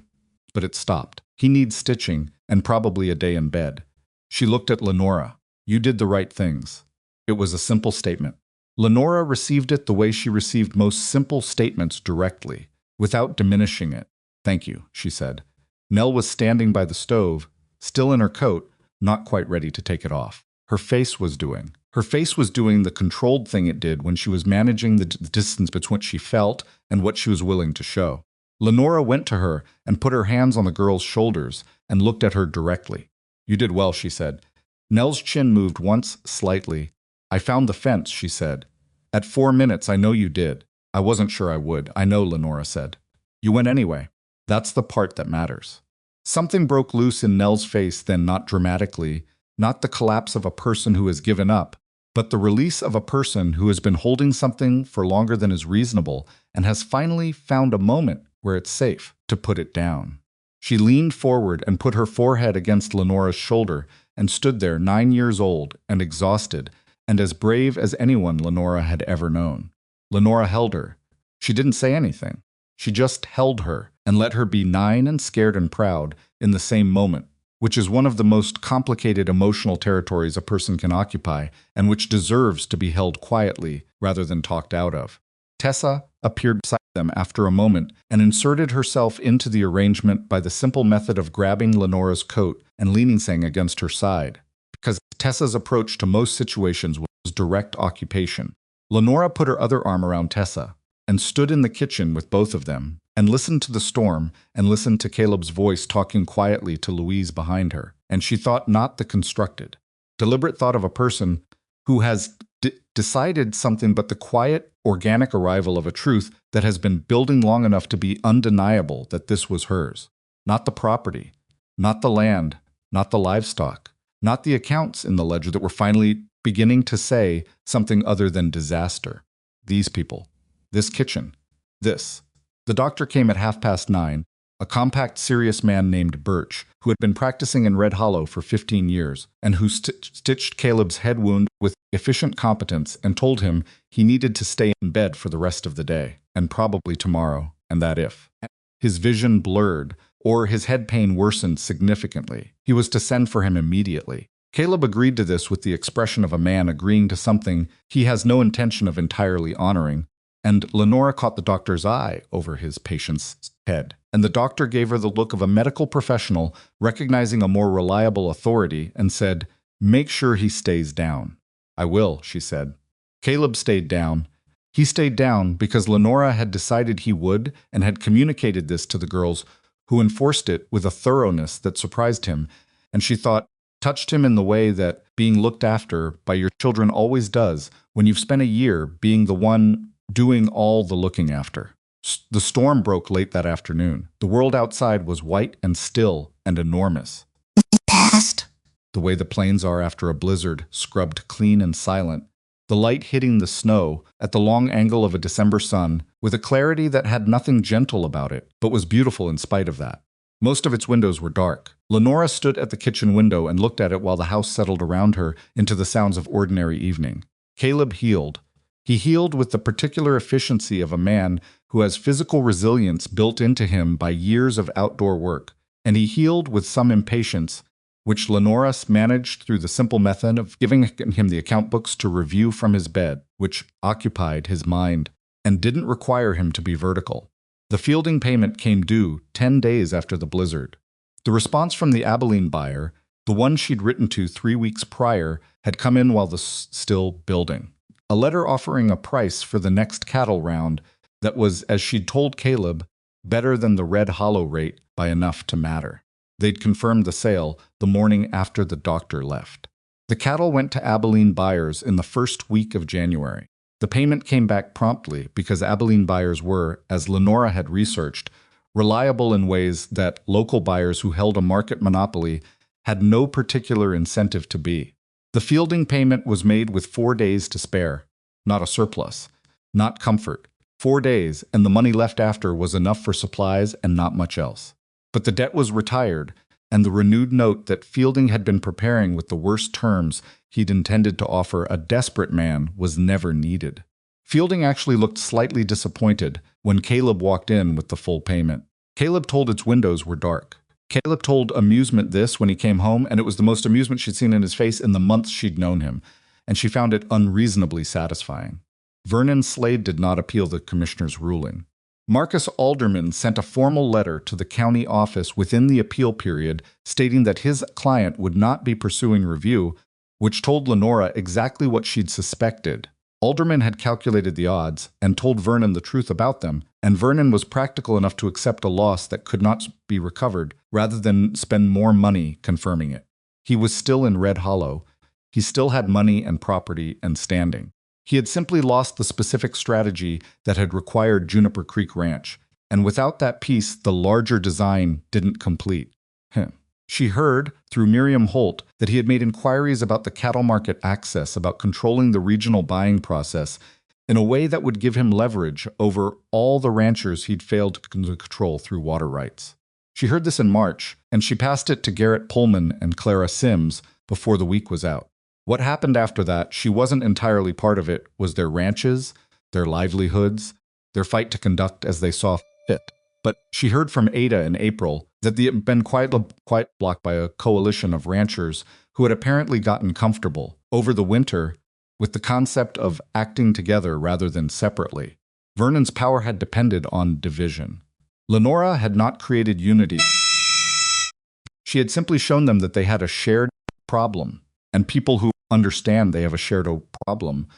but it stopped. He needs stitching and probably a day in bed. She looked at Lenora. You did the right things. It was a simple statement. Lenora received it the way she received most simple statements directly, without diminishing it. Thank you, she said. Nell was standing by the stove, still in her coat, not quite ready to take it off. Her face was doing the controlled thing it did when she was managing the distance between what she felt and what she was willing to show. Lenora went to her and put her hands on the girl's shoulders and looked at her directly. You did well, she said. Nell's chin moved once, slightly. I found the fence, she said. At 4 minutes, I know you did. I wasn't sure I would. I know, Lenora said. You went anyway. That's the part that matters. Something broke loose in Nell's face then, not dramatically, not the collapse of a person who has given up, but the release of a person who has been holding something for longer than is reasonable and has finally found a moment where it's safe to put it down. She leaned forward and put her forehead against Lenora's shoulder and stood there 9 years old and exhausted and as brave as anyone Lenora had ever known. Lenora held her. She didn't say anything. She just held her and let her be 9 and scared and proud in the same moment, which is one of the most complicated emotional territories a person can occupy and which deserves to be held quietly rather than talked out of. Tessa appeared beside them after a moment and inserted herself into the arrangement by the simple method of grabbing Lenora's coat and leaning against her side, because Tessa's approach to most situations was direct occupation. Lenora put her other arm around Tessa and stood in the kitchen with both of them and listened to the storm and listened to Caleb's voice talking quietly to Louise behind her. And she thought not the constructed, deliberate thought of a person who has decided something, but the quiet, organic arrival of a truth that has been building long enough to be undeniable that this was hers. Not the property, not the land, not the livestock, not the accounts in the ledger that were finally beginning to say something other than disaster. These people, this kitchen, this. The doctor came at 9:30, a compact, serious man named Birch, who had been practicing in Red Hollow for 15 years, and who stitched Caleb's head wound with efficient competence and told him he needed to stay in bed for the rest of the day, and probably tomorrow, and that if his vision blurred or his head pain worsened significantly, he was to send for him immediately. Caleb agreed to this with the expression of a man agreeing to something he has no intention of entirely honoring, and Lenora caught the doctor's eye over his patient's head, and the doctor gave her the look of a medical professional recognizing a more reliable authority and said, "Make sure he stays down." "I will," she said. Caleb stayed down. He stayed down because Lenora had decided he would and had communicated this to the girls, who enforced it with a thoroughness that surprised him, and she thought touched him in the way that being looked after by your children always does when you've spent a year being the one doing all the looking after. The storm broke late that afternoon. The world outside was white and still and enormous. Past, the way the plains are after a blizzard, scrubbed clean and silent, the light hitting the snow at the long angle of a December sun with a clarity that had nothing gentle about it, but was beautiful in spite of that. Most of its windows were dark. Lenora stood at the kitchen window and looked at it while the house settled around her into the sounds of ordinary evening. Caleb healed. He healed with the particular efficiency of a man who has physical resilience built into him by years of outdoor work, and he healed with some impatience, which Lenora managed through the simple method of giving him the account books to review from his bed, which occupied his mind and didn't require him to be vertical. The Fielding payment came due 10 days after the blizzard. The response from the Abilene buyer, the one she'd written to 3 weeks prior, had come in while still building. A letter offering a price for the next cattle round that was, as she'd told Caleb, better than the Red Hollow rate by enough to matter. They'd confirmed the sale the morning after the doctor left. The cattle went to Abilene buyers in the first week of January. The payment came back promptly because Abilene buyers were, as Lenora had researched, reliable in ways that local buyers who held a market monopoly had no particular incentive to be. The Fielding payment was made with 4 days to spare, not a surplus, not comfort. 4 days, and the money left after was enough for supplies and not much else. But the debt was retired, and the renewed note that Fielding had been preparing with the worst terms he'd intended to offer a desperate man was never needed. Fielding actually looked slightly disappointed when Caleb walked in with the full payment. Caleb told its windows were dark. Caleb told Amusement this when he came home, and it was the most amusement she'd seen in his face in the months she'd known him, and she found it unreasonably satisfying. Vernon Slade did not appeal the commissioner's ruling. Marcus Alderman sent a formal letter to the county office within the appeal period stating that his client would not be pursuing review, which told Lenora exactly what she'd suspected. Alderman had calculated the odds and told Vernon the truth about them, and Vernon was practical enough to accept a loss that could not be recovered rather than spend more money confirming it. He was still in Red Hollow. He still had money and property and standing. He had simply lost the specific strategy that had required Juniper Creek Ranch, and without that piece, the larger design didn't complete. She heard, through Miriam Holt, that he had made inquiries about the cattle market access, about controlling the regional buying process, in a way that would give him leverage over all the ranchers he'd failed to control through water rights. She heard this in March, and she passed it to Garrett Pullman and Clara Sims before the week was out. What happened after that, she wasn't entirely part of it, was their ranches, their livelihoods, their fight to conduct as they saw fit. But she heard from Ada in April that they had been quite blocked by a coalition of ranchers who had apparently gotten comfortable over the winter with the concept of acting together rather than separately. Vernon's power had depended on division. Lenora had not created unity. She had simply shown them that they had a shared problem, and people who understand they have a shared problem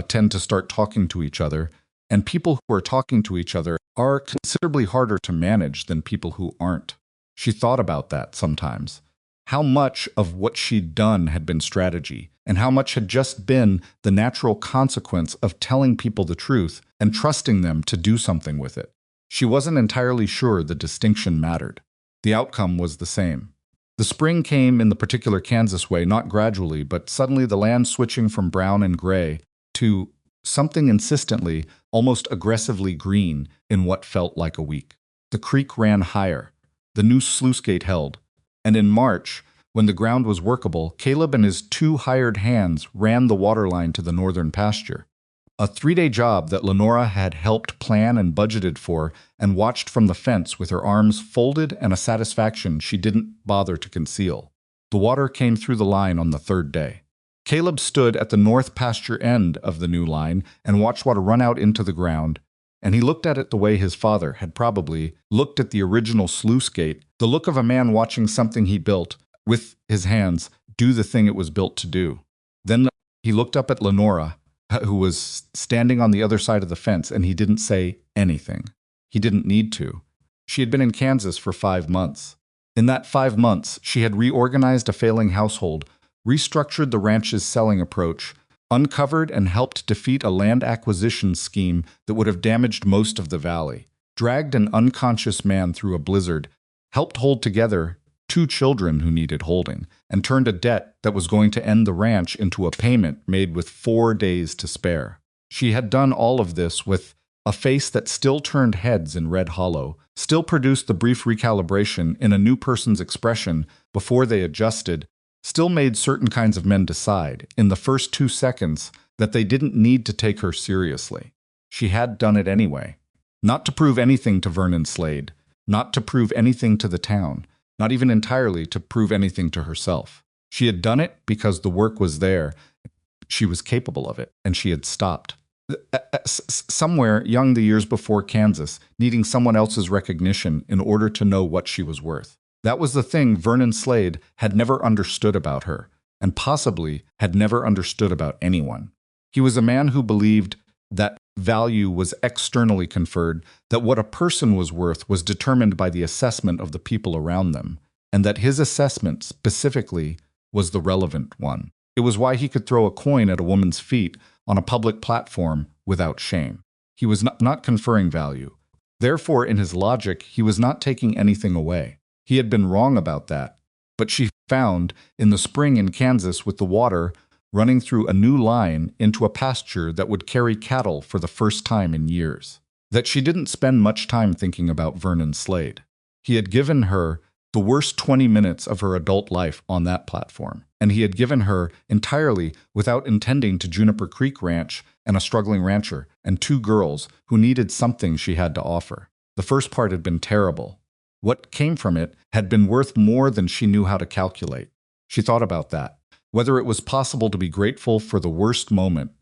tend to start talking to each other, and people who are talking to each other are considerably harder to manage than people who aren't. She thought about that sometimes. How much of what she'd done had been strategy, and how much had just been the natural consequence of telling people the truth and trusting them to do something with it. She wasn't entirely sure the distinction mattered. The outcome was the same. The spring came in the particular Kansas way, not gradually, but suddenly the land switching from brown and gray to something insistently, almost aggressively green in what felt like a week. The creek ran higher. The new sluice gate held. And in March, when the ground was workable, Caleb and his 2 hired hands ran the water line to the northern pasture. A 3-day job that Lenora had helped plan and budgeted for and watched from the fence with her arms folded and a satisfaction she didn't bother to conceal. The water came through the line on the 3rd day. Caleb stood at the north pasture end of the new line and watched water run out into the ground, and he looked at it the way his father had probably looked at the original sluice gate, the look of a man watching something he built, with his hands, do the thing it was built to do. Then he looked up at Lenora, who was standing on the other side of the fence, and he didn't say anything. He didn't need to. She had been in Kansas for 5 months. In that 5 months, she had reorganized a failing household, restructured the ranch's selling approach, uncovered and helped defeat a land acquisition scheme that would have damaged most of the valley, dragged an unconscious man through a blizzard, helped hold together 2 children who needed holding, and turned a debt that was going to end the ranch into a payment made with 4 days to spare. She had done all of this with a face that still turned heads in Red Hollow, still produced the brief recalibration in a new person's expression before they adjusted, still made certain kinds of men decide, in the first 2 seconds, that they didn't need to take her seriously. She had done it anyway. Not to prove anything to Vernon Slade, not to prove anything to the town, not even entirely to prove anything to herself. She had done it because the work was there, she was capable of it, and she had stopped. Somewhere young the years before Kansas, needing someone else's recognition in order to know what she was worth. That was the thing Vernon Slade had never understood about her, and possibly had never understood about anyone. He was a man who believed that value was externally conferred, that what a person was worth was determined by the assessment of the people around them, and that his assessment specifically was the relevant one. It was why he could throw a coin at a woman's feet on a public platform without shame. He was not conferring value. Therefore, in his logic, he was not taking anything away. He had been wrong about that, but she found, in the spring in Kansas with the water running through a new line into a pasture that would carry cattle for the first time in years, that she didn't spend much time thinking about Vernon Slade. He had given her the worst 20 minutes of her adult life on that platform, and he had given her entirely without intending to Juniper Creek Ranch and a struggling rancher and 2 girls who needed something she had to offer. The first part had been terrible. What came from it had been worth more than she knew how to calculate. She thought about that, whether it was possible to be grateful for the worst moment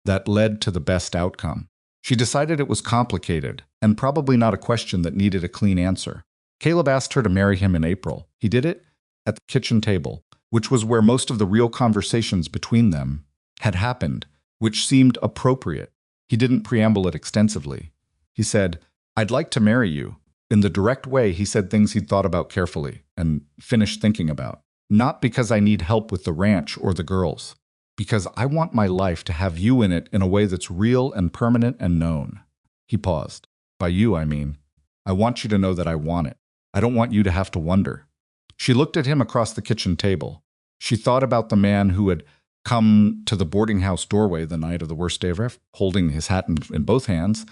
that led to the best outcome. She decided it was complicated, and probably not a question that needed a clean answer. Caleb asked her to marry him in April. He did it at the kitchen table, which was where most of the real conversations between them had happened, which seemed appropriate. He didn't preamble it extensively. He said, "I'd like to marry you." In the direct way, he said things he'd thought about carefully and finished thinking about. Not because I need help with the ranch or the girls, because I want my life to have you in it in a way that's real and permanent and known. He paused. By you, I mean. I want you to know that I want it. I don't want you to have to wonder. She looked at him across the kitchen table. She thought about the man who had come to the boarding house doorway the night of the worst day of ever, holding his hat in both hands,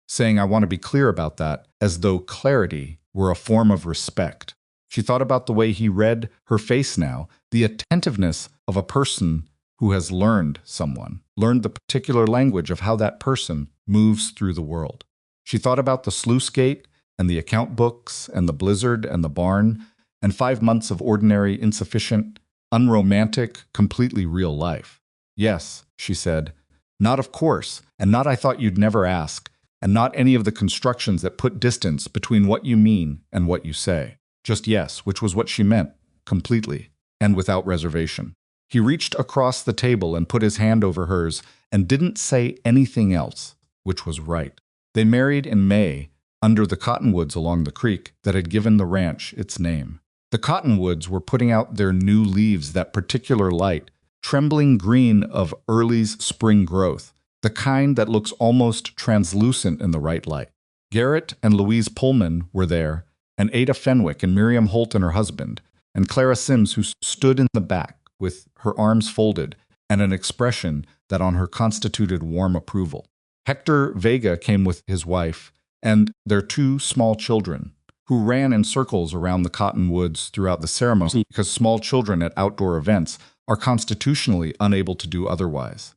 saying, "I want to be clear about that," as though clarity were a form of respect. She thought about the way he read her face now, the attentiveness of a person who has learned the particular language of how that person moves through the world. She thought about the sluice gate and the account books and the blizzard and the barn and 5 months of ordinary, insufficient, unromantic, completely real life. "Yes," she said. "Not of course, and not I thought you'd never ask, and not any of the constructions that put distance between what you mean and what you say. Just yes," which was what she meant, completely, and without reservation. He reached across the table and put his hand over hers and didn't say anything else, which was right. They married in May, under the cottonwoods along the creek that had given the ranch its name. The cottonwoods were putting out their new leaves, that particular light, trembling green of early's spring growth, the kind that looks almost translucent in the right light. Garrett and Louise Pullman were there, and Ada Fenwick and Miriam Holt and her husband, and Clara Sims, who stood in the back with her arms folded and an expression that on her constituted warm approval. Hector Vega came with his wife and their 2 small children, who ran in circles around the cottonwoods throughout the ceremony because small children at outdoor events are constitutionally unable to do otherwise.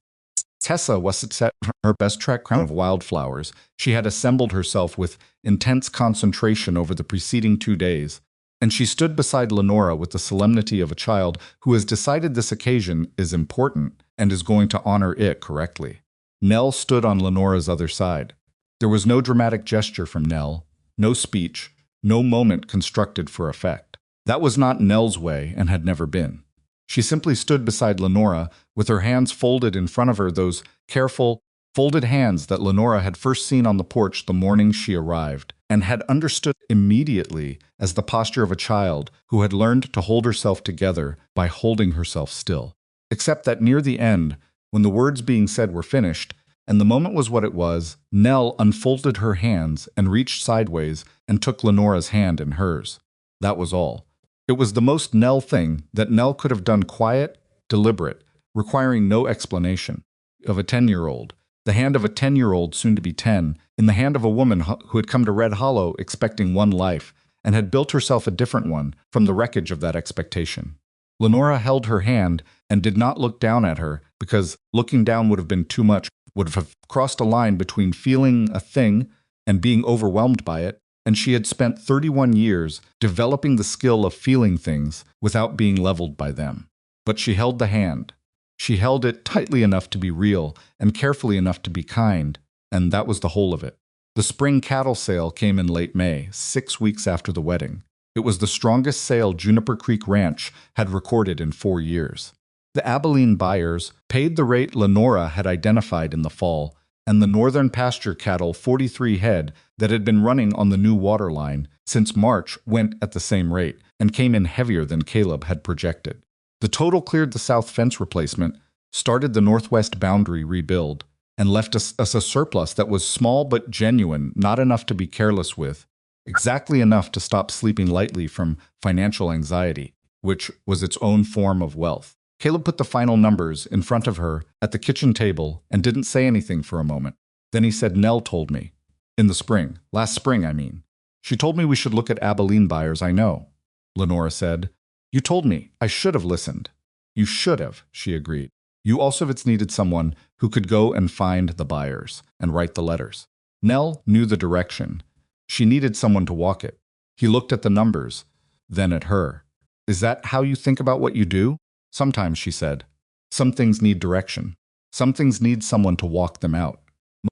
Tessa was set her best track crown of wildflowers. She had assembled herself with intense concentration over the preceding 2 days, and she stood beside Lenora with the solemnity of a child who has decided this occasion is important and is going to honor it correctly. Nell stood on Lenora's other side. There was no dramatic gesture from Nell, no speech, no moment constructed for effect. That was not Nell's way and had never been. She simply stood beside Lenora with her hands folded in front of her, those careful, folded hands that Lenora had first seen on the porch the morning she arrived, and had understood immediately as the posture of a child who had learned to hold herself together by holding herself still. Except that near the end, when the words being said were finished, and the moment was what it was, Nell unfolded her hands and reached sideways and took Lenora's hand in hers. That was all. It was the most Nell thing that Nell could have done, quiet, deliberate, requiring no explanation. Of a 10-year-old, the hand of a 10-year-old soon to be 10, in the hand of a woman who had come to Red Hollow expecting one life and had built herself a different one from the wreckage of that expectation. Lenora held her hand and did not look down at her, because looking down would have been too much, would have crossed a line between feeling a thing and being overwhelmed by it, and she had spent 31 years developing the skill of feeling things without being leveled by them. But she held the hand. She held it tightly enough to be real and carefully enough to be kind, and that was the whole of it. The spring cattle sale came in late May, 6 weeks after the wedding. It was the strongest sale Juniper Creek Ranch had recorded in 4 years. The Abilene buyers paid the rate Lenora had identified in the fall, and the northern pasture cattle, 43 head, that had been running on the new water line since March went at the same rate and came in heavier than Caleb had projected. The total cleared the south fence replacement, started the northwest boundary rebuild, and left us a surplus that was small but genuine, not enough to be careless with, exactly enough to stop sleeping lightly from financial anxiety, which was its own form of wealth. Caleb put the final numbers in front of her at the kitchen table and didn't say anything for a moment. Then he said, "Nell told me. In the spring. Last spring, I mean. She told me we should look at Abilene buyers, I know." Lenora said, "You told me. I should have listened." "You should have," she agreed. "You also needed someone who could go and find the buyers and write the letters." Nell knew the direction. She needed someone to walk it. He looked at the numbers, then at her. "Is that how you think about what you do?" "Sometimes," she said. "Some things need direction. Some things need someone to walk them out.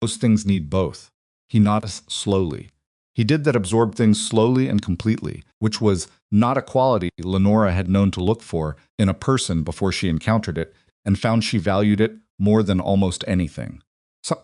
Most things need both." He nodded slowly. He did that, absorb things slowly and completely, which was not a quality Lenora had known to look for in a person before she encountered it, and found she valued it more than almost anything.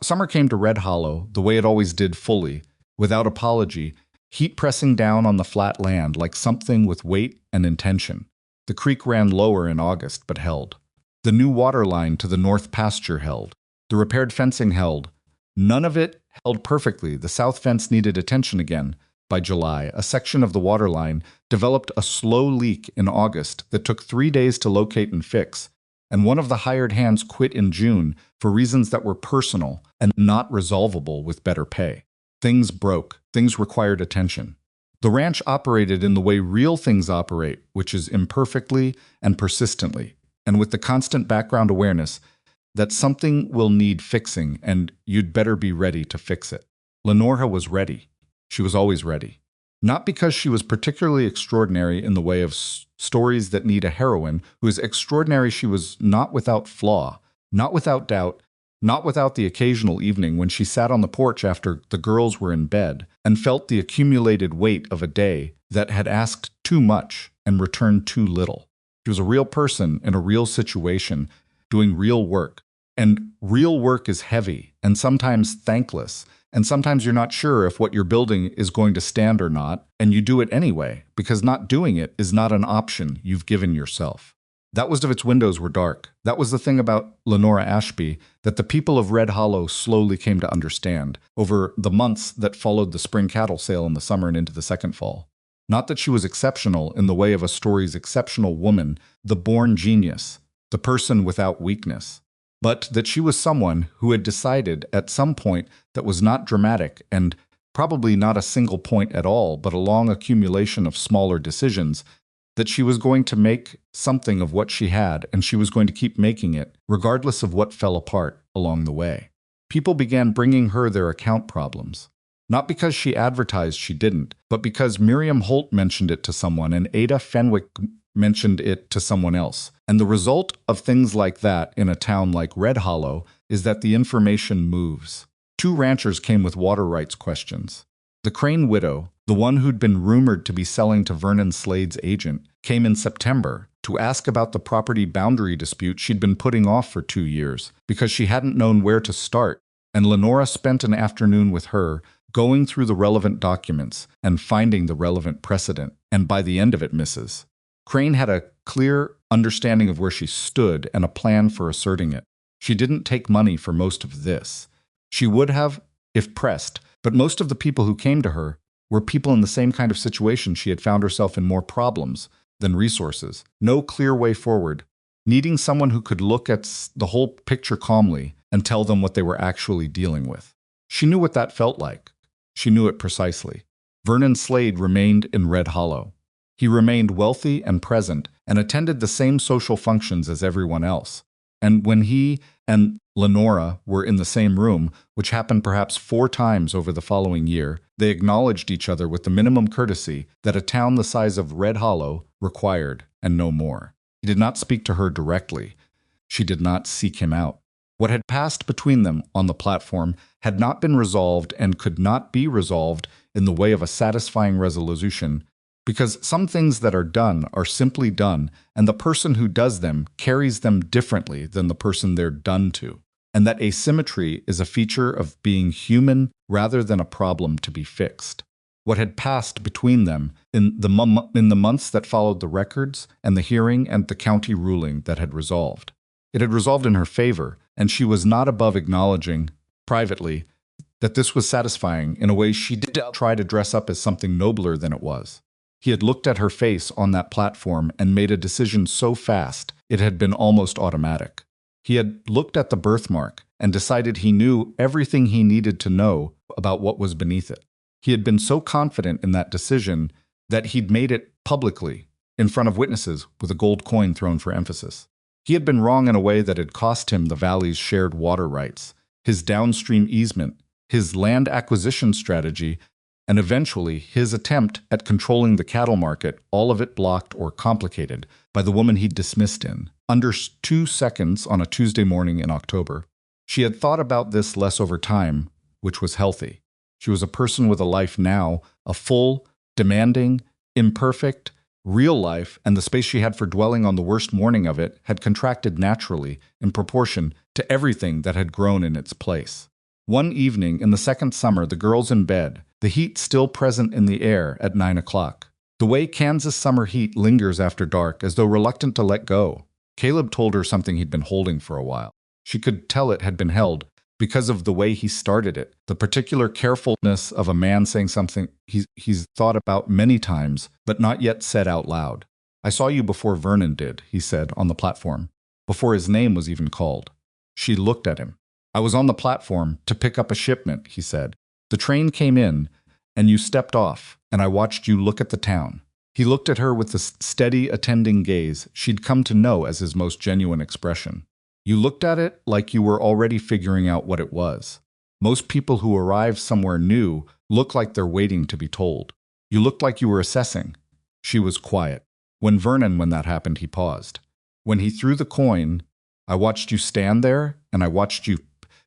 Summer came to Red Hollow the way it always did, fully, without apology, heat pressing down on the flat land like something with weight and intention. The creek ran lower in August, but held. The new water line to the north pasture held. The repaired fencing held. None of it held perfectly. The south fence needed attention again, By July, a section of the water line developed a slow leak in August that took 3 days to locate and fix, and one of the hired hands quit in June for reasons that were personal and not resolvable with better pay. Things broke. Things required attention. The ranch operated in the way real things operate, which is imperfectly and persistently, and with the constant background awareness that something will need fixing and you'd better be ready to fix it. Lenora was ready. She was always ready. Not because she was particularly extraordinary in the way of stories that need a heroine who is extraordinary. She was not without flaw, not without doubt, not without the occasional evening when she sat on the porch after the girls were in bed and felt the accumulated weight of a day that had asked too much and returned too little. She was a real person in a real situation, doing real work. And real work is heavy and sometimes thankless. And sometimes you're not sure if what you're building is going to stand or not, and you do it anyway, because not doing it is not an option you've given yourself. That was if its windows were dark. That was the thing about Lenora Ashby that the people of Red Hollow slowly came to understand over the months that followed the spring cattle sale in the summer and into the second fall. Not that she was exceptional in the way of a story's exceptional woman, the born genius, the person without weakness, but that she was someone who had decided at some point that was not dramatic and probably not a single point at all, but a long accumulation of smaller decisions, that she was going to make something of what she had, and she was going to keep making it, regardless of what fell apart along the way. People began bringing her their account problems. Not because she advertised she didn't, but because Miriam Holt mentioned it to someone and Ada Fenwick mentioned it to someone else. And the result of things like that in a town like Red Hollow is that the information moves. 2 ranchers came with water rights questions. The Crane widow, the one who'd been rumored to be selling to Vernon Slade's agent, came in September to ask about the property boundary dispute she'd been putting off for 2 years because she hadn't known where to start. And Lenora spent an afternoon with her going through the relevant documents and finding the relevant precedent. And by the end of it, Mrs. Crane had a clear understanding of where she stood and a plan for asserting it. She didn't take money for most of this. She would have, if pressed, but most of the people who came to her were people in the same kind of situation. She had found herself in more problems than resources, no clear way forward, needing someone who could look at the whole picture calmly and tell them what they were actually dealing with. She knew what that felt like. She knew it precisely. Vernon Slade remained in Red Hollow. He remained wealthy and present and attended the same social functions as everyone else. And when he and Lenora were in the same room, which happened perhaps 4 times over the following year, they acknowledged each other with the minimum courtesy that a town the size of Red Hollow required, and no more. He did not speak to her directly. She did not seek him out. What had passed between them on the platform had not been resolved and could not be resolved in the way of a satisfying resolution, because some things that are done are simply done, and the person who does them carries them differently than the person they're done to, and that asymmetry is a feature of being human rather than a problem to be fixed. What had passed between them in the months that followed the records and the hearing and the county ruling that had resolved. It had resolved in her favor, and she was not above acknowledging, privately, that this was satisfying in a way she did try to dress up as something nobler than it was. He had looked at her face on that platform and made a decision so fast it had been almost automatic. He had looked at the birthmark and decided he knew everything he needed to know about what was beneath it. He had been so confident in that decision that he'd made it publicly, in front of witnesses, with a gold coin thrown for emphasis. He had been wrong in a way that had cost him the valley's shared water rights, his downstream easement, his land acquisition strategy, and eventually his attempt at controlling the cattle market, all of it blocked or complicated by the woman he'd dismissed in under 2 seconds on a Tuesday morning in October. She had thought about this less over time, which was healthy. She was a person with a life now, a full, demanding, imperfect, real life, and the space she had for dwelling on the worst morning of it had contracted naturally in proportion to everything that had grown in its place. One evening in the second summer, the girls in bed, the heat still present in the air at 9 o'clock. The way Kansas summer heat lingers after dark, as though reluctant to let go. Caleb told her something he'd been holding for a while. She could tell it had been held, because of the way he started it, the particular carefulness of a man saying something he's thought about many times, but not yet said out loud. "I saw you before Vernon did," he said on the platform, before his name was even called. She looked at him. "I was on the platform to pick up a shipment," he said. "The train came in, and you stepped off, and I watched you look at the town." He looked at her with the steady, attending gaze she'd come to know as his most genuine expression. "You looked at it like you were already figuring out what it was. Most people who arrive somewhere new look like they're waiting to be told. You looked like you were assessing." She was quiet. When that happened, he paused. "When he threw the coin, I watched you stand there, and I watched you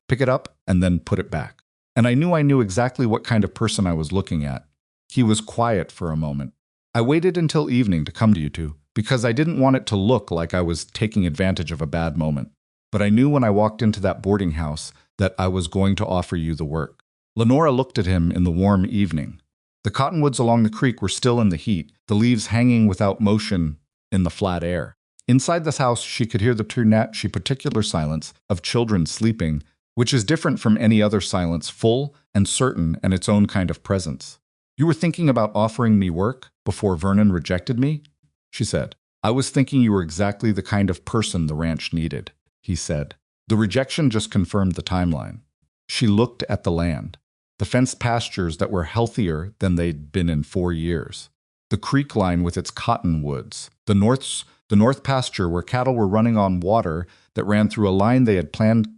pick it up and then put it back. And I knew exactly what kind of person I was looking at." He was quiet for a moment. "I waited until evening to come to you two, because I didn't want it to look like I was taking advantage of a bad moment. But I knew when I walked into that boarding house that I was going to offer you the work." Lenora looked at him in the warm evening. The cottonwoods along the creek were still in the heat, the leaves hanging without motion in the flat air. Inside this house, she could hear the particular silence of children sleeping, which is different from any other silence, full and certain and its own kind of presence. "You were thinking about offering me work before Vernon rejected me?" she said. "I was thinking you were exactly the kind of person the ranch needed," he said. The rejection just confirmed the timeline. She looked at the land. The fenced pastures that were healthier than they'd been in 4 years. The creek line with its cottonwoods. The north pasture where cattle were running on water that ran through a line they had planned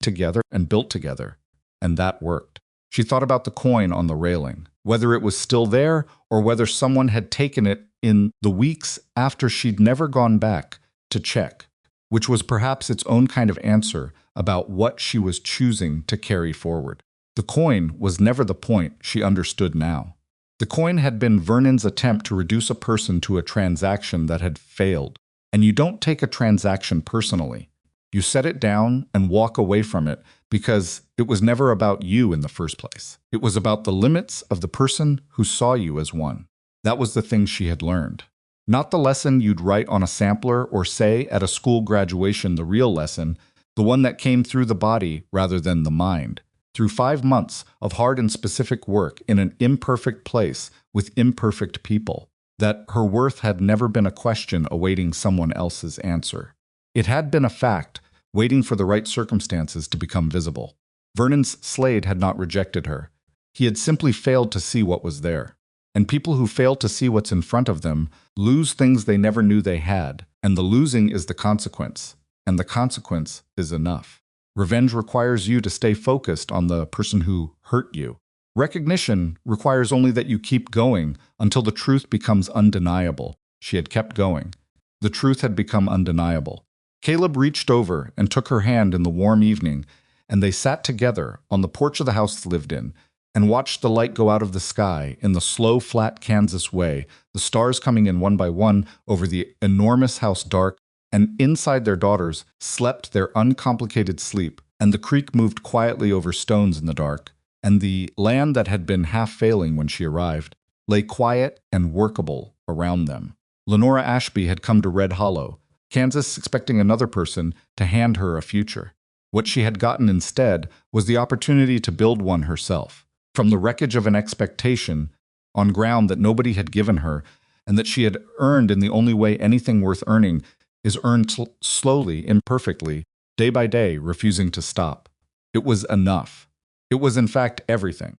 together and built together. And that worked. She thought about the coin on the railing, whether it was still there or whether someone had taken it in the weeks after she'd never gone back to check, which was perhaps its own kind of answer about what she was choosing to carry forward. The coin was never the point, she understood now. The coin had been Vernon's attempt to reduce a person to a transaction that had failed. And you don't take a transaction personally. You set it down and walk away from it because it was never about you in the first place. It was about the limits of the person who saw you as one. That was the thing she had learned. Not the lesson you'd write on a sampler or say at a school graduation, the real lesson, the one that came through the body rather than the mind. Through 5 months of hard and specific work in an imperfect place with imperfect people, that her worth had never been a question awaiting someone else's answer. It had been a fact, waiting for the right circumstances to become visible. Vernon's Slade had not rejected her. He had simply failed to see what was there. And people who fail to see what's in front of them lose things they never knew they had, and the losing is the consequence, and the consequence is enough. Revenge requires you to stay focused on the person who hurt you. Recognition requires only that you keep going until the truth becomes undeniable. She had kept going. The truth had become undeniable. Caleb reached over and took her hand in the warm evening, and they sat together on the porch of the house they lived in, and watched the light go out of the sky in the slow, flat Kansas way, the stars coming in one by one over the enormous house dark, and inside their daughters slept their uncomplicated sleep, and the creek moved quietly over stones in the dark, and the land that had been half failing when she arrived lay quiet and workable around them. Lenora Ashby had come to Red Hollow, Kansas, expecting another person to hand her a future. What she had gotten instead was the opportunity to build one herself, from the wreckage of an expectation, on ground that nobody had given her, and that she had earned in the only way anything worth earning is earned slowly, imperfectly, day by day, refusing to stop. It was enough. It was in fact everything.